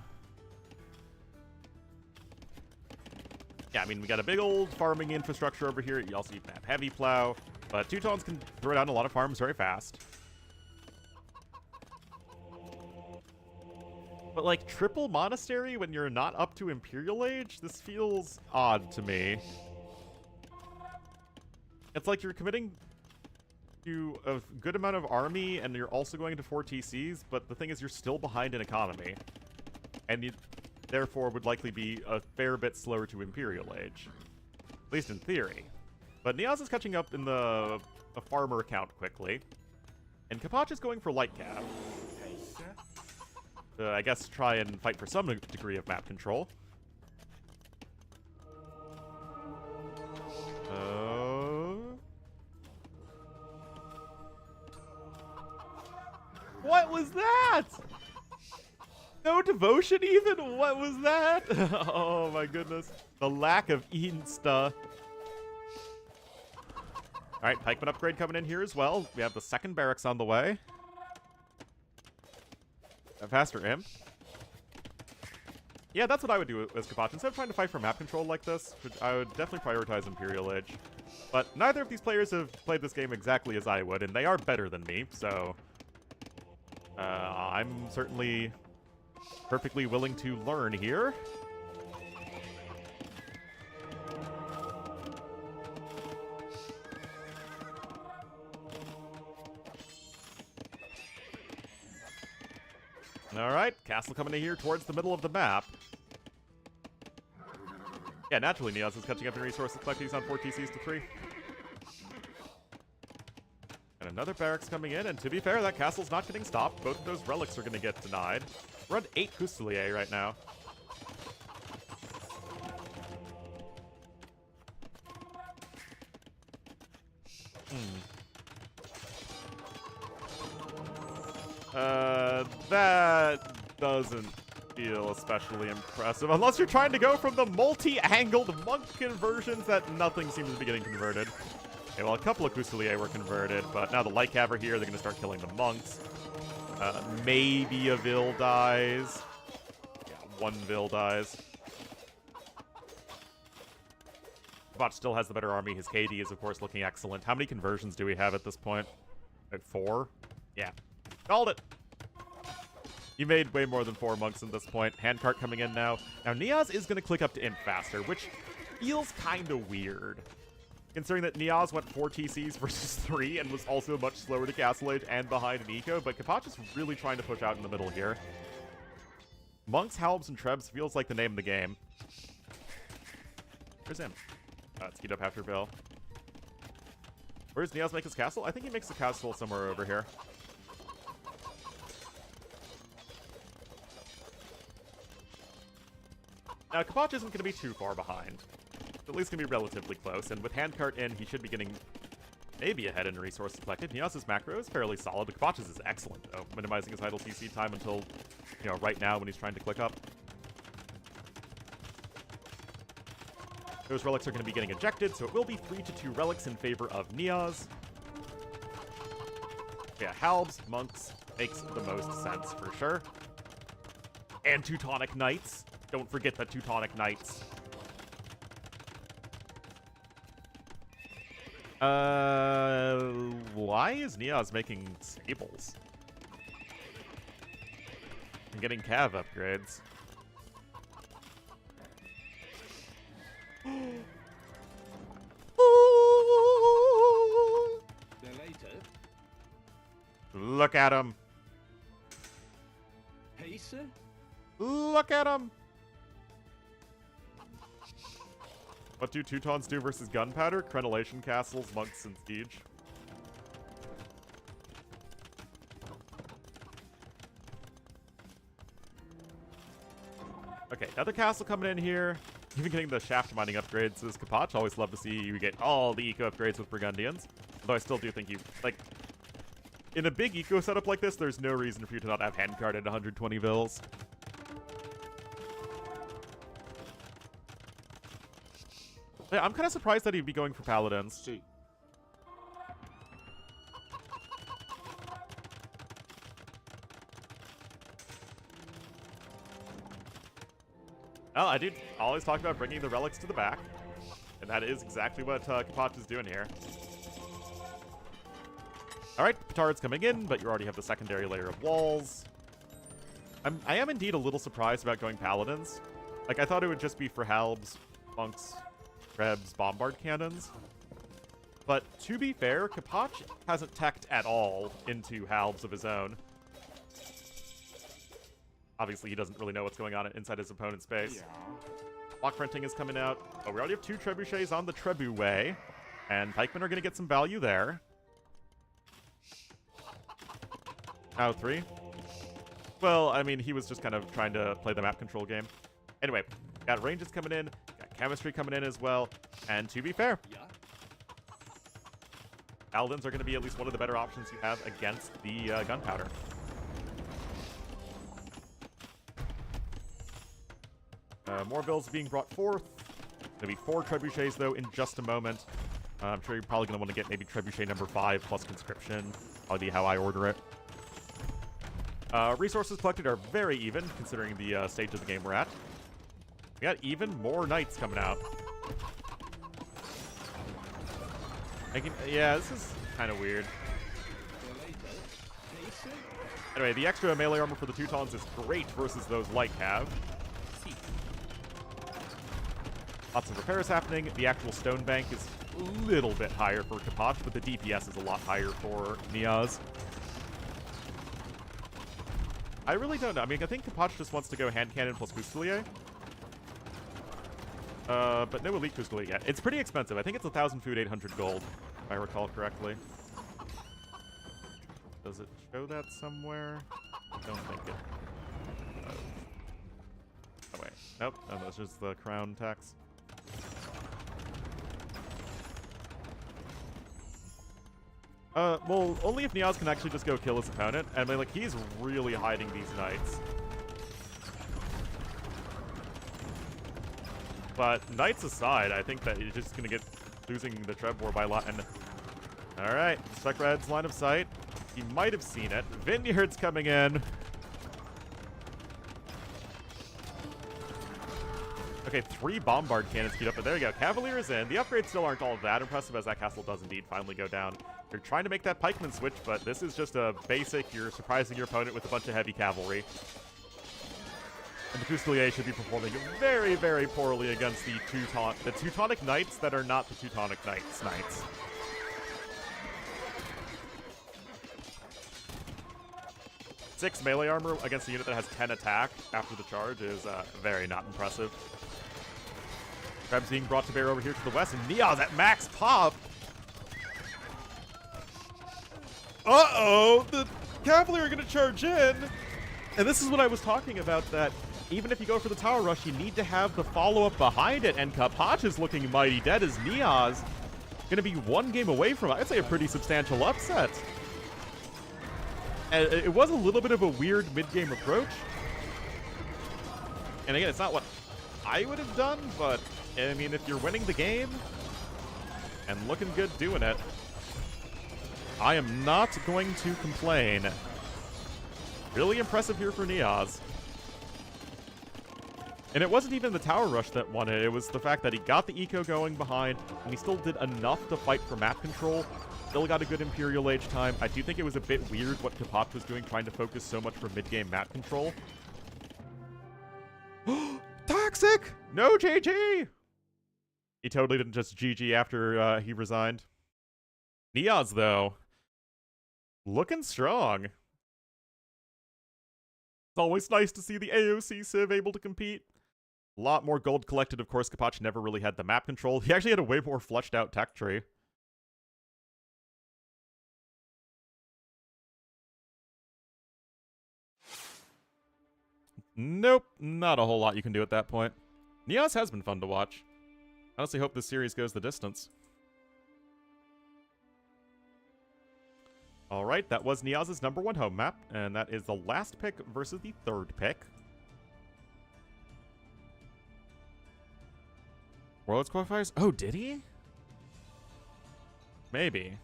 Yeah, I mean, we got a big old farming infrastructure over here. You also even have heavy plow. But Teutons can throw down a lot of farms very fast. But, like, triple monastery when you're not up to Imperial Age? This feels odd to me. It's like you're committing to a good amount of army, and you're also going to 4 TCs, but the thing is you're still behind in economy. And you, therefore, would likely be a fair bit slower to Imperial Age. At least in theory. But Niaz is catching up in the farmer account quickly. And Kapach is going for light cab. I guess try and fight for some degree of map control. What was that? No devotion even? What was that? Oh my goodness. The lack of insta. Alright, pikeman upgrade coming in here as well. We have the second barracks on the way. A faster imp. Yeah, that's what I would do as Kapach. Instead of trying to fight for map control like this, I would definitely prioritize Imperial Age. But neither of these players have played this game exactly as I would, and they are better than me, so... I'm certainly perfectly willing to learn here. Alright, castle coming in here towards the middle of the map. Yeah, naturally, Niaz is catching up in resources collecting. He's on 4 TCs to 3. And another barracks coming in, and to be fair, that castle's not getting stopped. Both of those relics are going to get denied. We're at 8 Custelier right now. That doesn't feel especially impressive. Unless you're trying to go from the multi-angled monk conversions that nothing seems to be getting converted. Okay, well, a couple of Custelier were converted, but now the light cav are here. They're going to start killing the monks. Maybe a Vil dies. Yeah, 1 Vil dies. Bot still has the better army. His KD is, of course, looking excellent. How many conversions do we have at this point? Like 4? Yeah. Called it! He made way more than 4 monks at this point. Handcart coming in now. Now, Niaz is going to click up to Imp faster, which feels kind of weird. Considering that Niaz went 4 TCs versus 3 and was also much slower to Castle Age and behind in Eco, but Kapach is really trying to push out in the middle here. Monks, Halbs, and Trebs feels like the name of the game. Where's him? It's queued up after Bill. Where does Niaz make his castle? I think he makes the castle somewhere over here. Now, Kapach isn't going to be too far behind. It's at least going to be relatively close, and with Handcart in, he should be getting maybe ahead in resources collected. Niaz's macro is fairly solid, but Kapach's is excellent, though, minimizing his idle TC time until, you know, right now when he's trying to click up. Those relics are going to be getting ejected, so it will be 3-2 relics in favor of Niaz. Yeah, Halbs, Monks, makes the most sense for sure. And Teutonic Knights. Don't forget the Teutonic Knights. Why is Niaz making stables? And getting cav upgrades. Look at him. Pacer? Look at him. What do Teutons do versus gunpowder? Crenellation castles, monks, and siege. Okay, another castle coming in here. Even getting the shaft mining upgrades is Kapach. Always love to see you get all the eco upgrades with Burgundians. Although I still do think you, like, in a big eco setup like this, there's no reason for you to not have handcard at 120 Vils. Yeah, I'm kind of surprised that he'd be going for paladins. See. Well, I do always talk about bringing the relics to the back. And that is exactly what Kapach is doing here. Alright, Petard's coming in, but you already have the secondary layer of walls. I am indeed a little surprised about going Paladins. Like, I thought it would just be for Halbs, Monks, Krebs, Bombard Cannons. But to be fair, Kapach hasn't teched at all into Halbs of his own. Obviously, he doesn't really know what's going on inside his opponent's base. Block Printing is coming out. Oh, we already have 2 Trebuchets on the Trebu way. And Pikemen are going to get some value there. Now 3. Well, I mean, he was just kind of trying to play the map control game. Anyway, got ranges coming in. Got chemistry coming in as well. And to be fair, Paladins are going to be at least one of the better options you have against the gunpowder. More builds being brought forth. There'll be 4 Trebuchets, though, in just a moment. I'm sure you're probably going to want to get maybe Trebuchet number 5 plus Conscription. Probably be how I order it. Resources collected are very even, considering the stage of the game we're at. We got even more Knights coming out. Yeah, this is kind of weird. Anyway, the extra melee armor for the Teutons is great versus those light cav. Lots of repairs happening. The actual stone bank is a little bit higher for Kapach, but the DPS is a lot higher for Niaz. I really don't know. I mean, I think Kapach just wants to go hand cannon plus Fusilier. But no elite Fusilier yet. It's pretty expensive. I think it's 1,000 food, 800 gold, if I recall correctly. Does it show that somewhere? I don't think it does. Oh, wait. Nope. No, that's just the crown tax. Well, only if Niaz can actually just go kill his opponent. And I mean, like, he's really hiding these Knights. But Knights aside, I think that he's just gonna get losing the Treb War by a lot. And alright, Spec Red's line of sight. He might have seen it. Vineyard's coming in. Okay, 3 Bombard Cannons queued up, but there you go. Cavalier is in. The upgrades still aren't all that impressive, as that castle does indeed finally go down. You're trying to make that pikeman switch, but this is just a basic. You're surprising your opponent with a bunch of heavy cavalry. And the Fusilier should be performing very, very poorly against the Teutonic Knights that are not the Teutonic Knights. Six melee armor against a unit that has 10 attack after the charge is very not impressive. Krebs being brought to bear over here to the west, and Niaz at max pop. Uh-oh! The Cavalier are going to charge in! And this is what I was talking about, that even if you go for the tower rush, you need to have the follow-up behind it, and Kapach is looking mighty dead as Niaz going to be 1 game away from, I'd say, a pretty substantial upset. And it was a little bit of a weird mid-game approach. And again, it's not what I would have done, but, I mean, if you're winning the game and looking good doing it, I am not going to complain. Really impressive here for Niaz. And it wasn't even the tower rush that won it. It was the fact that he got the eco going behind, and he still did enough to fight for map control. Still got a good Imperial Age time. I do think it was a bit weird what Kapach was doing, trying to focus so much for mid-game map control. Toxic! No GG! He totally didn't just GG after he resigned. Niaz, though, looking strong. It's always nice to see the AOC Civ able to compete. A lot more gold collected, of course. Kapach never really had the map control. He actually had a way more fleshed out tech tree. Nope, not a whole lot you can do at that point. Niaz has been fun to watch. I honestly hope this series goes the distance. Alright, that was Niaz's #1 home map, and that is the last pick versus the 3rd pick. Worlds qualifiers? Oh, did he? Maybe.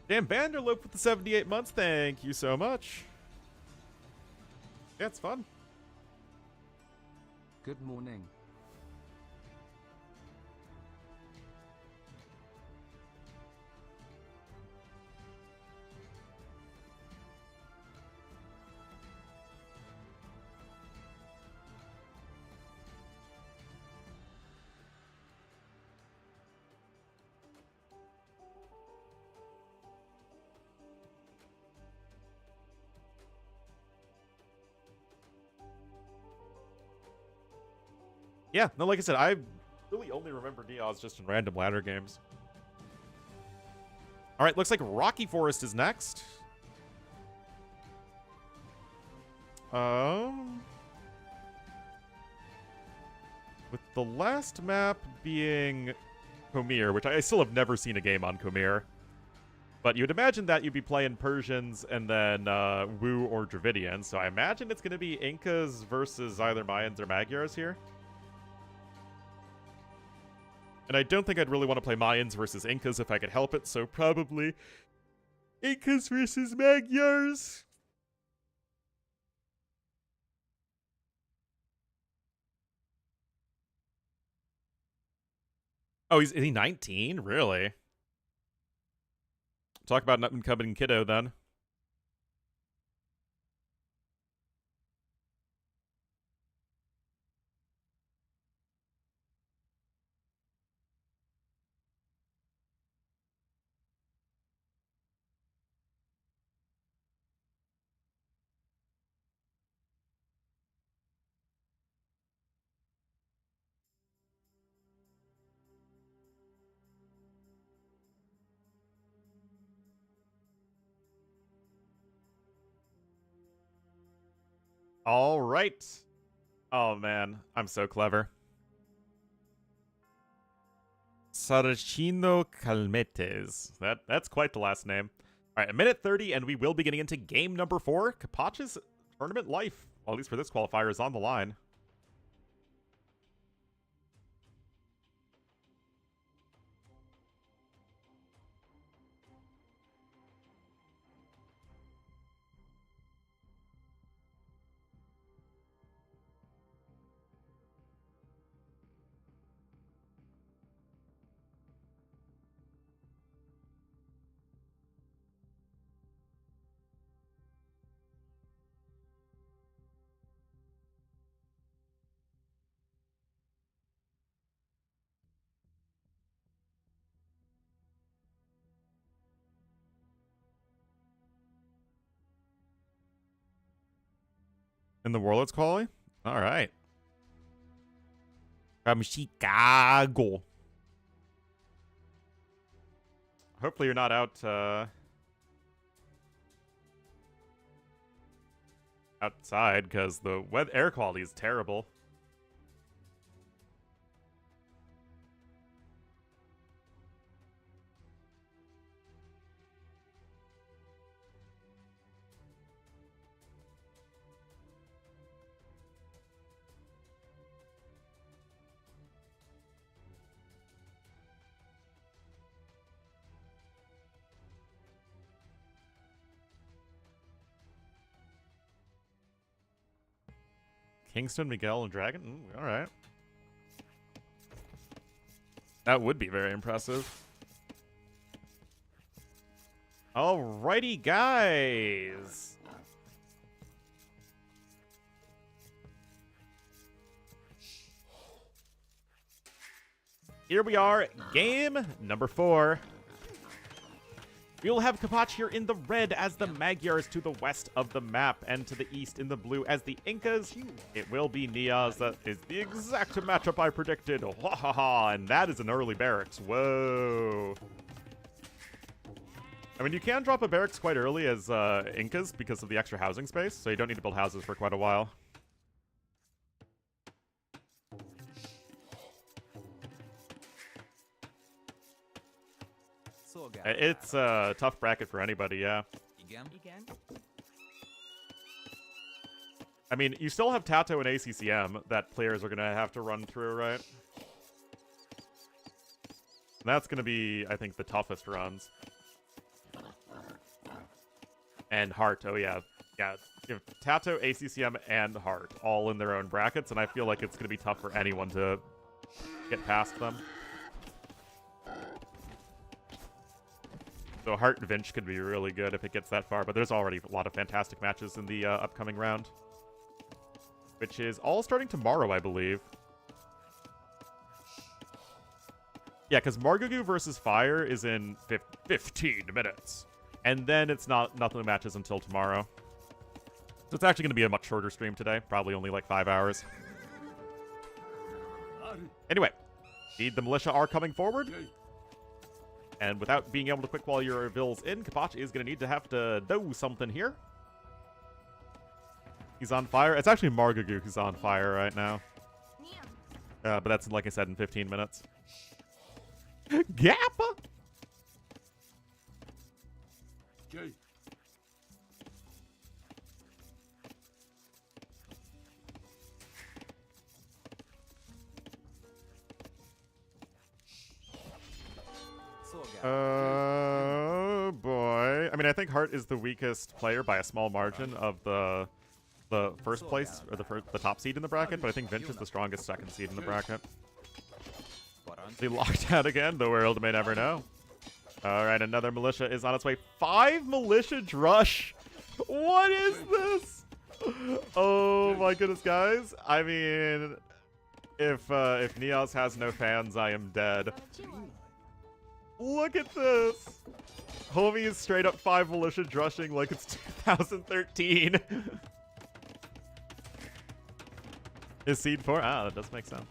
Dan Vanderloop with the 78 months, thank you so much. Yeah, it's fun. Good morning. Yeah, no, like I said, I really only remember Neos just in random ladder games. All right, looks like Rocky Forest is next. With the last map being Khmer, which I still have never seen a game on Khmer. But you'd imagine that you'd be playing Persians and then Wu or Dravidians, so I imagine it's going to be Incas versus either Mayans or Magyars here. And I don't think I'd really want to play Mayans versus Incas if I could help it, so probably Incas versus Magyars. Oh, is he 19? Really? Talk about not incumbent kiddo then. All right. Oh man, I'm so clever. Saracino Calmetes. That's quite the last name. All right, a minute 30, and we will be getting into game number 4. Kapach's tournament life, well, at least for this qualifier, is on the line. In the Warlords quality? All right. From Chicago. Hopefully you're not out outside, because the air quality is terrible. Kingston, Miguel, and Dragon? All right. That would be very impressive. Alrighty, guys. Here we are, game number 4. We'll have Kapach here in the red as the Magyars to the west of the map, and to the east in the blue as the Incas. It will be Niaz. That is the exact matchup I predicted. Ha ha ha, and that is an early barracks. Whoa. I mean, you can drop a barracks quite early as Incas because of the extra housing space, so you don't need to build houses for quite a while. It's a tough bracket for anybody, yeah. Igen? I mean, you still have Tato and ACCM that players are going to have to run through, right? And that's going to be, I think, the toughest runs. And Heart, oh yeah. Yeah, you have Tato, ACCM, and Hart all in their own brackets, and I feel like it's going to be tough for anyone to get past them. So Hart and Vinch could be really good if it gets that far, but there's already a lot of fantastic matches in the upcoming round, which is all starting tomorrow, I believe. Yeah, because Margougou versus Fire is in 15 minutes, and then it's nothing matches until tomorrow. So it's actually going to be a much shorter stream today, probably only like 5 hours. Anyway, the militia are coming forward. And without being able to quick wall your vills in, Kapachi is going to have to do something here. He's on fire. It's actually Margougou who's on fire right now. But that's, like I said, in 15 minutes. Gappa! Okay. Oh boy. I mean, I think Hart is the weakest player by a small margin of the first place, or the top seed in the bracket, but I think Vinch is the strongest second seed in the bracket. Is he locked out again? The world may never know. Alright, another militia is on its way. 5 militia drush! What is this? Oh my goodness, guys. I mean, if Neos has no fans, I am dead. Look at this! Homie is straight up 5 militia drushing like it's 2013. Is seed 4? Ah, that does make sense.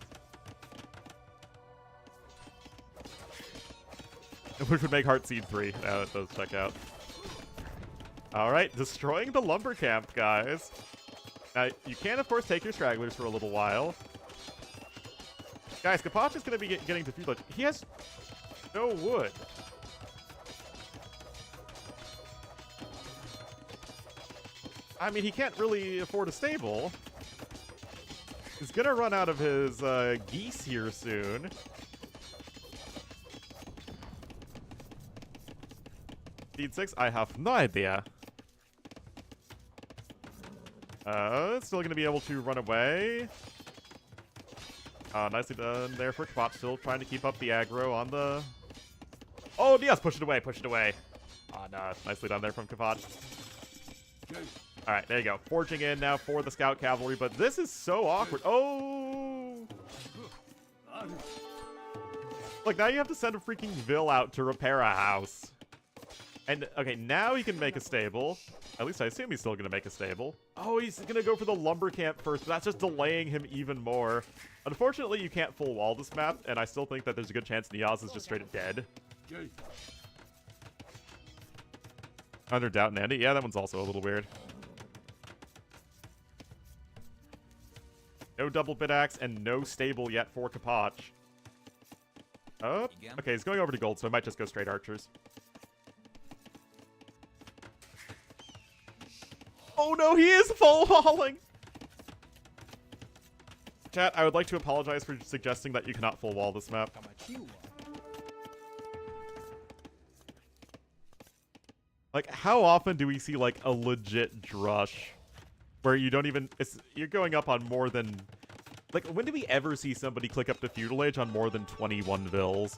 Which would make Heart seed 3. Yeah, that does check out. Alright, destroying the lumber camp, guys. Now, you can, of course, take your stragglers for a little while. Guys, Kapachi is going to be getting defeated. He has no wood. I mean, he can't really afford a stable. He's going to run out of his geese here soon. Speed 6? I have no idea. It's still going to be able to run away. Nicely done there for Kapachi. Still trying to keep up the aggro on the... Oh, yes, push it away, push it away. Oh, no, nicely done there from Kapachi. Alright, there you go. Forging in now for the Scout Cavalry, but this is so awkward. Oh! Look, now you have to send a freaking Vil out to repair a house. And, okay, now he can make a stable. At least I assume he's still going to make a stable. Oh, he's going to go for the lumber camp first, but that's just delaying him even more. Unfortunately, you can't full wall this map, and I still think that there's a good chance Niaz is just straight up dead. Under Doubt and Andy? Yeah, that one's also a little weird. No double bit axe and no stable yet for Kapachi. Oh, okay, he's going over to gold, so I might just go straight archers. Oh no, he is full walling! Chat, I would like to apologize for suggesting that you cannot full wall this map. Like, how often do we see, like, a legit drush where you don't even... you're going up on more than... Like, when did we ever see somebody click up to Feudal Age on more than 21 Vils?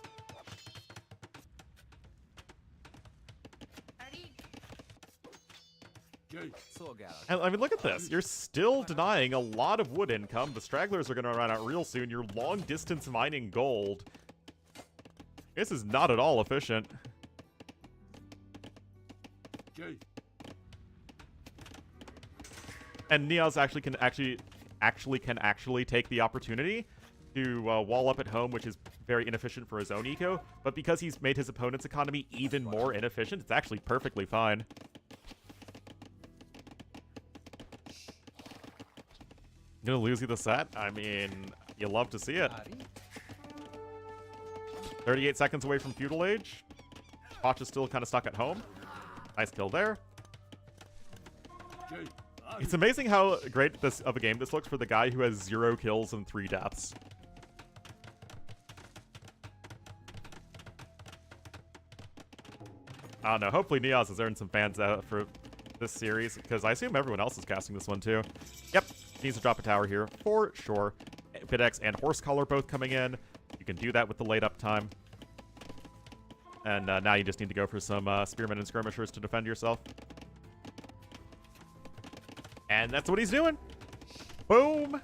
And, I mean, look at this. You're still denying a lot of wood income. The stragglers are going to run out real soon. You're long-distance mining gold. This is not at all efficient. And Neos can actually take the opportunity to wall up at home, which is very inefficient for his own eco. But because he's made his opponent's economy even more inefficient, it's actually perfectly fine. Gonna lose you the set? I mean, you love to see it. 38 seconds away from Feudal Age. Potch is still kind of stuck at home. Nice kill there. It's amazing how great of a game this looks for the guy who has 0 kills and 3 deaths. I don't know. Hopefully Neos has earned some fans out for this series, because I assume everyone else is casting this one too. Yep, needs to drop a tower here for sure. Bidex and Horsecollar both coming in. You can do that with the late up time. And now you just need to go for some Spearmen and Skirmishers to defend yourself. And that's what he's doing. Boom!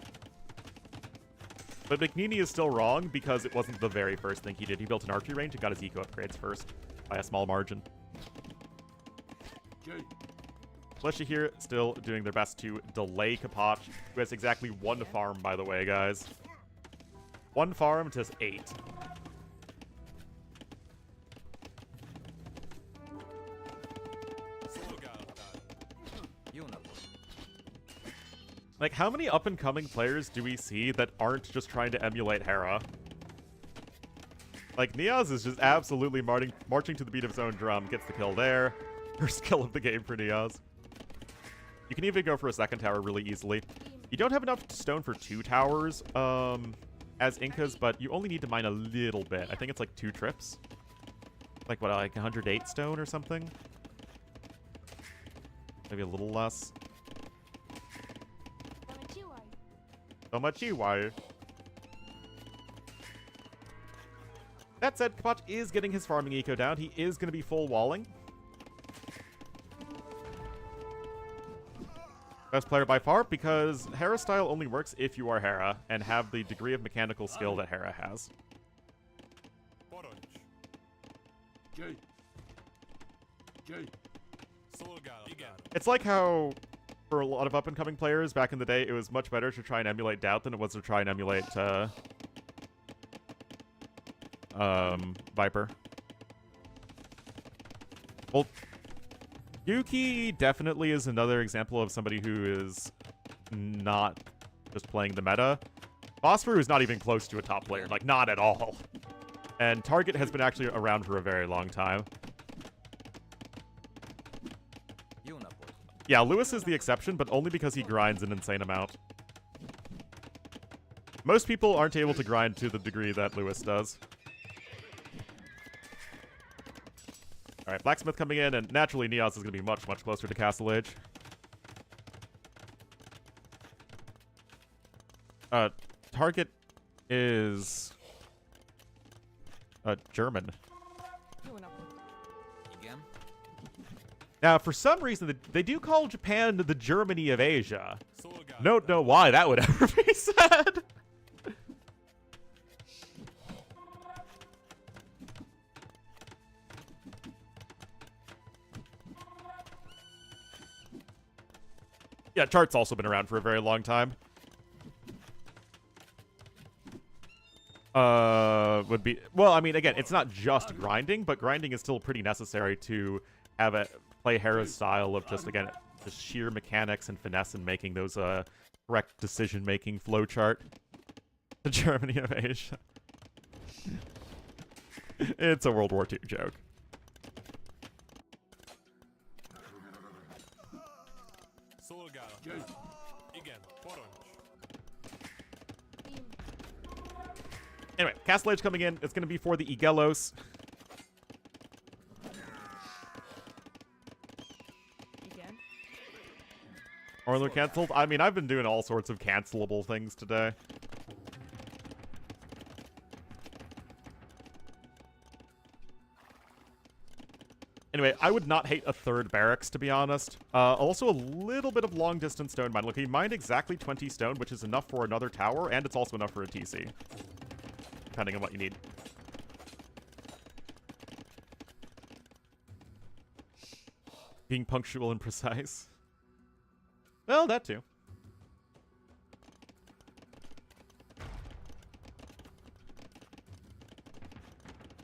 But McNeely is still wrong because it wasn't the very first thing he did. He built an archery range and got his eco upgrades first by a small margin. Fleshy here still doing their best to delay Kapach, who has exactly one farm, by the way, guys. One farm to 8. Like, how many up-and-coming players do we see that aren't just trying to emulate Hera? Like, Niaz is just absolutely marching to the beat of his own drum. Gets the kill there. First kill of the game for Niaz. You can even go for a second tower really easily. You don't have enough stone for 2 towers as Incas, but you only need to mine a little bit. I think it's like 2 trips. Like, what, like 108 stone or something? Maybe a little less. So much EY. That said, Kapach is getting his farming eco down. He is going to be full walling. Best player by far, because Hera style only works if you are Hera and have the degree of mechanical skill that Hera has. It's like how, for a lot of up-and-coming players back in the day, it was much better to try and emulate Doubt than it was to try and emulate Viper. Well, Yuki definitely is another example of somebody who is not just playing the meta. Phosphor is not even close to a top player, like, not at all. And Target has been actually around for a very long time. Yeah, Lewis is the exception, but only because he grinds an insane amount. Most people aren't able to grind to the degree that Lewis does. Alright, Blacksmith coming in, and naturally Niaz is going to be much, much closer to Castle Age. Target is... German. Now, for some reason, they do call Japan the Germany of Asia. Don't know why that would ever be said. Yeah, Chart's also been around for a very long time. Would be... Well, I mean, again, it's not just grinding, but grinding is still pretty necessary to have a... play Hera's style of just, again, just sheer mechanics and finesse in making those correct decision-making flowchart. The Germany of Asia. It's a World War II joke. Anyway, Castle Age coming in. It's going to be for the Igelos. Ornlu canceled? I mean, I've been doing all sorts of cancelable things today. Anyway, I would not hate a third barracks, to be honest. Also a little bit of long-distance stone mine. Look, he mined exactly 20 stone, which is enough for another tower, and it's also enough for a TC. Depending on what you need. Being punctual and precise. Well, that too.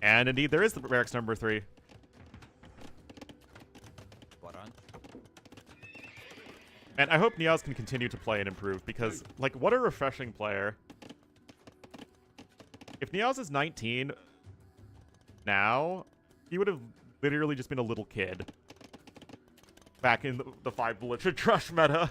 And indeed, there is the barracks number 3. And I hope Niaz can continue to play and improve, because, like, what a refreshing player. If Niaz is 19 now, he would have literally just been a little kid. Back in the 5 Belligerent Trush meta.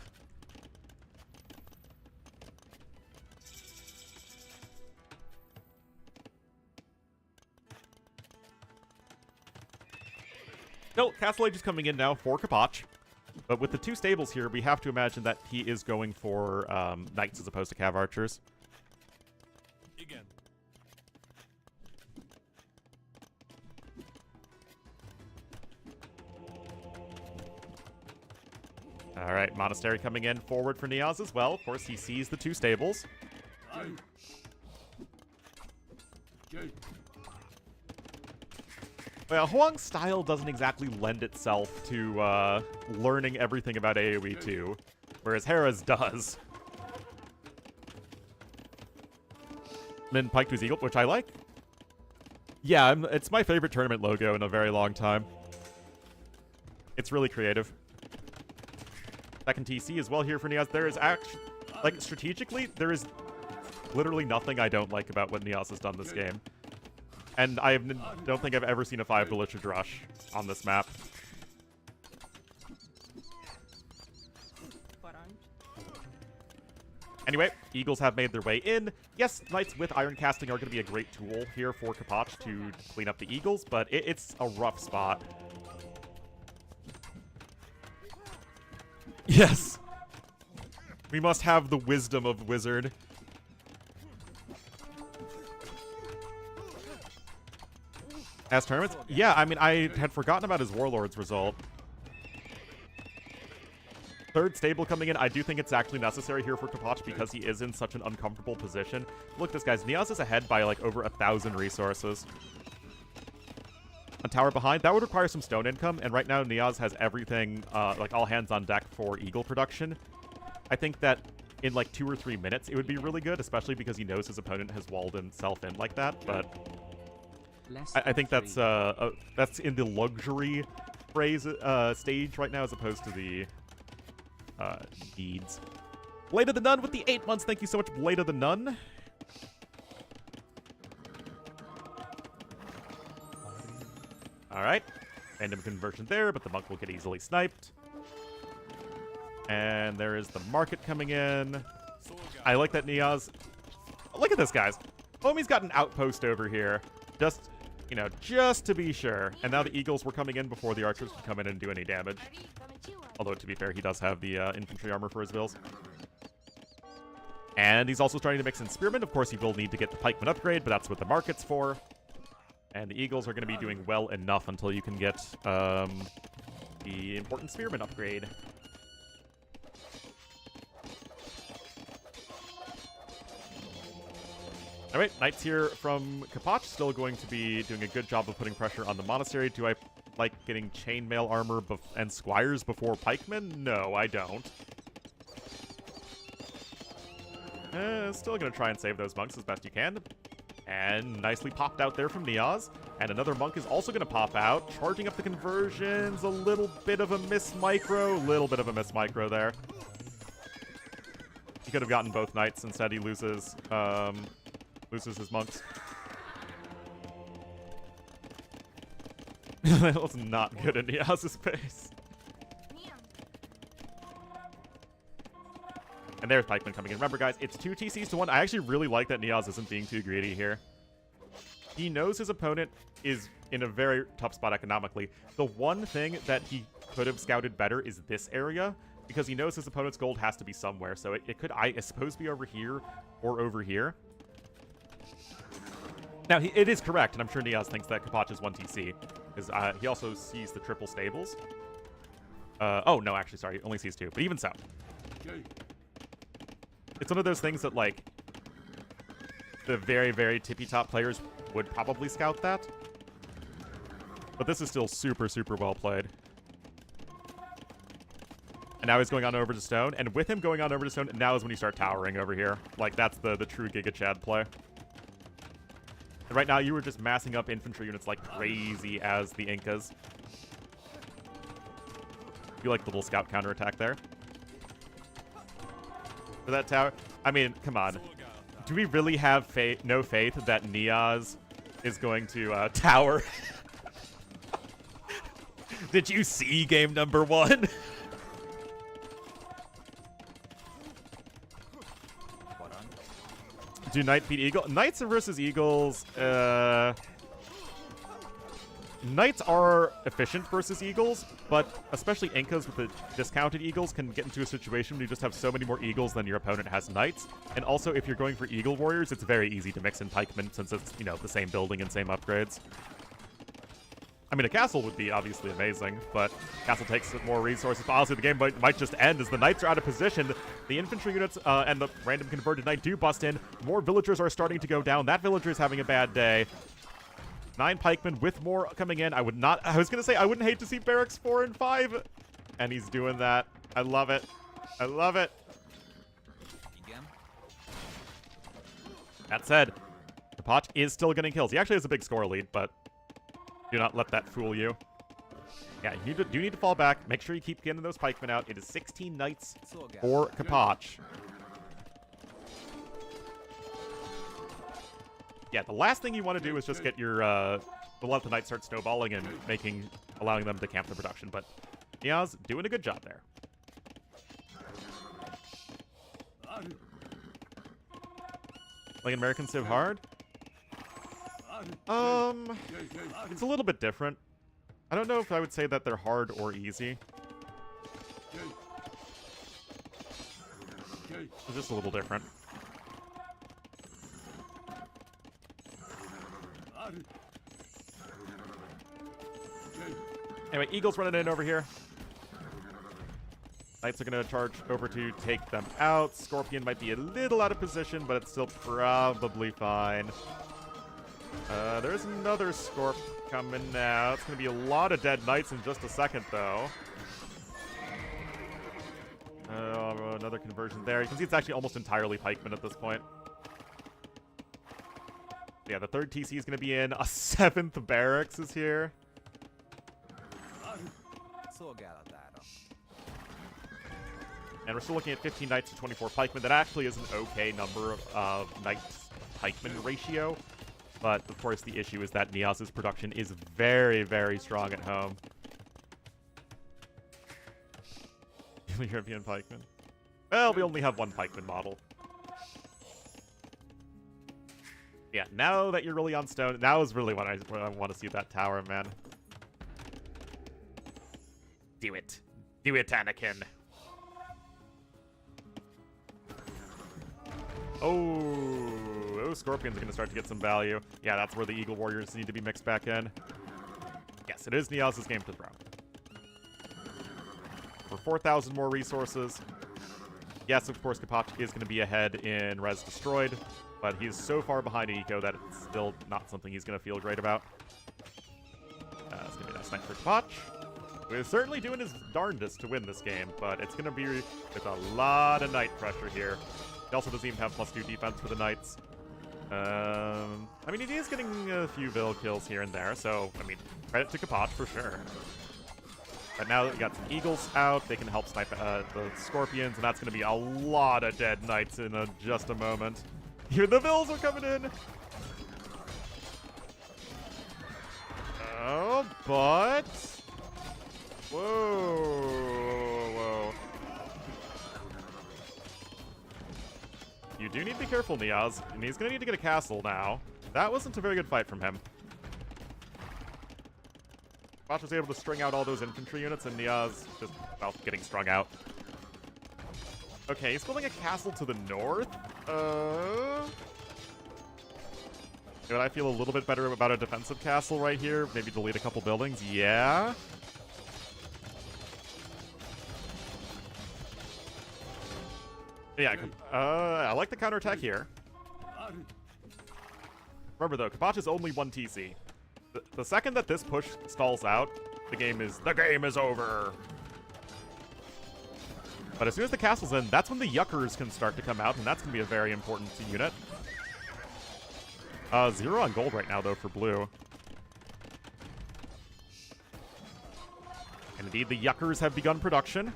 No, Castle Age is coming in now for Kapach. But with the two stables here, we have to imagine that he is going for knights as opposed to cav archers. Igen. All right, Monastery coming in forward for Niaz as well. Of course, he sees the two stables. Well, Huang's style doesn't exactly lend itself to learning everything about AoE 2, whereas Hera's does. Then Pike to his Eagle, which I like. Yeah, it's my favorite tournament logo in a very long time. It's really creative. Second TC as well here for Niaz. There is actually, like, strategically, there is literally nothing I don't like about what Niaz has done this game. And I don't think I've ever seen a 5 Delicious Rush on this map. Anyway, Eagles have made their way in. Yes, Knights with Iron Casting are going to be a great tool here for Kapach to clean up the Eagles, but it's a rough spot. Yes! We must have the wisdom of Wizard. As tournaments? Yeah, I mean, I had forgotten about his Warlords result. Third stable coming in. I do think it's actually necessary here for Kapach because he is in such an uncomfortable position. Look, this guy's Niaz is ahead by like over 1,000 resources. A tower behind, that would require some stone income, and right now Niaz has everything, like all hands on deck for Eagle production. I think that in like 2 or 3 minutes it would be really good, especially because he knows his opponent has walled himself in like that, but I think that's in the luxury phrase stage right now as opposed to the needs. Blade of the Nun with the 8 months. Thank you so much, Blade of the Nun. Alright. Random conversion there, but the monk will get easily sniped. And there is the market coming in. I like that Niaz... Look at this, guys. Homie's got an outpost over here. Just, you know, just to be sure. And now the Eagles were coming in before the archers could come in and do any damage. Although, to be fair, he does have the infantry armor for his bills. And he's also starting to mix in Spearmen. Of course, he will need to get the Pikeman upgrade, but that's what the market's for. And the Eagles are going to be doing well enough until you can get the important Spearman upgrade. Alright, Knights here from Kapach, still going to be doing a good job of putting pressure on the Monastery. Do I like getting chainmail armor and squires before pikemen? No, I don't. Still gonna try and save those monks as best you can. And nicely popped out there from Niaz. And another monk is also gonna pop out, charging up the conversions. A little bit of a miss micro. There. He could have gotten both knights. Instead, he loses his monks. That was not good in Niaz's face. And there's Pikeman coming in. Remember, guys, it's 2 TCs to 1. I actually really like that Niaz isn't being too greedy here. He knows his opponent is in a very tough spot economically. The one thing that he could have scouted better is this area, because he knows his opponent's gold has to be somewhere. So it could, I suppose, be over here or over here. Now, it is correct, and I'm sure Niaz thinks that Kapach is 1 TC. Because he also sees the triple stables. Oh, no, actually, sorry. He only sees 2. But even so. It's one of those things that, like, the very, very tippy-top players would probably scout that. But this is still super, super well played. And now he's going on over to stone. And with him going on over to stone, now is when you start towering over here. Like, that's the true Giga Chad play. And right now, you were just massing up infantry units like crazy as the Incas. You like the little scout counterattack there? For that tower? I mean, come on. Do we really have no faith that Niaz is going to tower? Did you see game number 1? Do Knight beat Eagle? Knights versus Eagles, Knights are efficient versus Eagles, but especially Incas with the discounted Eagles can get into a situation where you just have so many more Eagles than your opponent has Knights. And also, if you're going for Eagle Warriors, it's very easy to mix in Pikemen since it's, you know, the same building and same upgrades. I mean, a castle would be obviously amazing, but castle takes more resources. But honestly, the game might just end as the Knights are out of position. The infantry units and the random converted Knight do bust in. More villagers are starting to go down. That villager is having a bad day. 9 pikemen with more coming in. I was going to say, I wouldn't hate to see barracks 4 and 5. And he's doing that. I love it. I love it. That said, Kapach is still getting kills. He actually has a big score lead, but do not let that fool you. Yeah, you do need to fall back. Make sure you keep getting those pikemen out. It is 16 knights for Kapach. Yeah, the last thing you want to do is just get your, let the knights start snowballing and allowing them to camp the production, but Niaz doing a good job there. Like American Civ hard? It's a little bit different. I don't know if I would say that they're hard or easy. It's just a little different. Anyway, Eagle's running in over here. Knights are going to charge over to take them out. Scorpion might be a little out of position, but it's still probably fine. There's another Scorp coming now. It's going to be a lot of dead Knights in just a second, though. Another conversion there. You can see it's actually almost entirely pikemen at this point. Yeah, the 3rd TC is going to be in. A 7th barracks is here. And we're still looking at 15 Knights to 24 pikemen. That actually is an okay number of Knights-pikemen ratio. But, of course, the issue is that Niaz's production is very, very strong at home. European pikemen. Well, we only have one pikeman model. Yeah, now that you're really on stone, now is really when I want to see that tower, man. Do it. Do it, Anakin. Oh, those Scorpions are going to start to get some value. Yeah, that's where the Eagle Warriors need to be mixed back in. Yes, it is Niaz's game to throw. For 4,000 more resources. Yes, of course, Kapach is going to be ahead in Res Destroyed, but he's so far behind Eco that it's still not something he's going to feel great about. It's going to be a nice night for Kapach. He's certainly doing his darndest to win this game, but it's going to be with a lot of Knight pressure here. He also doesn't even have +2 defense for the Knights. I mean, he is getting a few Vil kills here and there, so, I mean, credit to Kapach for sure. But now that we got some Eagles out, they can help snipe the Scorpions, and that's going to be a lot of dead Knights in just a moment. Here, the Vils are coming in! Oh, but... Whoa. You do need to be careful, Niaz, and he's going to need to get a castle now. That wasn't a very good fight from him. Kapach was able to string out all those infantry units, and Niaz just, well, getting strung out. Okay, he's building a castle to the north. But I feel a little bit better about a defensive castle right here. Maybe delete a couple buildings. Yeah. Yeah, I like the counterattack here. Remember, though, Kapach is only 1 TC. The second that this push stalls out, the game is over. But as soon as the castle's in, that's when the Yuckers can start to come out, and that's going to be a very important unit. 0 on gold right now, though, for blue. And indeed, the Yuckers have begun production.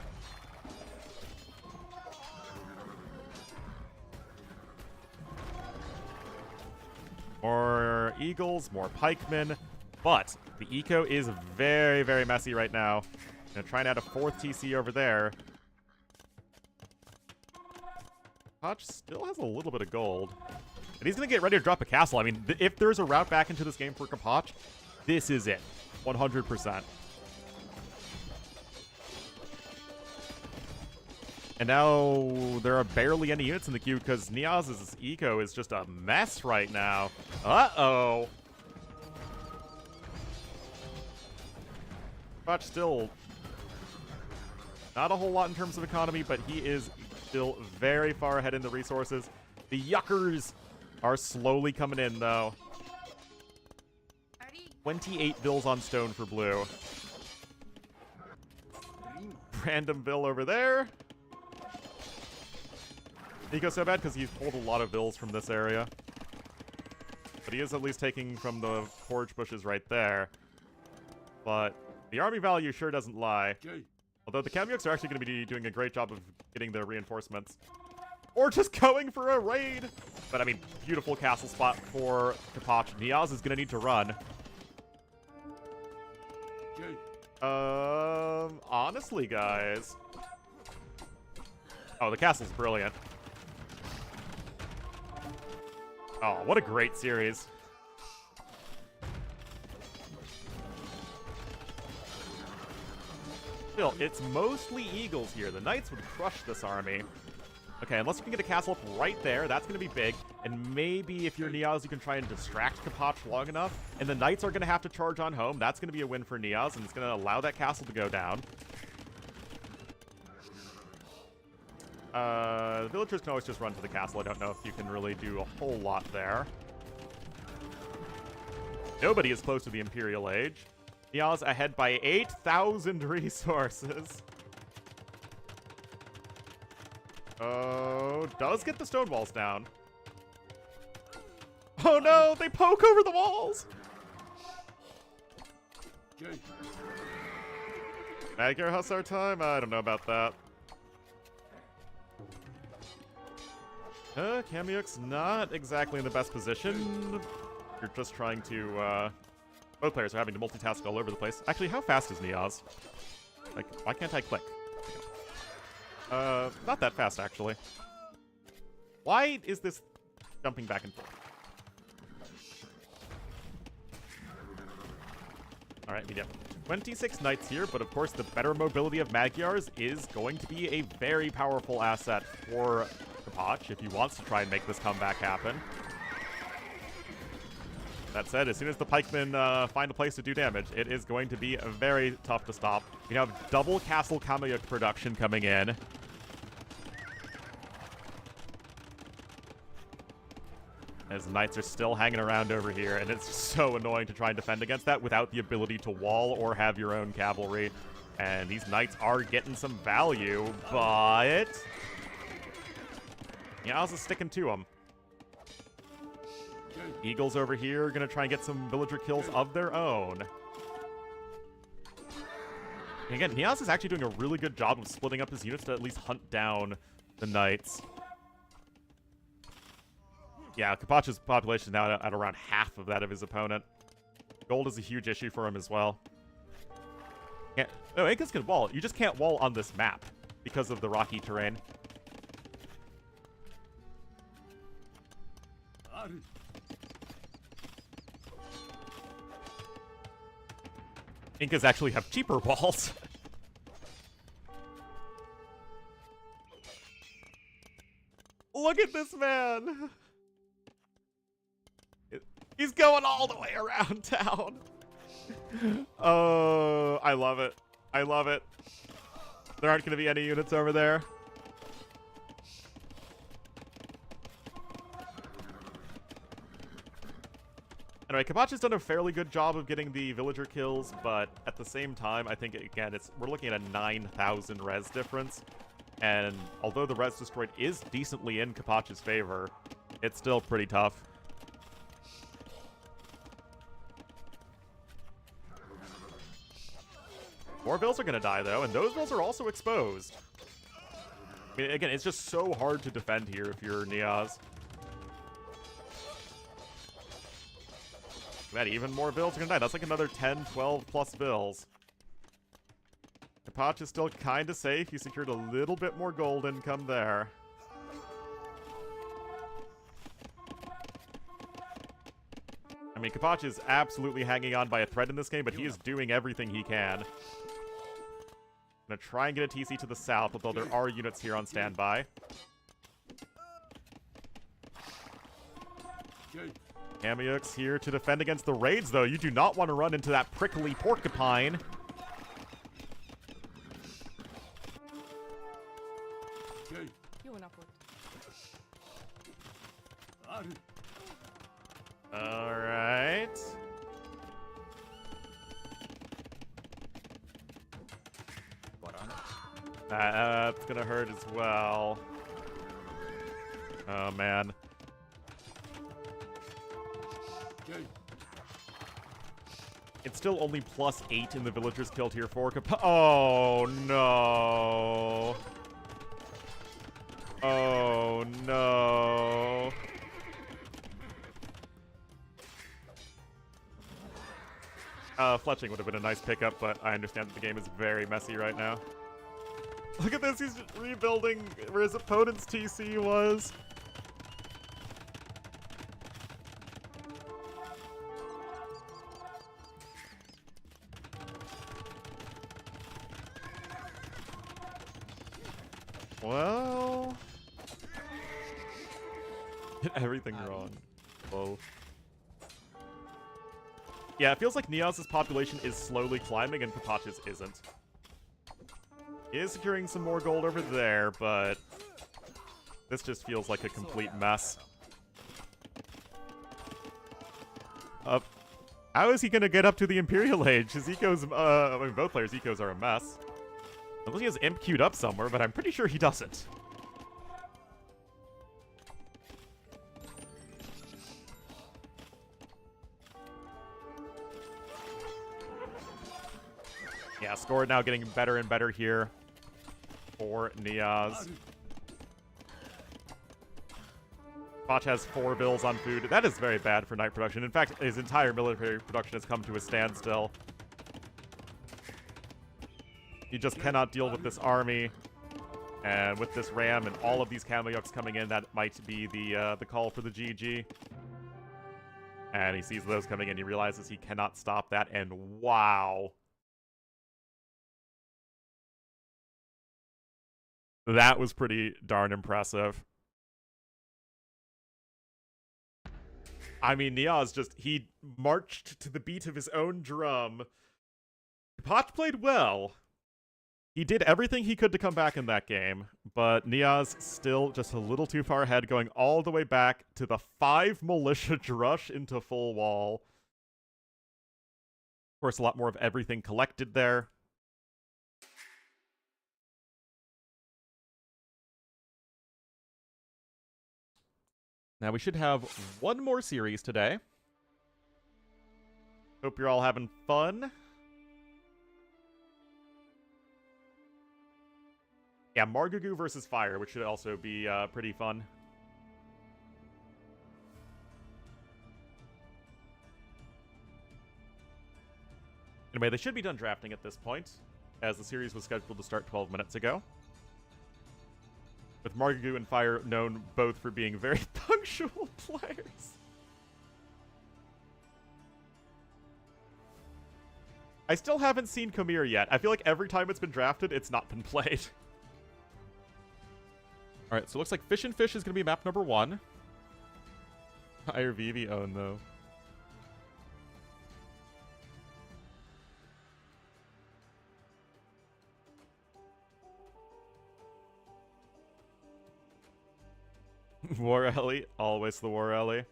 More Eagles, more Pikemen. But the eco is very, very messy right now. Gonna try and add a 4th TC over there. Kapach still has a little bit of gold. And he's gonna get ready to drop a castle. I mean, if there's a route back into this game for Kapach, This is it. 100%. And now there are barely any units in the queue because Niaz's eco is just a mess right now. Uh-oh. But still, not a whole lot in terms of economy, but he is still very far ahead in the resources. The Yuckers are slowly coming in, though. 28 bills on stone for blue. Random bill over there. Nico so bad because he's pulled a lot of bills from this area. But he is at least taking from the forage bushes right there. But the army value sure doesn't lie. Although the Kamyuks are actually going to be doing a great job of getting their reinforcements. Or just going for a raid! But I mean, beautiful castle spot for Kapach. Niaz is going to need to run. Honestly, guys. Oh, the castle's brilliant. Oh, what a great series. Still, it's mostly eagles here. The knights would crush this army. Okay, unless you can get a castle up right there, that's going to be big. And maybe if you're Niaz, you can try and distract Kapach long enough. And the knights are going to have to charge on home. That's going to be a win for Niaz, and it's going to allow that castle to go down. The villagers can always just run to the castle. I don't know if you can really do a whole lot there. Nobody is close to the Imperial Age. Niaz ahead by 8,000 resources. Oh, does get the stone walls down. Oh no, they poke over the walls! Magyar Hussar time? I don't know about that. Kamyuk's not exactly in the best position. You're just trying to, both players are having to multitask all over the place. Actually, how fast is Niaz? Like, why can't I click? Not that fast, actually. Why is this jumping back and forth? Alright, we get 26 knights here, but of course the better mobility of Magyars is going to be a very powerful asset for Kapach if he wants to try and make this comeback happen. That said, as soon as the pikemen find a place to do damage, it is going to be very tough to stop. We have double Castle Kamyuk production coming in. As knights are still hanging around over here, and it's so annoying to try and defend against that without the ability to wall or have your own cavalry. And these knights are getting some value, but Niaz is sticking to them. Eagles over here are going to try and get some villager kills of their own. And again, Niaz is actually doing a really good job of splitting up his units to at least hunt down the knights. Yeah, Kapach's population is now at around half of that of his opponent. Gold is a huge issue for him as well. No, Incas can wall. You just can't wall on this map because of the rocky terrain. Incas actually have cheaper walls. Look at this man! He's going all the way around town. Oh, I love it. I love it. There aren't going to be any units over there. Anyway, Kapach has done a fairly good job of getting the villager kills, but at the same time, I think, again, we're looking at a 9,000 res difference. And although the res destroyed is decently in Kapach's favor, it's still pretty tough. More bills are going to die, though, and those bills are also exposed. I mean, again, it's just so hard to defend here if you're Niaz. Man, even more bills are going to die. That's like another 10, 12 plus bills. Kapach is still kind of safe. He secured a little bit more gold income there. I mean, Kapachi is absolutely hanging on by a thread in this game, but he is doing everything he can. Gonna try and get a TC to the south, although there are units here on standby. Kamiyuk's here to defend against the raids, though. You do not want to run into that prickly porcupine. Alright. That's gonna hurt as well. Oh, man. It's still only +8 in the villagers killed here for Oh, no. Oh, no. Fletching would have been a nice pickup, but I understand that the game is very messy right now. Look at this, he's just rebuilding where his opponent's TC was. Well... Did everything wrong. Whoa. Yeah, it feels like Niaz's population is slowly climbing and Kapachi's isn't. He is securing some more gold over there, but this just feels like a complete mess. How is he gonna get up to the Imperial Age? His ecos, I mean, both players' ecos are a mess. Unless he has Imp queued up somewhere, but I'm pretty sure he doesn't. Yeah, score now getting better and better here for Niaz. Botch has 4 bills on food. That is very bad for Knight production. In fact, his entire military production has come to a standstill. He just cannot deal with this army. And with this ram and all of these Kamiyuks coming in, that might be the call for the GG. And he sees those coming in. He realizes he cannot stop that. And wow. That was pretty darn impressive. I mean, Niaz just, he marched to the beat of his own drum. Pot played well. He did everything he could to come back in that game, but Niaz still just a little too far ahead, going all the way back to the 5 militia drush into full wall. Of course, a lot more of everything collected there. Now, we should have one more series today. Hope you're all having fun. Yeah, Margougou versus Fire, which should also be pretty fun. Anyway, they should be done drafting at this point, as the series was scheduled to start 12 minutes ago. With Margougou and Fire known both for being very punctual players. I still haven't seen Khmer yet. I feel like every time it's been drafted, it's not been played. Alright, so it looks like Fish and Fish is going to be map number 1. Fire Vivi own, though. War Ellie, always the War Ellie.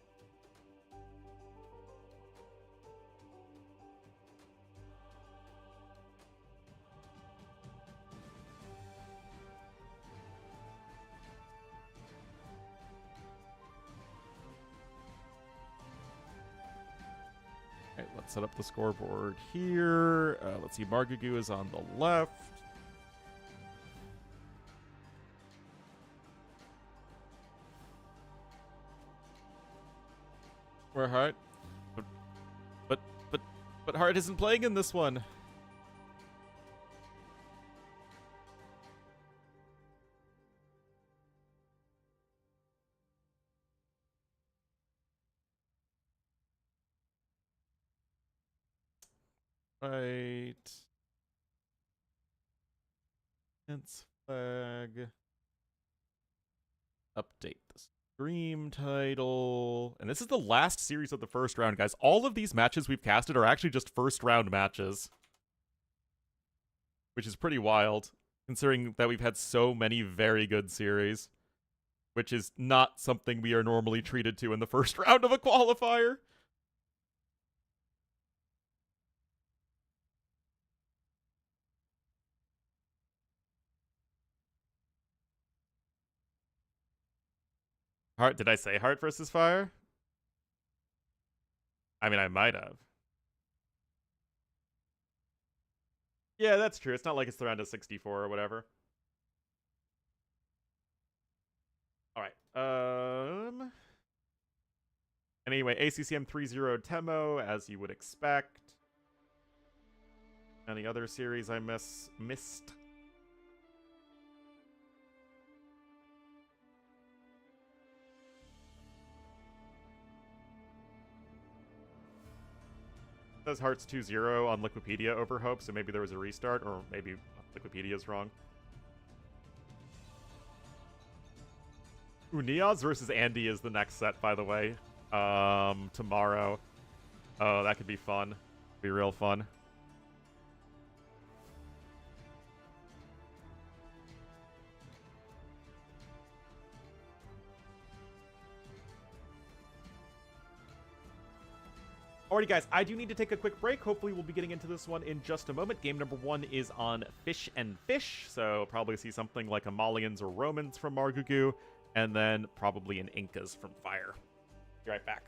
Alright, let's set up the scoreboard here. Let's see, Margougou is on the left. Where Hart? But Hart isn't playing in this one. Right. Against flag. Update the stream title. And this is the last series of the first round, guys. All of these matches we've casted are actually just first round matches. Which is pretty wild, considering that we've had so many very good series. Which is not something we are normally treated to in the first round of a qualifier. Heart? Did I say Heart versus Fire? I mean, I might have. Yeah, that's true. It's not like it's the round of 64 or whatever. Alright. Anyway, ACCM 3-0 Temo, as you would expect. Any other series I missed? It says Hearts 2-0 on Liquipedia over Hope, so maybe there was a restart, or maybe Liquipedia's wrong. Ooh, Neoz versus Andy is the next set, by the way. Tomorrow. Oh, that could be fun. Be real fun. Alrighty, guys, I do need to take a quick break. Hopefully, we'll be getting into this one in just a moment. Game number 1 is on Fish and Fish, so probably see something like Amalians or Romans from Margougou, and then probably an Incas from Fire. Be right back.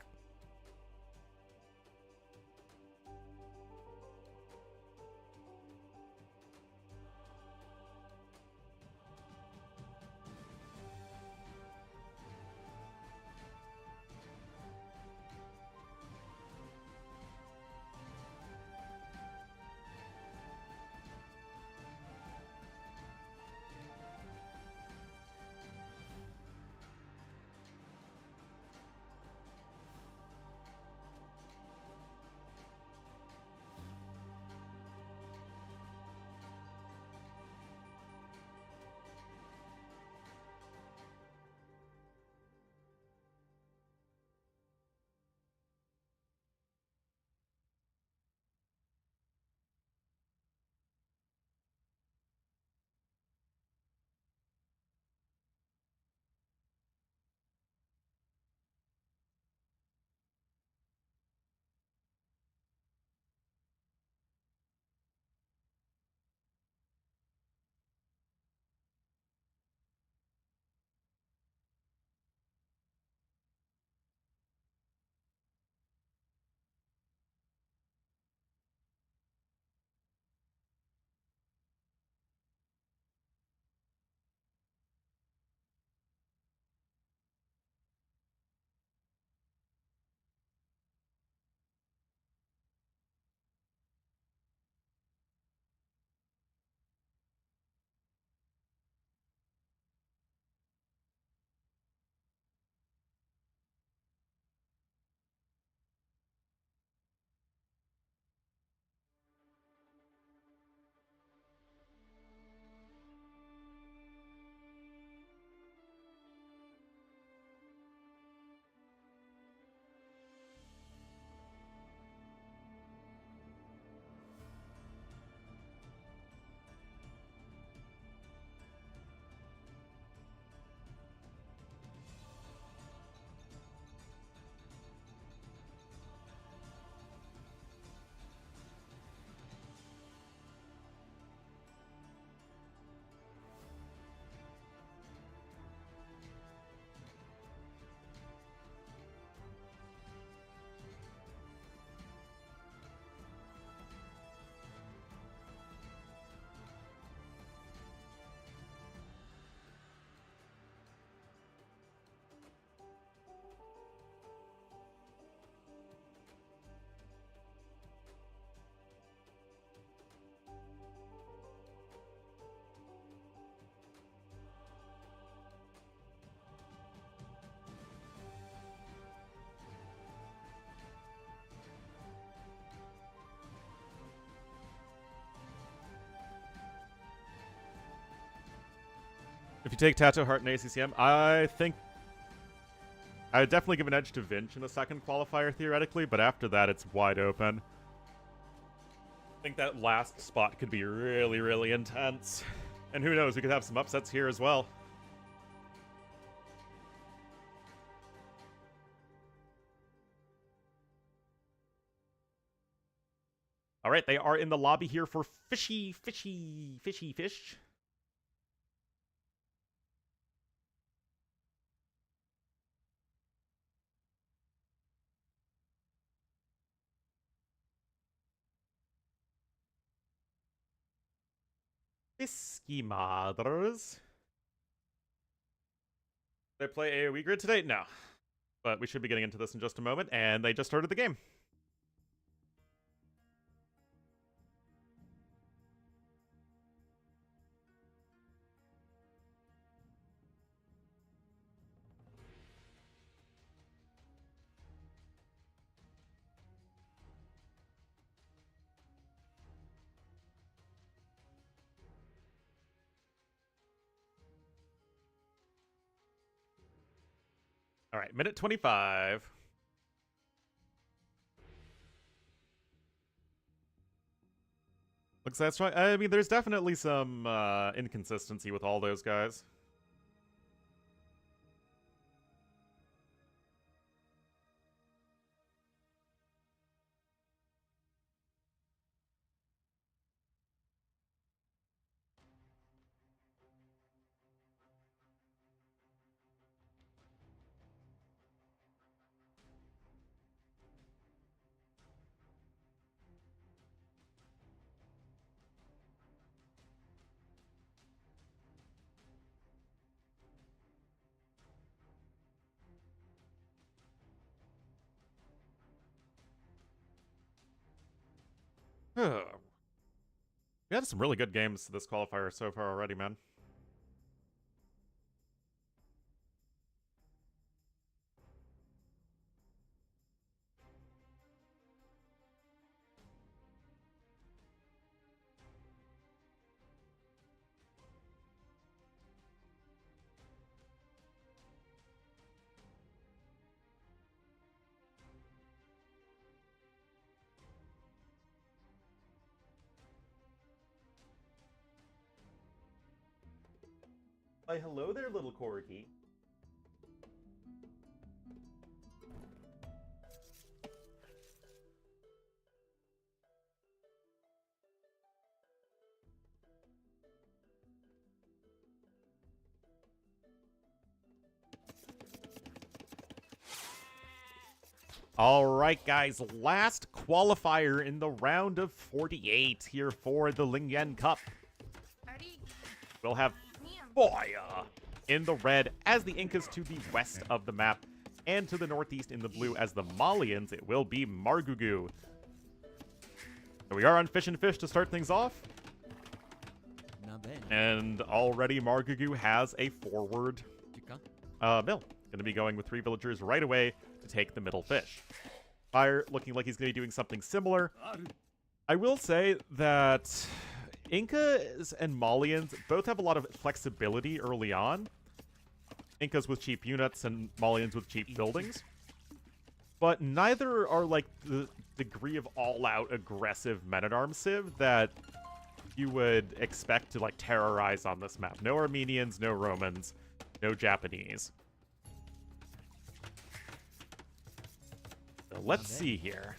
If you take Tato, Heart, and ACCM, I think I would definitely give an edge to Vinch in the second qualifier, theoretically, but after that, it's wide open. I think that last spot could be really, really intense. And who knows, we could have some upsets here as well. All right, they are in the lobby here for Fishy Fish. Fisky Madres. They play AoE grid today? No. But we should be getting into this in just a moment, and they just started the game. All right, minute 25. Looks that's right. I mean, there's definitely some inconsistency with all those guys. We had some really good games this qualifier so far already, man. Why, hello there, little corgi. All right, guys, last qualifier in the round of 48 here for the LingYuan Cup. We'll have Fire in the red as the Incas to the west of the map, and to the northeast in the blue as the Malians, it will be Margougou. So we are on Fish and Fish to start things off. And already Margougou has a forward mill. Going to be going with 3 villagers right away to take the middle fish. Fire looking like he's going to be doing something similar. I will say that Incas and Malians both have a lot of flexibility early on. Incas with cheap units and Malians with cheap buildings. But neither are like the degree of all-out aggressive men-at-arms civ that you would expect to like terrorize on this map. No Armenians, no Romans, no Japanese. So let's see here.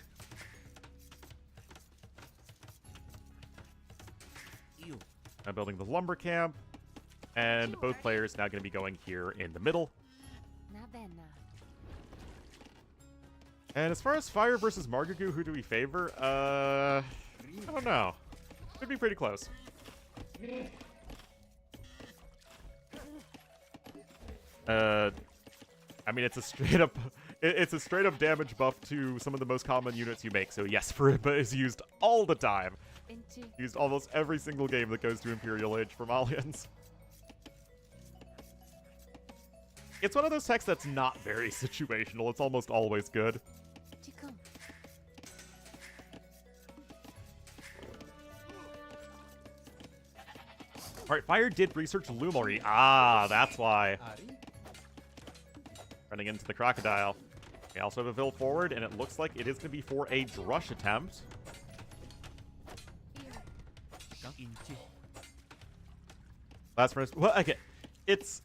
I'm building the lumber camp, and both players now going to be going here in the middle. And as far as Fire versus Margougou, who do we favor? I don't know. Could be pretty close. I mean, it's a straight up, it's a straight up damage buff to some of the most common units you make. So yes, Fariba is used all the time. Used almost every single game that goes to Imperial Age from Aliens. It's one of those techs that's not very situational. It's almost always good. right, Fire did research Lumori. Ah, that's why. Running into the Crocodile. We also have a Vil forward, and it looks like it is going to be for a Drush attempt. Last first. Well, okay. It's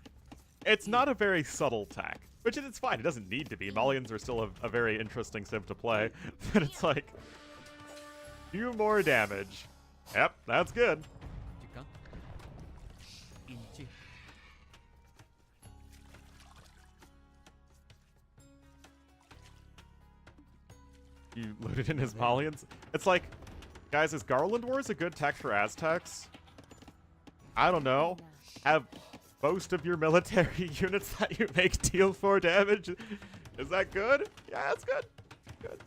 not a very subtle tack, which it's fine. It doesn't need to be. Malians are still a very interesting civ to play, but it's like, do more damage. Yep, that's good. You loaded in his Malians. It's like, guys, is Garland Wars a good tech for Aztecs? I don't know. Have most of your military units that you make deal 4 damage. Is that good? Yeah, that's good. Good.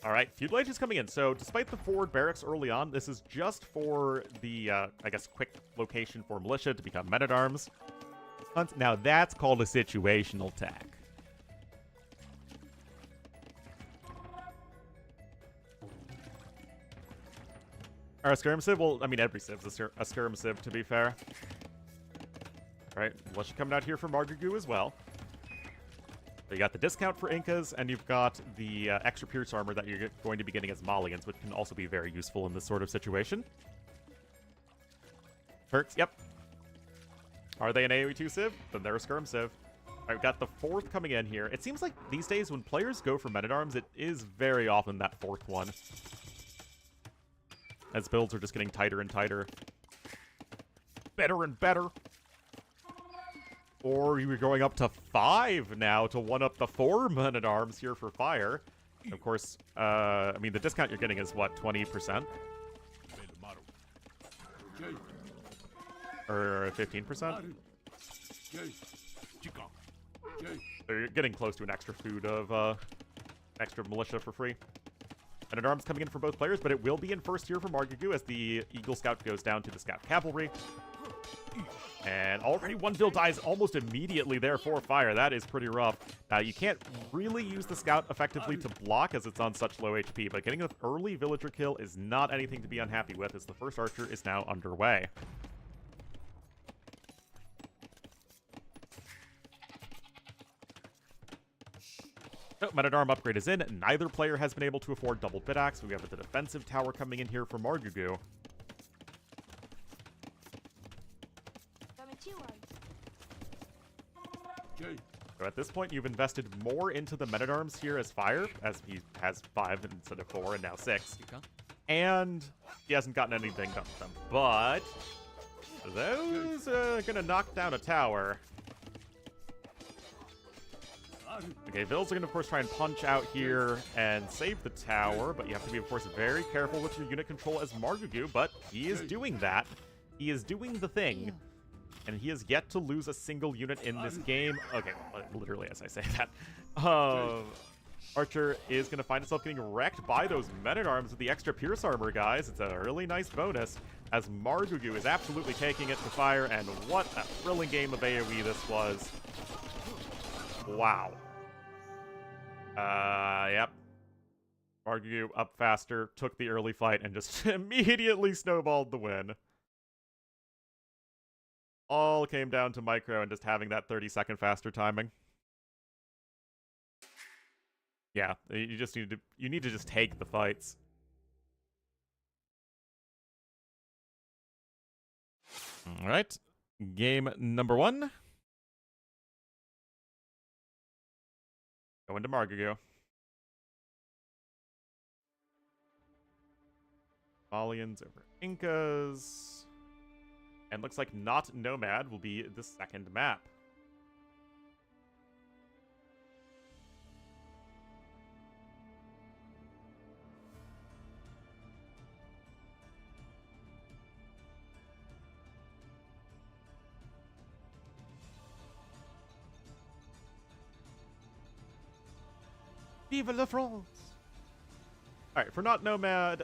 All right, Feudal Age is coming in. So despite the forward barracks early on, this is just for the, I guess, quick location for militia to become men-at-arms. Now that's called a situational tack. Our Skirm Civ? Well, I mean, every Civ's a Skirm Civ, to be fair. Alright, militia coming out here for Margougou as well. So you got the discount for Incas, and you've got the extra Pierce Armor that you're going to be getting as Malians, which can also be very useful in this sort of situation. Turks, yep. Are they an AoE2 Civ? Then they're a Skirm Civ. Alright, we've got the 4th coming in here. It seems like these days when players go for Men-at-Arms, it is very often that 4th one. As builds are just getting tighter and tighter. Better and better. Or you were going up to 5 now to one-up the 4 Men-at-Arms here for Fire. And of course, I mean, the discount you're getting is, what, 20%? Or 15%? So you're getting close to an extra food of extra militia for free. Men-at-Arms coming in for both players, but it will be in first here for Margougou as the Eagle Scout goes down to the Scout Cavalry. And already one build dies almost immediately there for Fire. That is pretty rough. You can't really use the Scout effectively to block as it's on such low HP, but getting an early Villager kill is not anything to be unhappy with as the first Archer is now underway. So, Men-at-Arm upgrade is in. Neither player has been able to afford double Bitaxe. We have the defensive tower coming in here for Margougou. So at this point, you've invested more into the Men-at-Arms here as Fire, as he has 5 instead of 4 and now 6. And he hasn't gotten anything done with them. But those gonna knock down a tower. Okay, Vils are going to, of course, try and punch out here and save the tower, but you have to be, of course, very careful with your unit control as Margougou, but he is doing that. He is doing the thing, and he has yet to lose a single unit in this game. Okay, literally as I say that. Archer is going to find himself getting wrecked by those Men-at-Arms with the extra Pierce Armor, guys. It's a really nice bonus, as Margougou is absolutely taking it to Fire, and what a thrilling game of AoE this was. Wow. Yep. Margougou up faster, took the early fight, and just immediately snowballed the win. All came down to micro and just having that 30-second faster timing. Yeah, you just need to just take the fights. All right. Game number 1. Going to Margougou. Malians over Incas. And looks like not Nomad will be the second map. Vive la France! Alright, for not Nomad,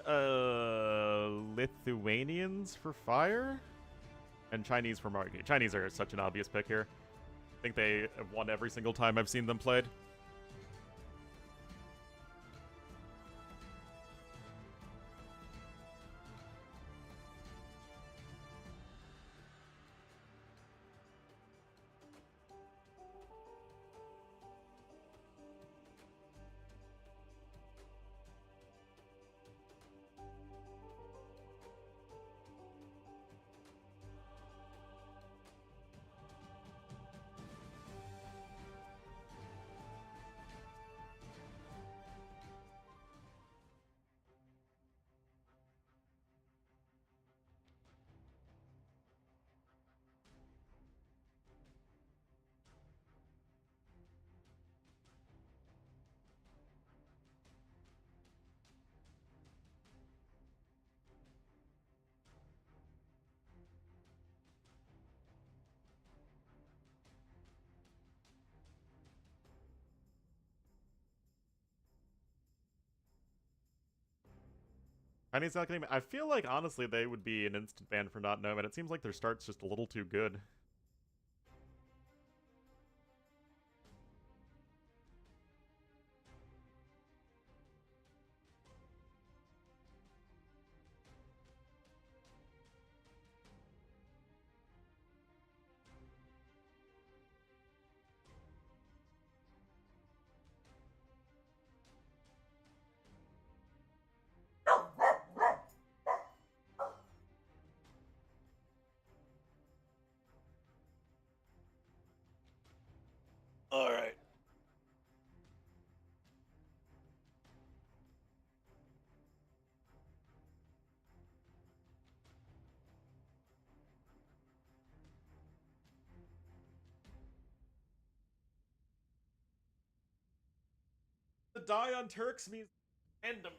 Lithuanians for Fire? And Chinese for Margougou. Chinese are such an obvious pick here. I think they have won every single time I've seen them played. Chinese not getting. I feel like honestly they would be an instant ban for not nomad. It seems like their start's just a little too good. All right. The die on Turks means random.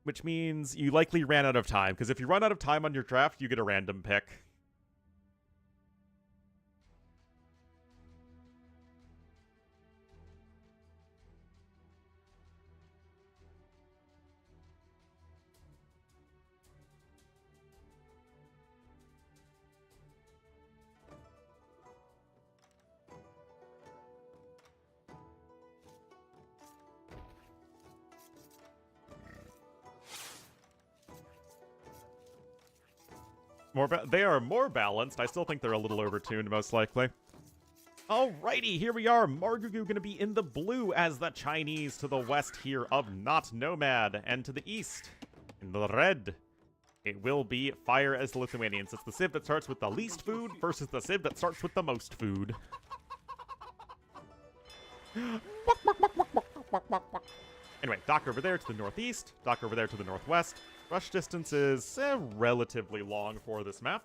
Which means you likely ran out of time, because if you run out of time on your draft, you get a random pick. They are more balanced. I still think they're a little overtuned, most likely. Alrighty, here we are. Margougou going to be in the blue as the Chinese to the west here of Not Nomad, and to the east in the red. It will be Fire as the Lithuanians. It's the civ that starts with the least food versus the civ that starts with the most food. Anyway, dock over there to the northeast, dock over there to the northwest. Rush distance is relatively long for this map.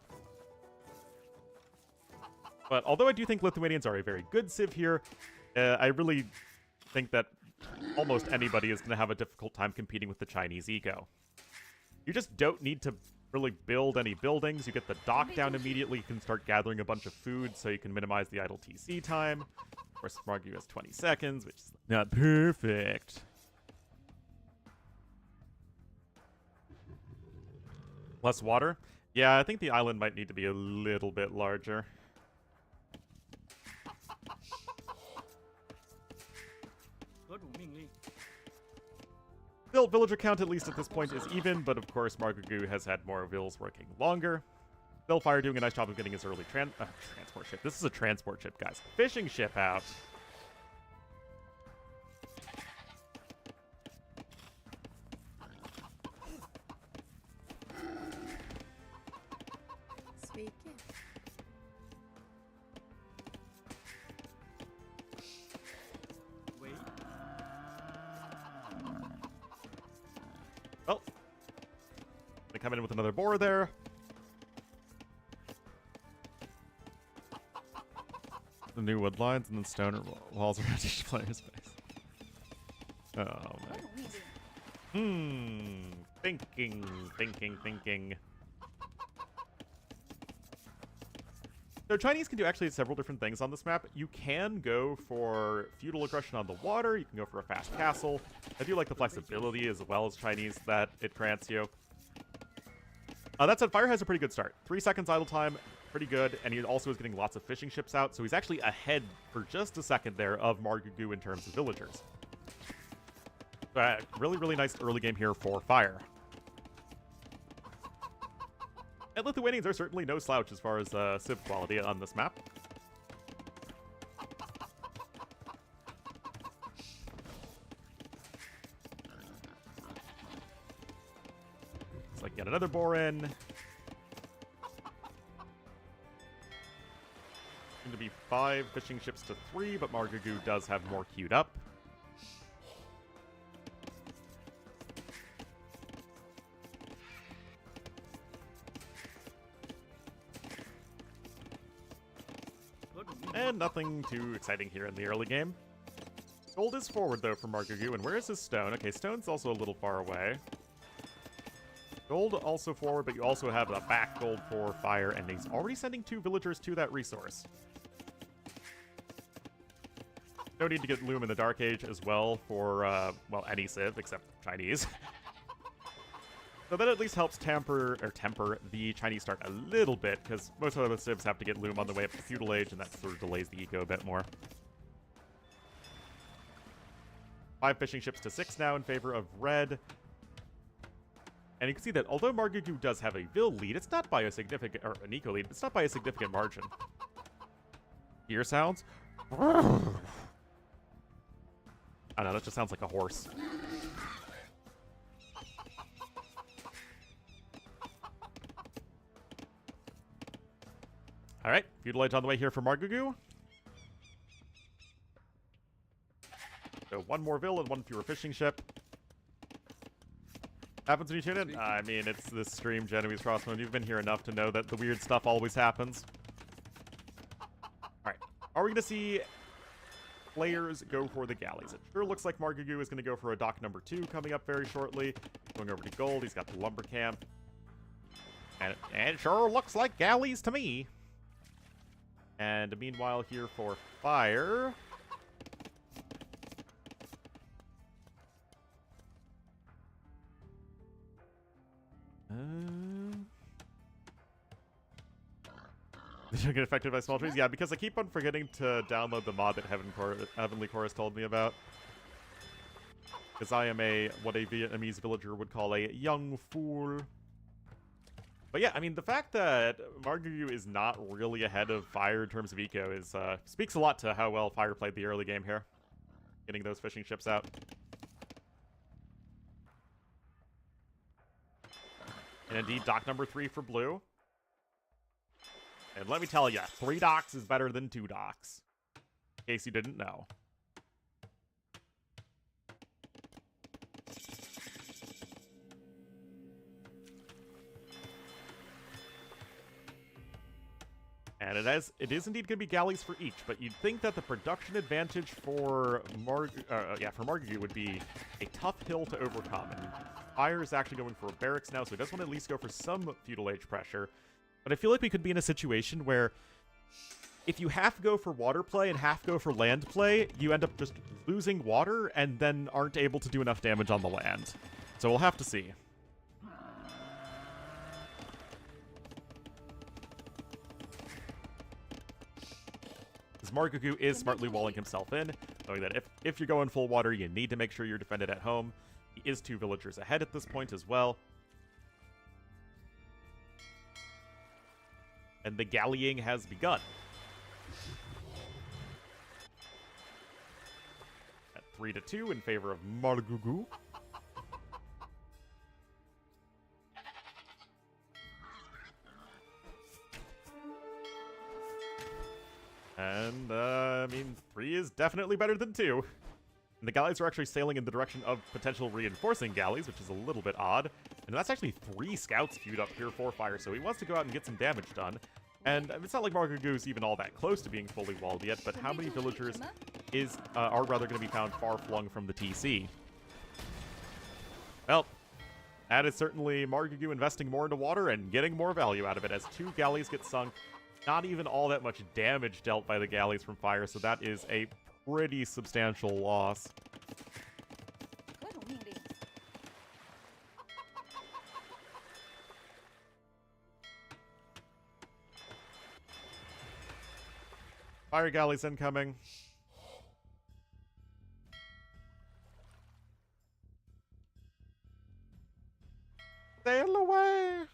But although I do think Lithuanians are a very good civ here, I really think that almost anybody is going to have a difficult time competing with the Chinese eco. You just don't need to really build any buildings. You get the dock down immediately. You can start gathering a bunch of food so you can minimize the idle TC time. Of course, Margougou has 20 seconds, which is not perfect. Less water? Yeah, I think the island might need to be a little bit larger. Still, villager count, at least at this point, is even, but of course Margougou has had more vills working longer. Still, Fire doing a nice job of getting his early transport ship. This is a transport ship, guys. Fishing ship out. Well, they come in with another boar there. The new wood lines and then stone walls around each player's base. Oh, man. Thinking. So Chinese can do actually several different things on this map. You can go for feudal aggression on the water. You can go for a fast castle. I do like the flexibility as well as Chinese that it grants you. That said, Fire has a pretty good start. 3 seconds idle time, pretty good, and he also is getting lots of fishing ships out, so he's actually ahead for just a second there of Margougou in terms of villagers. Really, really nice early game here for Fire. And Lithuanians are certainly no slouch as far as civ quality on this map. It's like yet another boar in. Going to be 5 fishing ships to 3, but Margougou does have more queued up. And nothing too exciting here in the early game. Gold is forward, though, for Margougou. And where is his stone? Okay, stone's also a little far away. Gold also forward, but you also have a back gold for Fire, and he's already sending 2 villagers to that resource. No need to get Loom in the Dark Age as well for, well, any Civ except Chinese. So that at least helps temper the Chinese start a little bit, because most of the Civs have to get Loom on the way up to Feudal Age, and that sort of delays the eco a bit more. 5 fishing ships to 6 now in favor of red. And you can see that although Margougou does have a Vil lead, it's not by a significant, or an eco lead, it's not by a significant margin. Ear sounds? I don't know, that just sounds like a horse. Alright, Feudal Age on the way here for Margougou. So 1 more Vil and 1 fewer fishing ship. Happens when you tune in? I mean, it's this stream, Genoese Crossbone. You've been here enough to know that the weird stuff always happens. Alright, are we going to see players go for the galleys? It sure looks like Margougou is going to go for a dock number 2 coming up very shortly. Going over to gold, he's got the lumber camp. And it sure looks like galleys to me. And meanwhile here for fire... Did you get affected by small trees? Yeah, because I keep on forgetting to download the mod that Heavenly Chorus told me about. Because I am what a Vietnamese villager would call a young fool. But yeah, I mean, the fact that Margougou is not really ahead of Fire in terms of eco is speaks a lot to how well Fire played the early game here. Getting those fishing ships out. And indeed, dock number 3 for blue. And let me tell you, 3 docks is better than 2 docks. In case you didn't know. And it is indeed going to be galleys for each, but you'd think that the production advantage for Margougou would be a tough hill to overcome. And Fire is actually going for barracks now, so he does want to at least go for some feudal age pressure. But I feel like we could be in a situation where if you half go for water play and half go for land play, you end up just losing water and then aren't able to do enough damage on the land. So we'll have to see. Because Margougou is smartly walling himself in, knowing that if you're going full water, you need to make sure you're defended at home. He is 2 villagers ahead at this point as well. And the gallying has begun. At 3-2 in favor of Margougou. And, I mean, 3 is definitely better than 2. And the galleys are actually sailing in the direction of potential reinforcing galleys, which is a little bit odd. And that's actually 3 scouts queued up here for Fire, so he wants to go out and get some damage done. And it's not like Margougou's even all that close to being fully walled yet, but how many villagers are rather going to be found far-flung from the TC? Well, that is certainly Margougou investing more into water and getting more value out of it as 2 galleys get sunk. Not even all that much damage dealt by the galleys from Fire, so that is a pretty substantial loss. Fire galleys incoming. Sail away!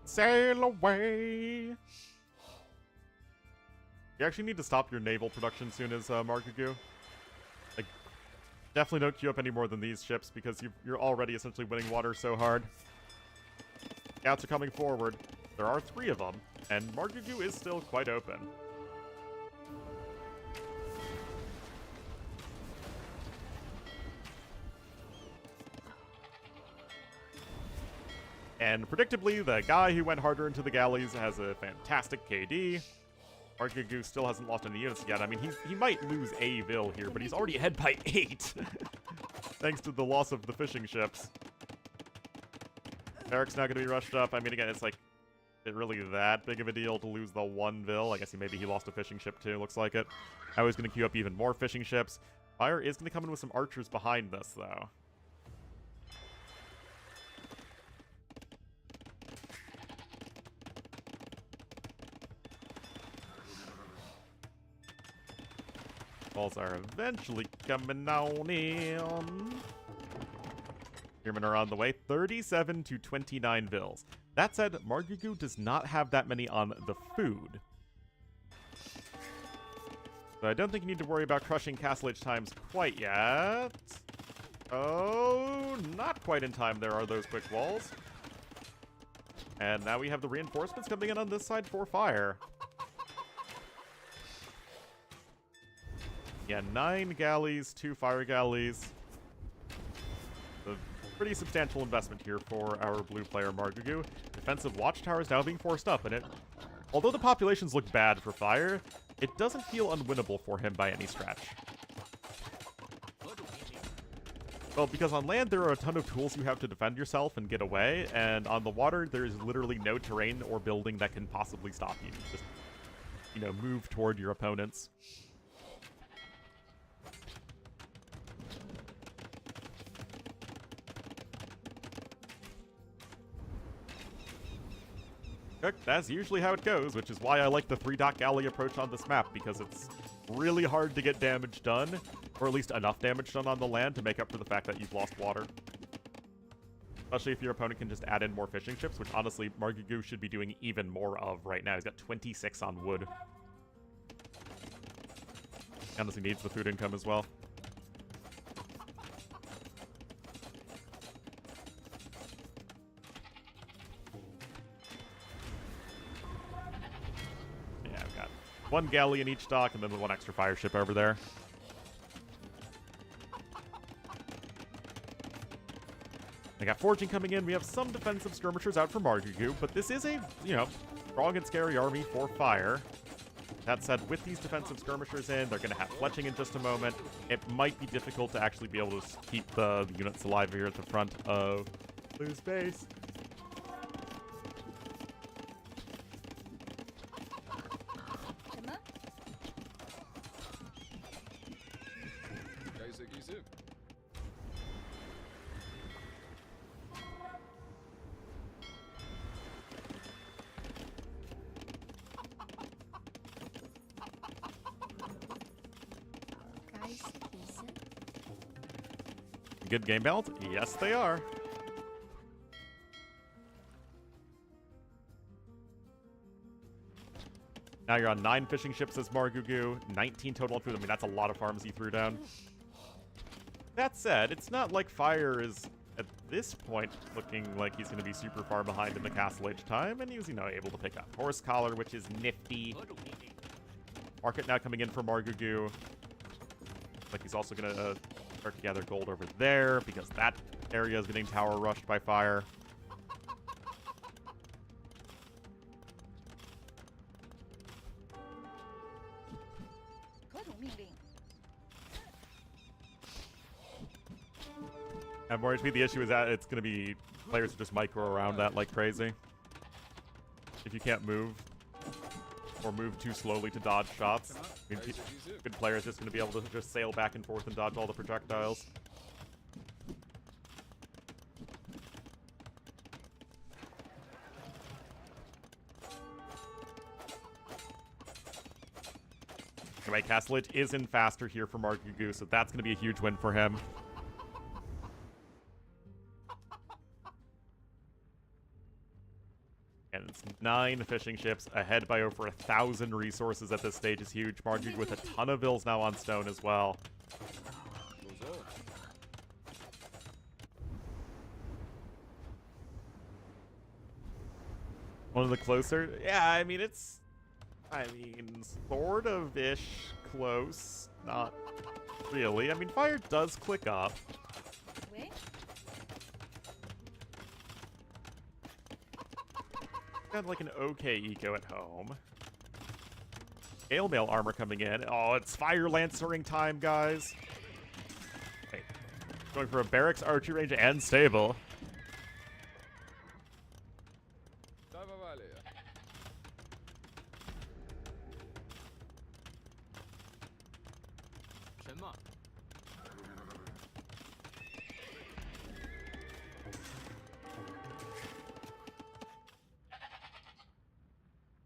Sail away! You actually need to stop your naval production soon as Margougou. Like, definitely don't queue up any more than these ships because you're already essentially winning water so hard. Scouts are coming forward. There are 3 of them, and Margougou is still quite open. And predictably, the guy who went harder into the galleys has a fantastic KD. Margougou still hasn't lost any units yet. I mean, he might lose a Vil here, but he's already ahead by 8. Thanks to the loss of the fishing ships. Barracks now going to be rushed up. I mean, again, it's like, it really that big of a deal to lose the one Vil. I guess maybe he lost a fishing ship too, looks like it. Now he's going to queue up even more fishing ships. Fire is going to come in with some archers behind this, though. Balls are eventually coming on in. Spearmen are on the way. 37 to 29 Vils. That said, Margougou does not have that many on the food. So I don't think you need to worry about crushing Castle Age times quite yet. Oh, not quite in time there are those quick walls. And now we have the reinforcements coming in on this side for fire. Yeah, 9 galleys, 2 fire galleys. A pretty substantial investment here for our blue player Margougou. Defensive watchtowers now being forced up, and although the populations look bad for fire, it doesn't feel unwinnable for him by any stretch. Well, because on land there are a ton of tools you have to defend yourself and get away, and on the water there's literally no terrain or building that can possibly stop you. Just, move toward your opponents. That's usually how it goes, which is why I like the 3-dot galley approach on this map, because it's really hard to get damage done, or at least enough damage done on the land to make up for the fact that you've lost water. Especially if your opponent can just add in more fishing ships, which honestly Margougou should be doing even more of right now. He's got 26 on wood. Honestly needs the food income as well. One galley in each dock, and then the 1 extra fire ship over there. I got forging coming in. We have some defensive skirmishers out for Margougou, but this is a, strong and scary army for fire. That said, with these defensive skirmishers in, they're going to have fletching in just a moment. It might be difficult to actually be able to keep the units alive here at the front of Blue's base. Good game balance? Yes, they are. Now you're on 9 fishing ships as Margougou, 19 total on food. I mean, that's a lot of farms he threw down. That said, it's not like fire is, at this point, looking like he's going to be super far behind in the Castle Age time, and he was, able to pick up Horse Collar, which is nifty. Market now coming in for Margougou. Like he's also going to start to gather gold over there, because that area is getting tower rushed by fire. And more HP, the issue is that it's going to be players who just micro around that like crazy. If you can't move, or move too slowly to dodge shots, I mean, good players just going to be able to just sail back and forth and dodge all the projectiles. Anyway, Castle Age is in faster here for Margougou, so that's going to be a huge win for him. And it's 9 fishing ships ahead by over 1,000 resources at this stage is huge. Margougou with a ton of vills now on stone as well. One of the closer. Yeah, I mean, it's... sort of-ish close. Not really. I mean, fire does click up. Got like an okay eco at home. Scale mail armor coming in. Oh, it's fire lancering time, guys. Wait. Going for a barracks, archery range, and stable.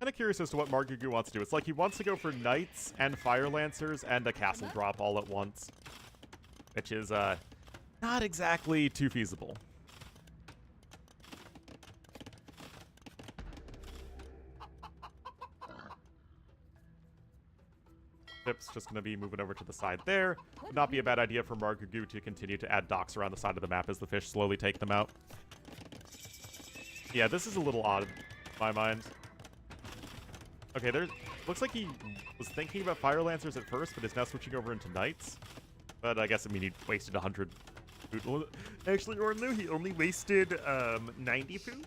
Kind of curious as to what Margougou wants to do. It's like he wants to go for Knights and Fire Lancers and a Castle drop all at once. Which is, not exactly too feasible. Ship's just going to be moving over to the side there. Would not be a bad idea for Margougou to continue to add docks around the side of the map as the fish slowly take them out. Yeah, this is a little odd in my mind. Okay, there looks like he was thinking about Fire Lancers at first, but is now switching over into Knights. But I guess, I mean, he wasted 100 food. Actually, Ornlu, he only wasted 90 food.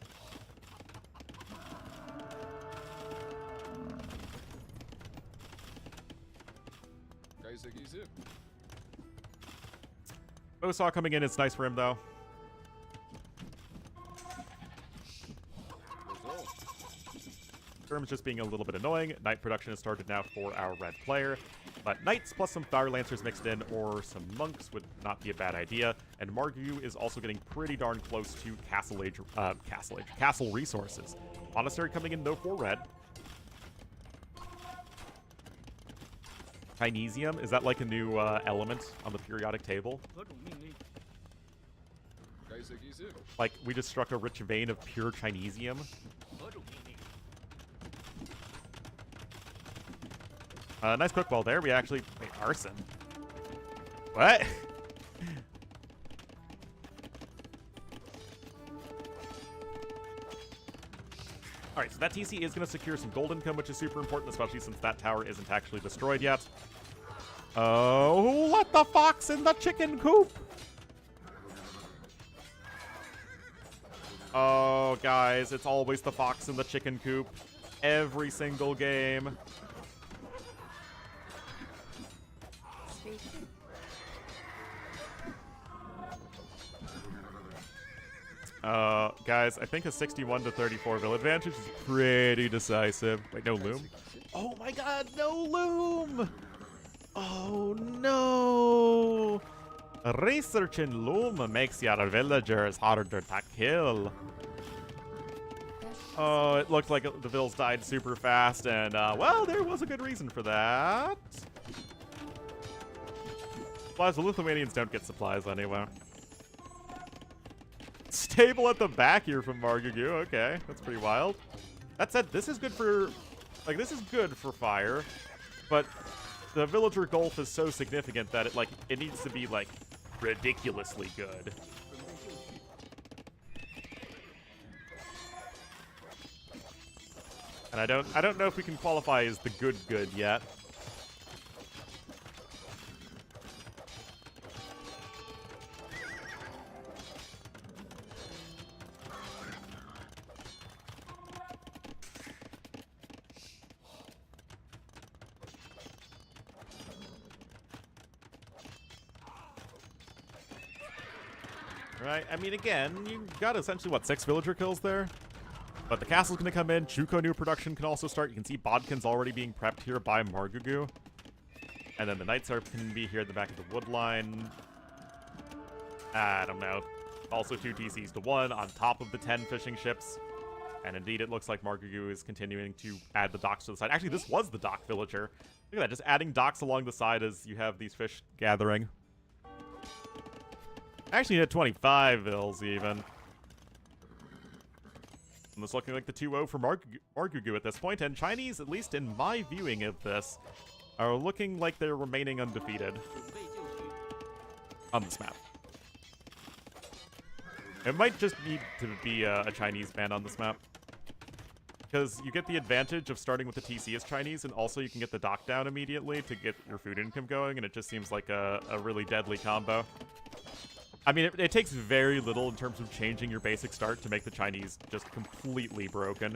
Osaw coming in, it's nice for him, though. Terms just being a little bit annoying. Knight production has started now for our red player. But Knights plus some Fire Lancers mixed in, or some Monks would not be a bad idea. And Margougou is also getting pretty darn close to Castle resources. Monastery coming in, though, for red. Chinesium, is that like a new element on the periodic table? Like, we just struck a rich vein of pure Chinesium? Nice quick ball there. We actually... Wait, arson. What? Alright, so that TC is going to secure some gold income, which is super important, especially since that tower isn't actually destroyed yet. Oh, let the fox in the chicken coop! Oh, guys, it's always the fox in the chicken coop. Every single game. Guys, I think a 61-34 vill advantage is pretty decisive. Wait, no loom? Oh my god, no loom! Oh no! Researching loom makes your villagers harder to kill. Oh, it looked like the vills died super fast, and, well, there was a good reason for that. Supplies, the Lithuanians don't get supplies anyway. Stable at the back here from Margougou. Okay, that's pretty wild. That said, this is good for... Like, this is good for fire, but the villager gulf is so significant that it needs to be, like, ridiculously good. And I don't know if we can qualify as the good yet. Right, I mean, again, you got essentially, what, 6 villager kills there? But the castle's going to come in. Juko new production can also start. You can see Bodkin's already being prepped here by Margougou. And then the Knights can be here at the back of the wood line. I don't know. Also 2 TCs to 1 on top of the 10 fishing ships. And indeed, it looks like Margougou is continuing to add the docks to the side. Actually, this was the dock villager. Look at that, just adding docks along the side as you have these fish gathering. Actually, at 25 vills, even. And it's looking like the 2-0 for Margougou at this point, and Chinese, at least in my viewing of this, are looking like they're remaining undefeated on this map. It might just need to be a Chinese ban on this map. Because you get the advantage of starting with the TC as Chinese, and also you can get the dock down immediately to get your food income going, and it just seems like a really deadly combo. I mean, it takes very little in terms of changing your basic start to make the Chinese just completely broken.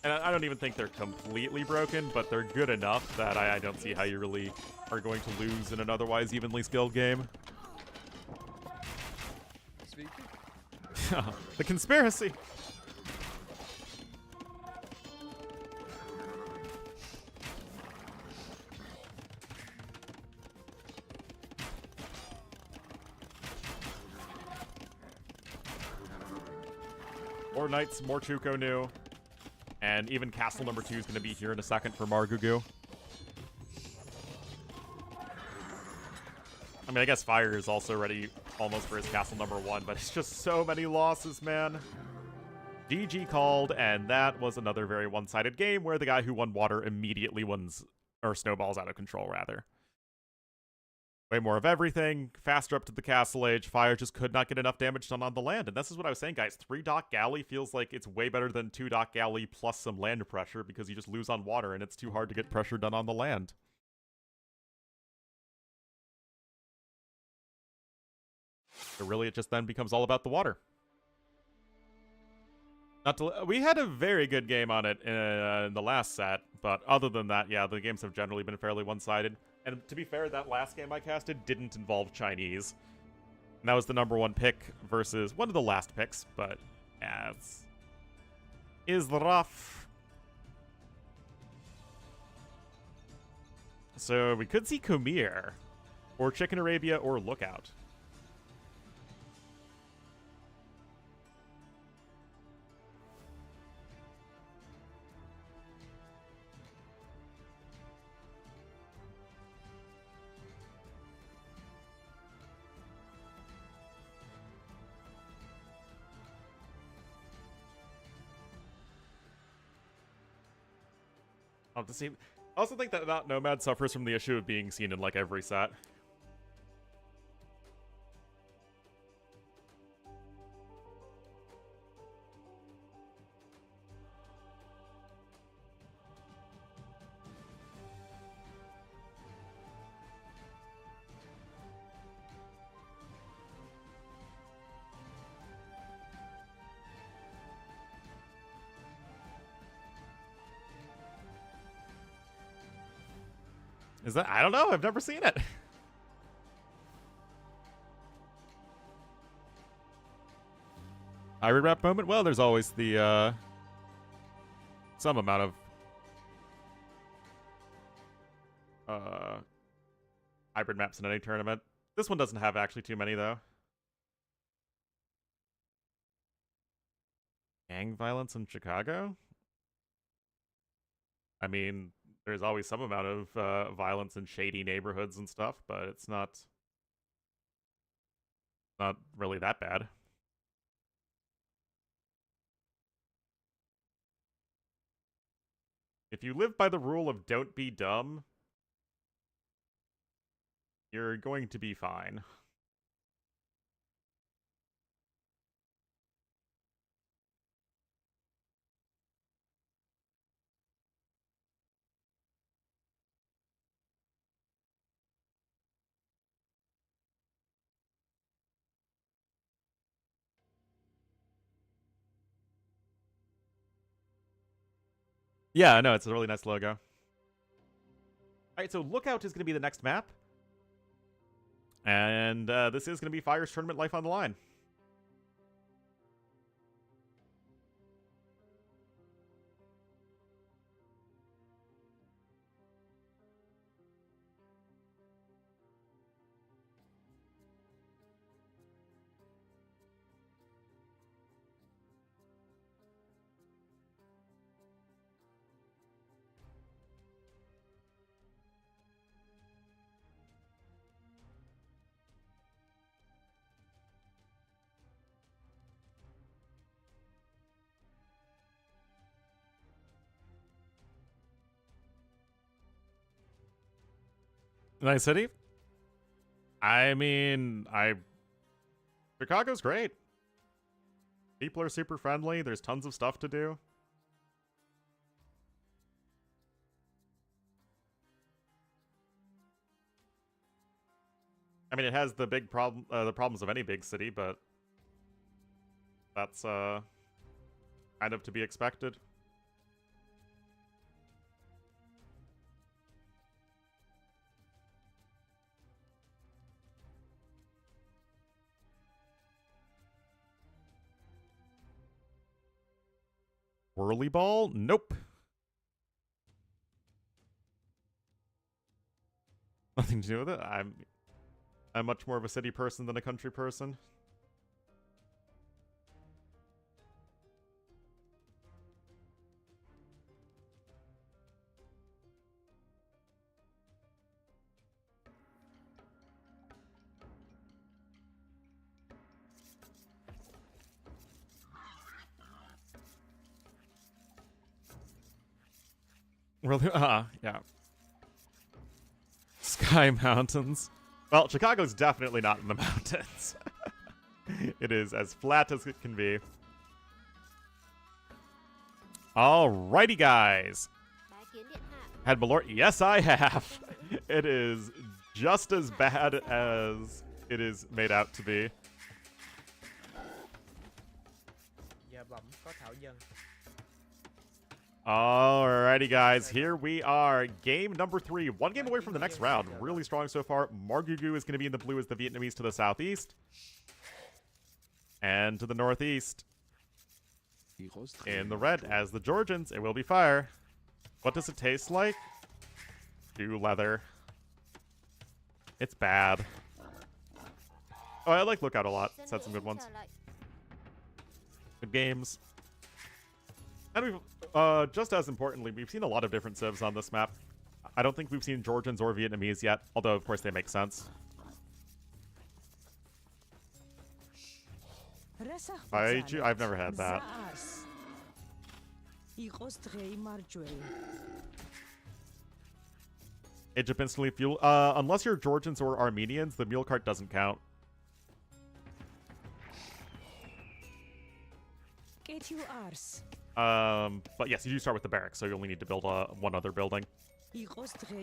And I don't even think they're completely broken, but they're good enough that I don't see how you really are going to lose in an otherwise evenly skilled game. The conspiracy! More Knights, more Chuko new. And even castle number 2 is going to be here in a second for Margougou. I mean, I guess Fire is also ready almost for his castle number 1, but it's just so many losses, man. GG called, and that was another very one-sided game where the guy who won water immediately wins, or snowballs out of control, rather. Way more of everything, faster up to the castle age, Fire just could not get enough damage done on the land, and this is what I was saying, guys. 3-dock galley feels like it's way better than 2-dock galley plus some land pressure, because you just lose on water, and it's too hard to get pressure done on the land. So really, it just then becomes all about the water. We had a very good game on it in the last set, but other than that, yeah, the games have generally been fairly one-sided. And to be fair, that last game I casted didn't involve Chinese. And that was the number 1 pick versus one of the last picks, but yeah, is rough. So we could see Khmer, or Chicken Arabia, or Lookout. I also think that Nomad suffers from the issue of being seen in like every set. Is that? I don't know. I've never seen it. Hybrid map moment? Well, there's always the, some amount of, hybrid maps in any tournament. This one doesn't have actually too many, though. Gang violence in Chicago? I mean, there's always some amount of violence in shady neighborhoods and stuff, but it's not really that bad. If you live by the rule of don't be dumb, you're going to be fine. Yeah, no, it's a really nice logo. Alright, so Lookout is going to be the next map. And this is going to be Fire's Tournament Life on the line. Nice city. I mean, Chicago's great. People are super friendly. There's tons of stuff to do. I mean, it has the big the problems of any big city, but that's kind of to be expected. Whirly ball? Nope. Nothing to do with it. I'm much more of a city person than a country person. Really? Yeah. Sky Mountains. Well, Chicago's definitely not in the mountains. It is as flat as it can be. Alrighty, guys. Had Malort? Yes, I have. It is just as bad as it is made out to be. Alrighty, guys. Here we are. Game number 3. 1 game away from the next round. Really strong so far. Margougou is going to be in the blue as the Vietnamese to the southeast. And to the northeast. In the red as the Georgians. It will be fire. What does it taste like? Shoe leather. It's bad. Oh, I like Lookout a lot. It's had some good ones. Good games. And we've, just as importantly, we've seen a lot of different civs on this map. I don't think we've seen Georgians or Vietnamese yet, although of course they make sense. I've never had that. Egypt instantly fuel. Unless you're Georgians or Armenians, the mule cart doesn't count. But yes, you do start with the barracks, so you only need to build one other building.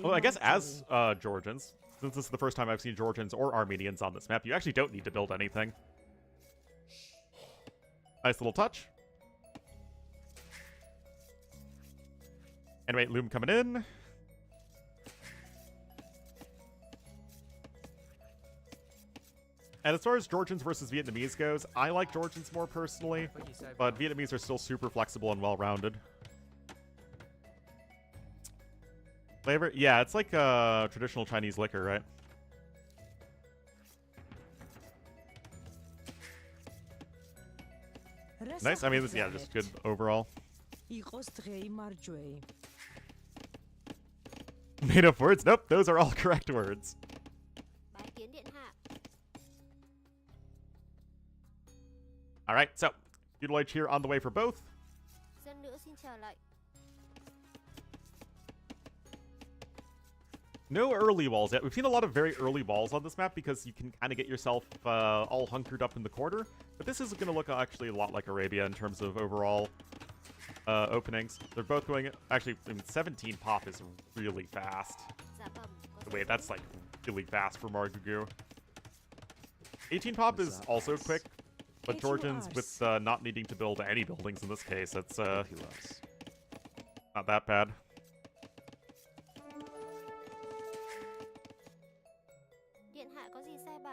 Well, I guess as Georgians, since this is the first time I've seen Georgians or Armenians on this map, you actually don't need to build anything. Nice little touch. Anyway, Loom coming in. And as far as Georgians versus Vietnamese goes, I like Georgians more personally, but Vietnamese are still super flexible and well-rounded. Flavor? Yeah, it's like traditional Chinese liquor, right? Nice. I mean, this, yeah, just good overall. Made up words? Nope, those are all correct words. Alright, so, Utilize here on the way for both. No early walls yet. We've seen a lot of very early walls on this map because you can kind of get yourself all hunkered up in the corner. But this is going to look actually a lot like Arabia in terms of overall openings. They're both going... Actually, I mean, 17 pop is really fast. Wait, that's like really fast for Margougou. 18 pop is also quick, but Georgians with not needing to build any buildings in this case, it's not that bad.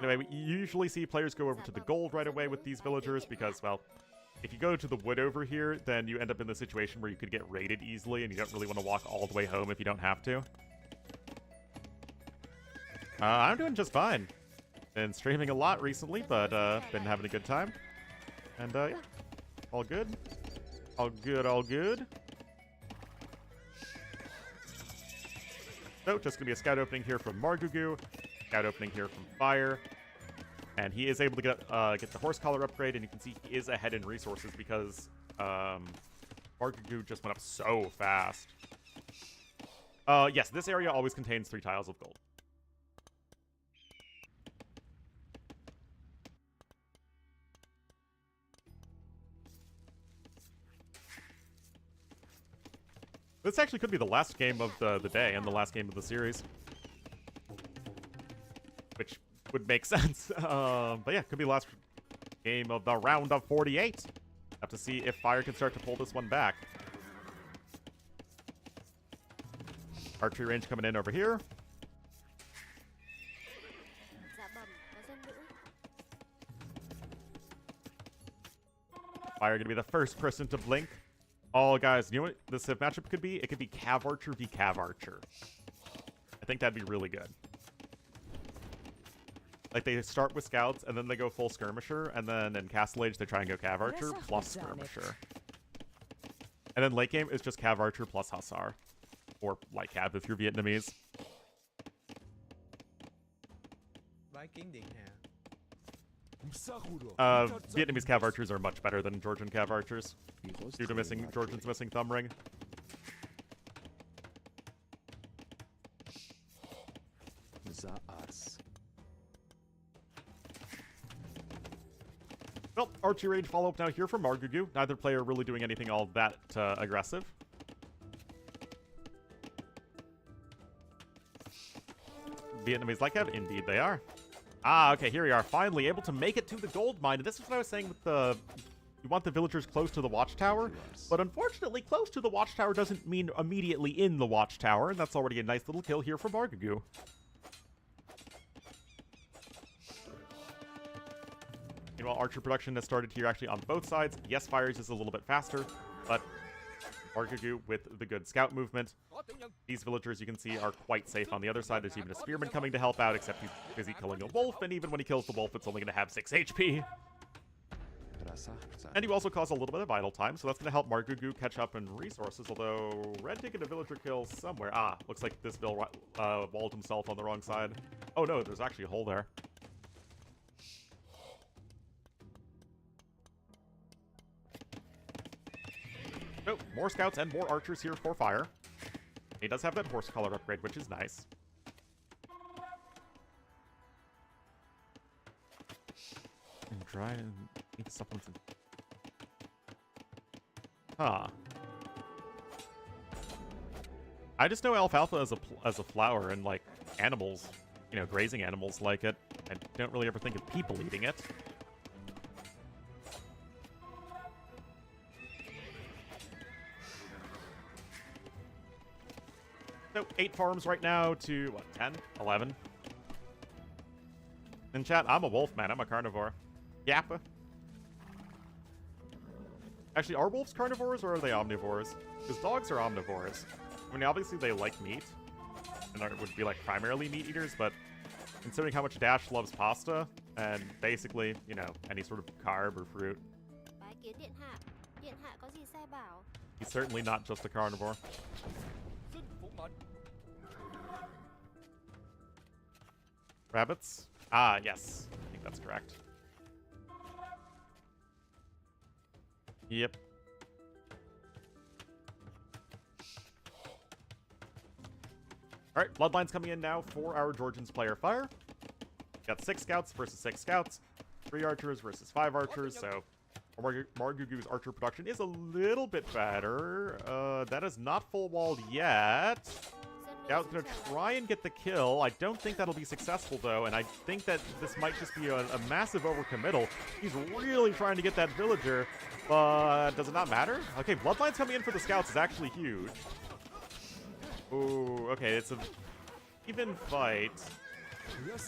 Anyway, we usually see players go over to the gold right away with these villagers because, well, if you go to the wood over here, then you end up in the situation where you could get raided easily and you don't really want to walk all the way home if you don't have to. I'm doing just fine. Been streaming a lot recently, but been having a good time. And, yeah, all good. All good, all good. So, just gonna be a scout opening here from Margougou. Scout opening here from Fire. And he is able to get the horse collar upgrade, and you can see he is ahead in resources because Margougou just went up so fast. Yes, this area always contains 3 tiles of gold. This actually could be the last game of the day and the last game of the series. Which would make sense. But yeah, could be the last game of the round of 48. Have to see if Fire can start to pull this one back. Archery range coming in over here. Fire gonna be the first person to blink. Oh, guys, you know what this matchup could be? It could be Cav Archer v Cav Archer. I think that'd be really good. Like, they start with Scouts, and then they go full Skirmisher, and then in Castle Age, they try and go Cav Archer plus Skirmisher. And then late game is just Cav Archer plus Hussar. Or Light Cav if you're Vietnamese. Vietnamese Cav Archers are much better than Georgian Cav Archers. Due to Georgians missing Thumb Ring. archery range follow-up now here from Margougou. Neither player really doing anything all that aggressive. Vietnamese like Ev? Indeed they are. Ah, okay, here we are, finally able to make it to the gold mine. And this is what I was saying with the... You want the villagers close to the watchtower, but unfortunately, close to the watchtower doesn't mean immediately in the watchtower, and that's already a nice little kill here for Margougou. Meanwhile, archer production has started here actually on both sides. Yes, Fires is a little bit faster, but Margougou with the good scout movement. These villagers, you can see, are quite safe on the other side. There's even a spearman coming to help out, except he's busy killing a wolf, and even when he kills the wolf, it's only going to have 6 HP. And you also cause a little bit of idle time, so that's going to help Margougou catch up in resources, although Red taking a villager kill somewhere. Ah, looks like this Bill walled himself on the wrong side. Oh no, there's actually a hole there. Oh, more scouts and more archers here for Fire. He does have that horse color upgrade, which is nice. And try and eat supplements. Huh. I just know alfalfa as a flower, and like animals, you know, grazing animals like it. I don't really ever think of people eating it. So 8 farms right now to what, 10, 11. In chat, I'm a wolf man. I'm a carnivore. Yappa. Actually, are wolves carnivores or are they omnivores? Because dogs are omnivores. I mean, obviously they like meat, and would be like primarily meat eaters, but considering how much Dash loves pasta, and basically, you know, any sort of carb or fruit, he's certainly not just a carnivore. Rabbits? Ah, yes. I think that's correct. Yep. Alright, Bloodline's coming in now for our Georgians player Fire. Got 6 scouts versus 6 scouts. 3 archers versus 5 archers, so Margougou's archer production is a little bit better. That is not full walled yet. Scout's gonna try and get the kill. I don't think that'll be successful, though, and I think that this might just be a massive overcommittal. He's really trying to get that villager, but does it not matter? Okay, Bloodlines coming in for the scouts is actually huge. Ooh, okay, it's a even fight.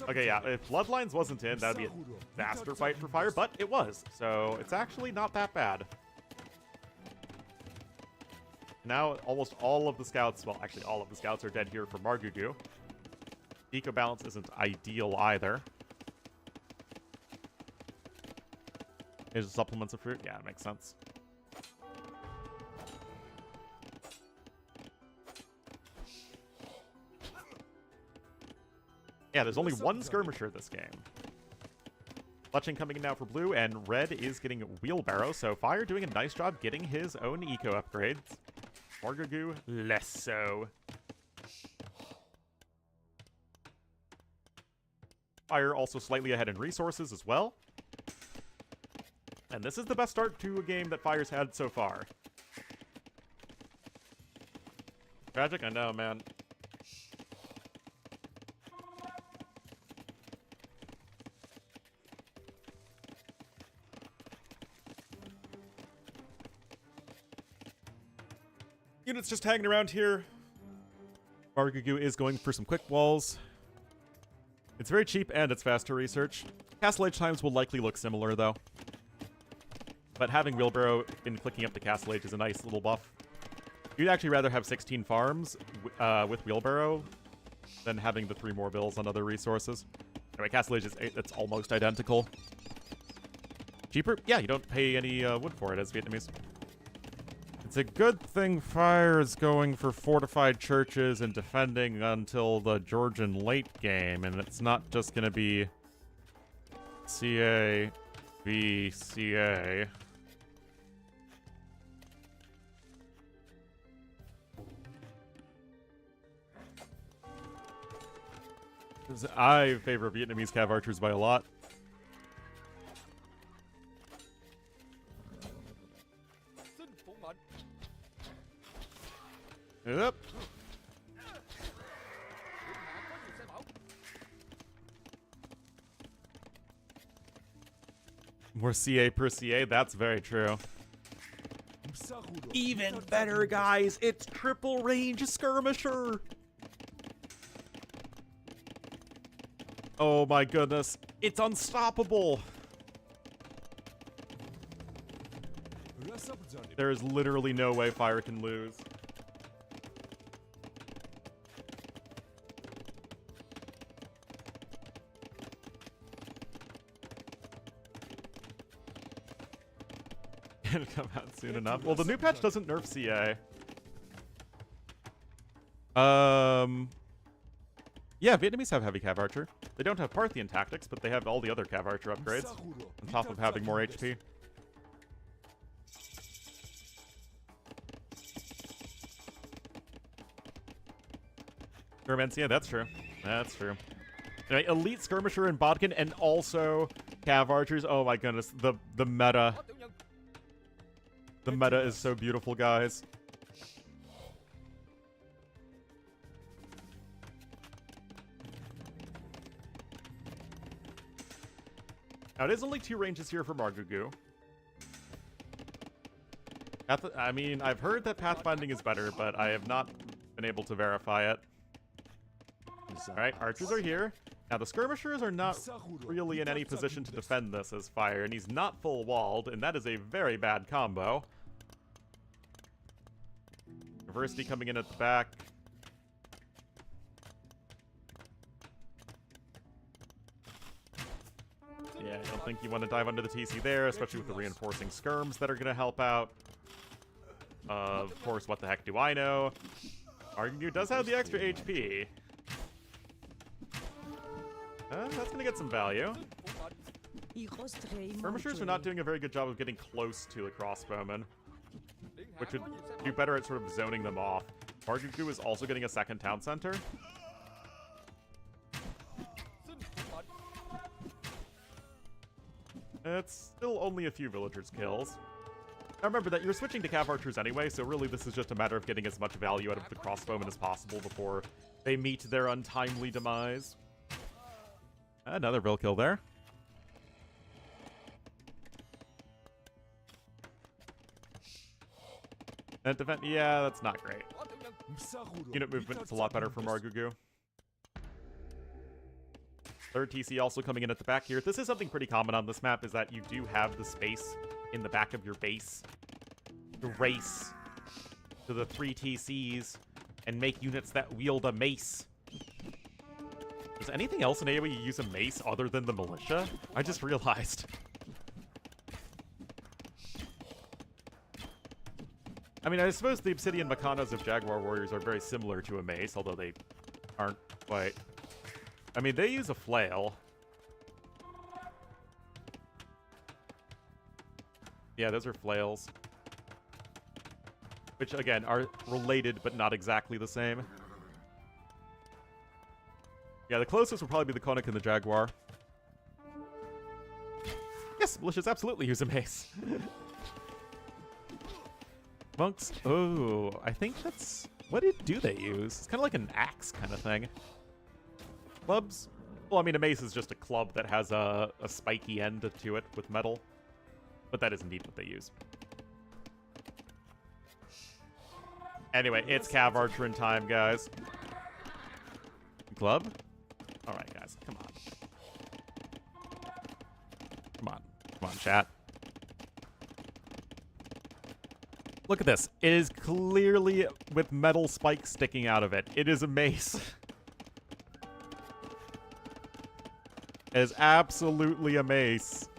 Okay, yeah, if Bloodlines wasn't in, that would be a faster fight for Fire, but it was, so it's actually not that bad. Now, almost all of the scouts, well, actually all of the scouts are dead here for Margougou. Eco balance isn't ideal either. Is supplements of fruit? Yeah, it makes sense. Yeah, there's only 1 skirmisher this game. Fletching coming in now for blue, and red is getting wheelbarrow, so Fire doing a nice job getting his own eco upgrades. Margougou, less so. Fire also slightly ahead in resources as well. And this is the best start to a game that Fire's had so far. Tragic? I know, man. Units just hanging around here. Margougou is going for some quick walls. It's very cheap and it's fast to research. Castle Age times will likely look similar, though. But having wheelbarrow in clicking up the Castle Age is a nice little buff. You'd actually rather have 16 farms with wheelbarrow than having the 3 more bills on other resources. Anyway, Castle Age it's almost identical. Cheaper? Yeah, you don't pay any wood for it as Vietnamese. It's a good thing Fire is going for fortified churches and defending until the Georgian late game, and it's not just going to be CA v CA. I favor Vietnamese cav archers by a lot. Yep. More CA per CA, that's very true. Even better, guys! It's triple range skirmisher! Oh my goodness, it's unstoppable! There is literally no way Fire can lose. It'll come out soon enough. Well, the new patch doesn't nerf CA. Yeah, Vietnamese have heavy Cav Archer. They don't have Parthian tactics, but they have all the other Cav Archer upgrades, on top of having more HP. Skirments, yeah, that's true. That's true. Anyway, Elite Skirmisher and Bodkin, and also Cav Archers. Oh my goodness, the meta. The meta is so beautiful, guys. Now, it is only 2 ranges here for Margougou. I mean, I've heard that pathfinding is better, but I have not been able to verify it. Alright, archers are here. Now, the skirmishers are not really in any position to defend this as fire, and he's not full walled, and that is a very bad combo. University coming in at the back. Yeah, I don't think you want to dive under the TC there, especially with the reinforcing skirms that are going to help out. Of course, what the heck do I know? Margougou does have the extra HP. That's going to get some value. Skirmishers are not doing a very good job of getting close to the crossbowmen, which would do better at sort of zoning them off. Margougou is also getting a second town center. It's still only a few villagers' kills. Now remember that you're switching to Cav Archers anyway, so really this is just a matter of getting as much value out of the crossbowmen as possible before they meet their untimely demise. Another Brill kill there. And defense, yeah, that's not great. Unit movement is a lot better for Margougou. Third TC also coming in at the back here. This is something pretty common on this map, is that you do have the space in the back of your base to race to the 3 TCs and make units that wield a mace. Is anything else in AoE you use a mace other than the militia? I just realized. I mean, I suppose the Obsidian Makanas of Jaguar Warriors are very similar to a mace, although they aren't quite. I mean, they use a flail. Yeah, those are flails. Which, again, are related, but not exactly the same. Yeah, the closest would probably be the Konik and the Jaguar. Yes, militias absolutely use a mace. Monks, oh, I think that's... What do they use? It's kind of like an axe kind of thing. Clubs? Well, I mean, a mace is just a club that has a spiky end to it with metal. But that is indeed what they use. Anyway, it's Cav Archer in time, guys. Club? Alright, guys, come on. Come on. Come on, chat. Look at this. It is clearly with metal spikes sticking out of it. It is a mace. It is absolutely a mace.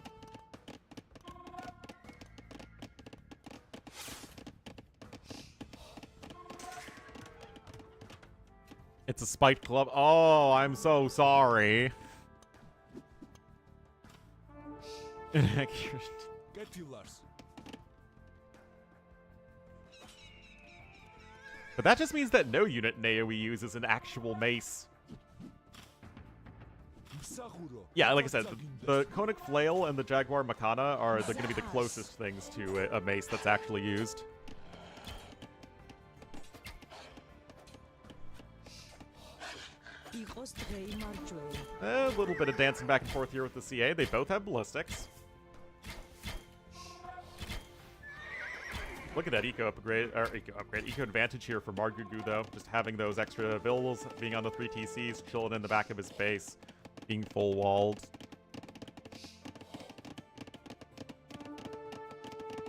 It's a spiked club. Oh, I'm so sorry. But that just means that no unit in AoE uses an actual mace. Yeah, like I said, the Konik Flail and the Jaguar Makana are going to be the closest things to a mace that's actually used. Ikos Trey Marjorie. A little bit of dancing back and forth here with the CA. They both have ballistics. Look at that eco advantage here for Margougou, though. Just having those extra bills, being on the 3 TCs, chilling in the back of his base, being full walled.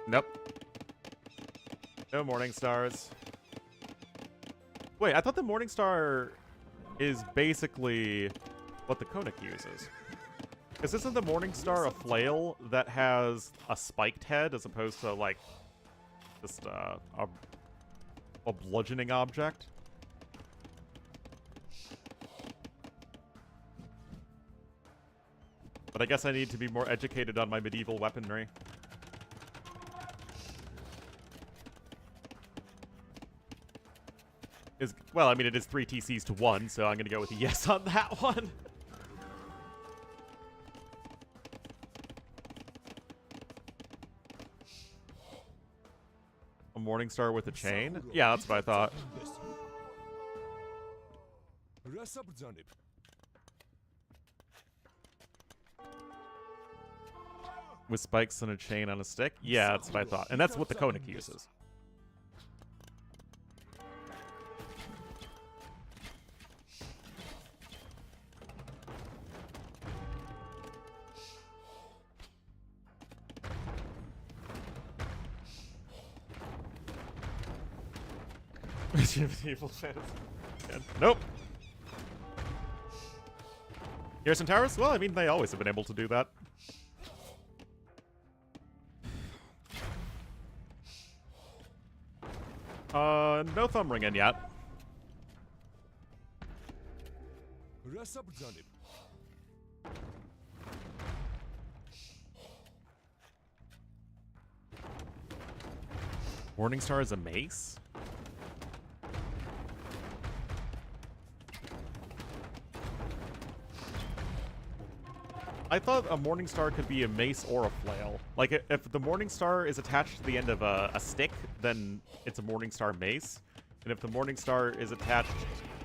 Nope. No Morning Stars. Wait, I thought the Morning Star is basically what the Konik uses. Because isn't the Morning Star a flail that has a spiked head as opposed to, like, just a bludgeoning object? But I guess I need to be more educated on my medieval weaponry. Well, I mean, it is 3 TCs to 1, so I'm going to go with a yes on that one. A Morning Star with a chain? Yeah, that's what I thought. With spikes and a chain on a stick? Yeah, that's what I thought. And that's what the Konik uses. Medieval fantasy. Nope. Garrison Towers? Well, I mean, they always have been able to do that. No thumb ring in yet. Morning Star is a mace? I thought a Morning Star could be a mace or a flail. Like, if the Morning Star is attached to the end of a stick, then it's a Morning Star mace. And if the Morning Star is attached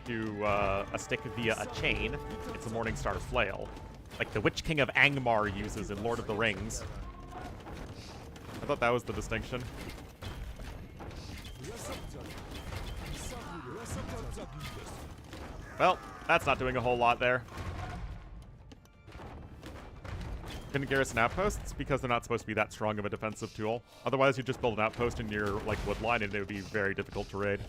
to a stick via a chain, it's a Morning Star flail. Like the Witch King of Angmar uses in Lord of the Rings. I thought that was the distinction. Well, that's not doing a whole lot there. Couldn't garrison outposts because they're not supposed to be that strong of a defensive tool. Otherwise, you just build an outpost in your like wood line, and it would be very difficult to raid.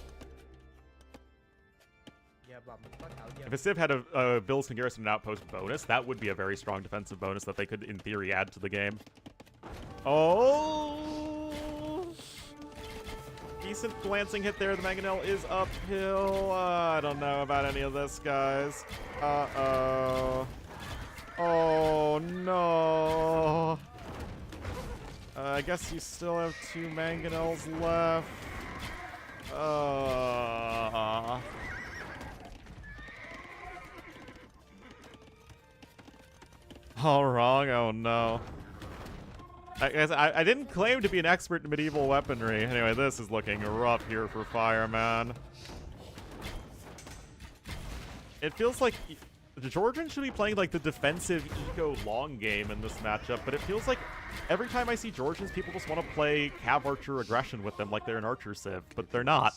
If a Civ had a bills can garrison an outpost bonus, that would be a very strong defensive bonus that they could, in theory, add to the game. Oh! Decent glancing hit there. The Mangonel is uphill. I don't know about any of this, guys. Uh-oh. Oh, no. I guess you still have 2 Mangonels left. All wrong? Oh, no. I didn't claim to be an expert in medieval weaponry. Anyway, this is looking rough here for Fireman. It feels like the Georgians should be playing like the defensive eco long game in this matchup, but it feels like every time I see Georgians, people just want to play Cav Archer aggression with them like they're an Archer Civ, but they're not.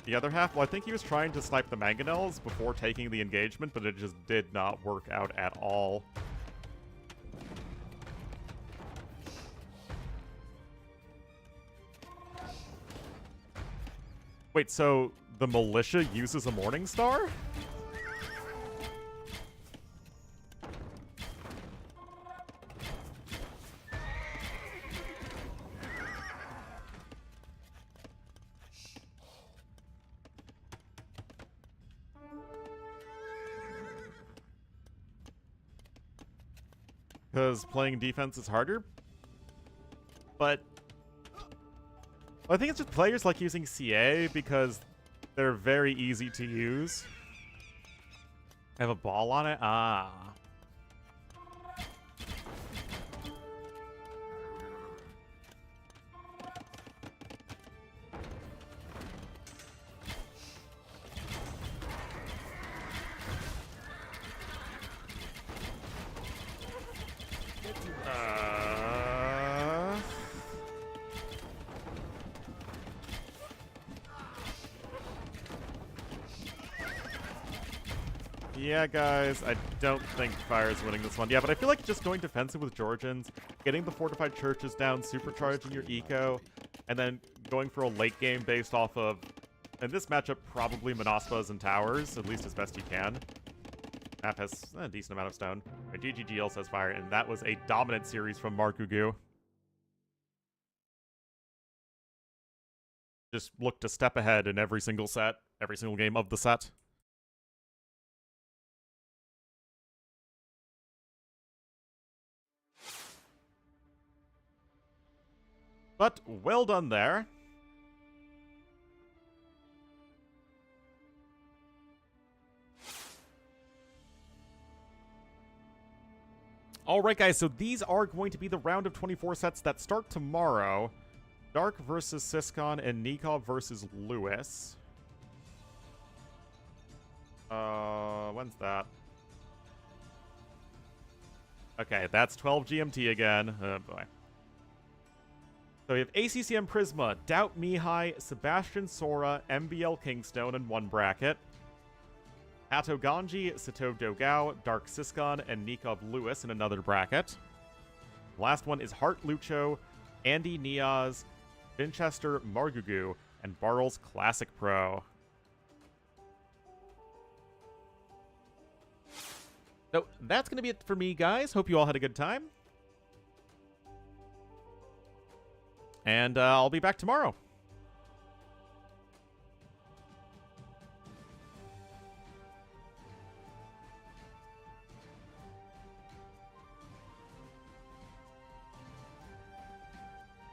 The other half, well, I think he was trying to snipe the Mangonels before taking the engagement, but it just did not work out at all. Wait, so the militia uses a Morning Star? Because playing defense is harder? But I think it's just players like using CA because they're very easy to use. I have a ball on it? Ah. Yeah, guys, I don't think Fire is winning this one. Yeah, but I feel like just going defensive with Georgians, getting the fortified churches down, supercharging your eco, and then going for a late game based off of, in this matchup, probably Monospas and towers, at least as best you can. Map has a decent amount of stone. Right, GGGL says Fire, and that was a dominant series from Margougou. Just looked a step ahead in every single set, every single game of the set. But well done there. Alright guys, so these are going to be the round of 24 sets that start tomorrow. Dark versus Siscon and Nikov versus Lewis. When's that? Okay, that's 12 GMT again. Oh boy. So we have ACCM Prisma, Doubt Mihai, Sebastian Sora, MBL Kingstone in one bracket. Hato Ganji, Sato Dogao, Dark Siscon, and Nikov Lewis in another bracket. Last one is Hart Lucho, Andy Niaz, Vinchester Margougou, and Barrels Classic Pro. So that's going to be it for me, guys. Hope you all had a good time. And I'll be back tomorrow.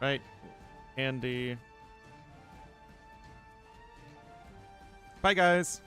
Right, Andy. Bye, guys.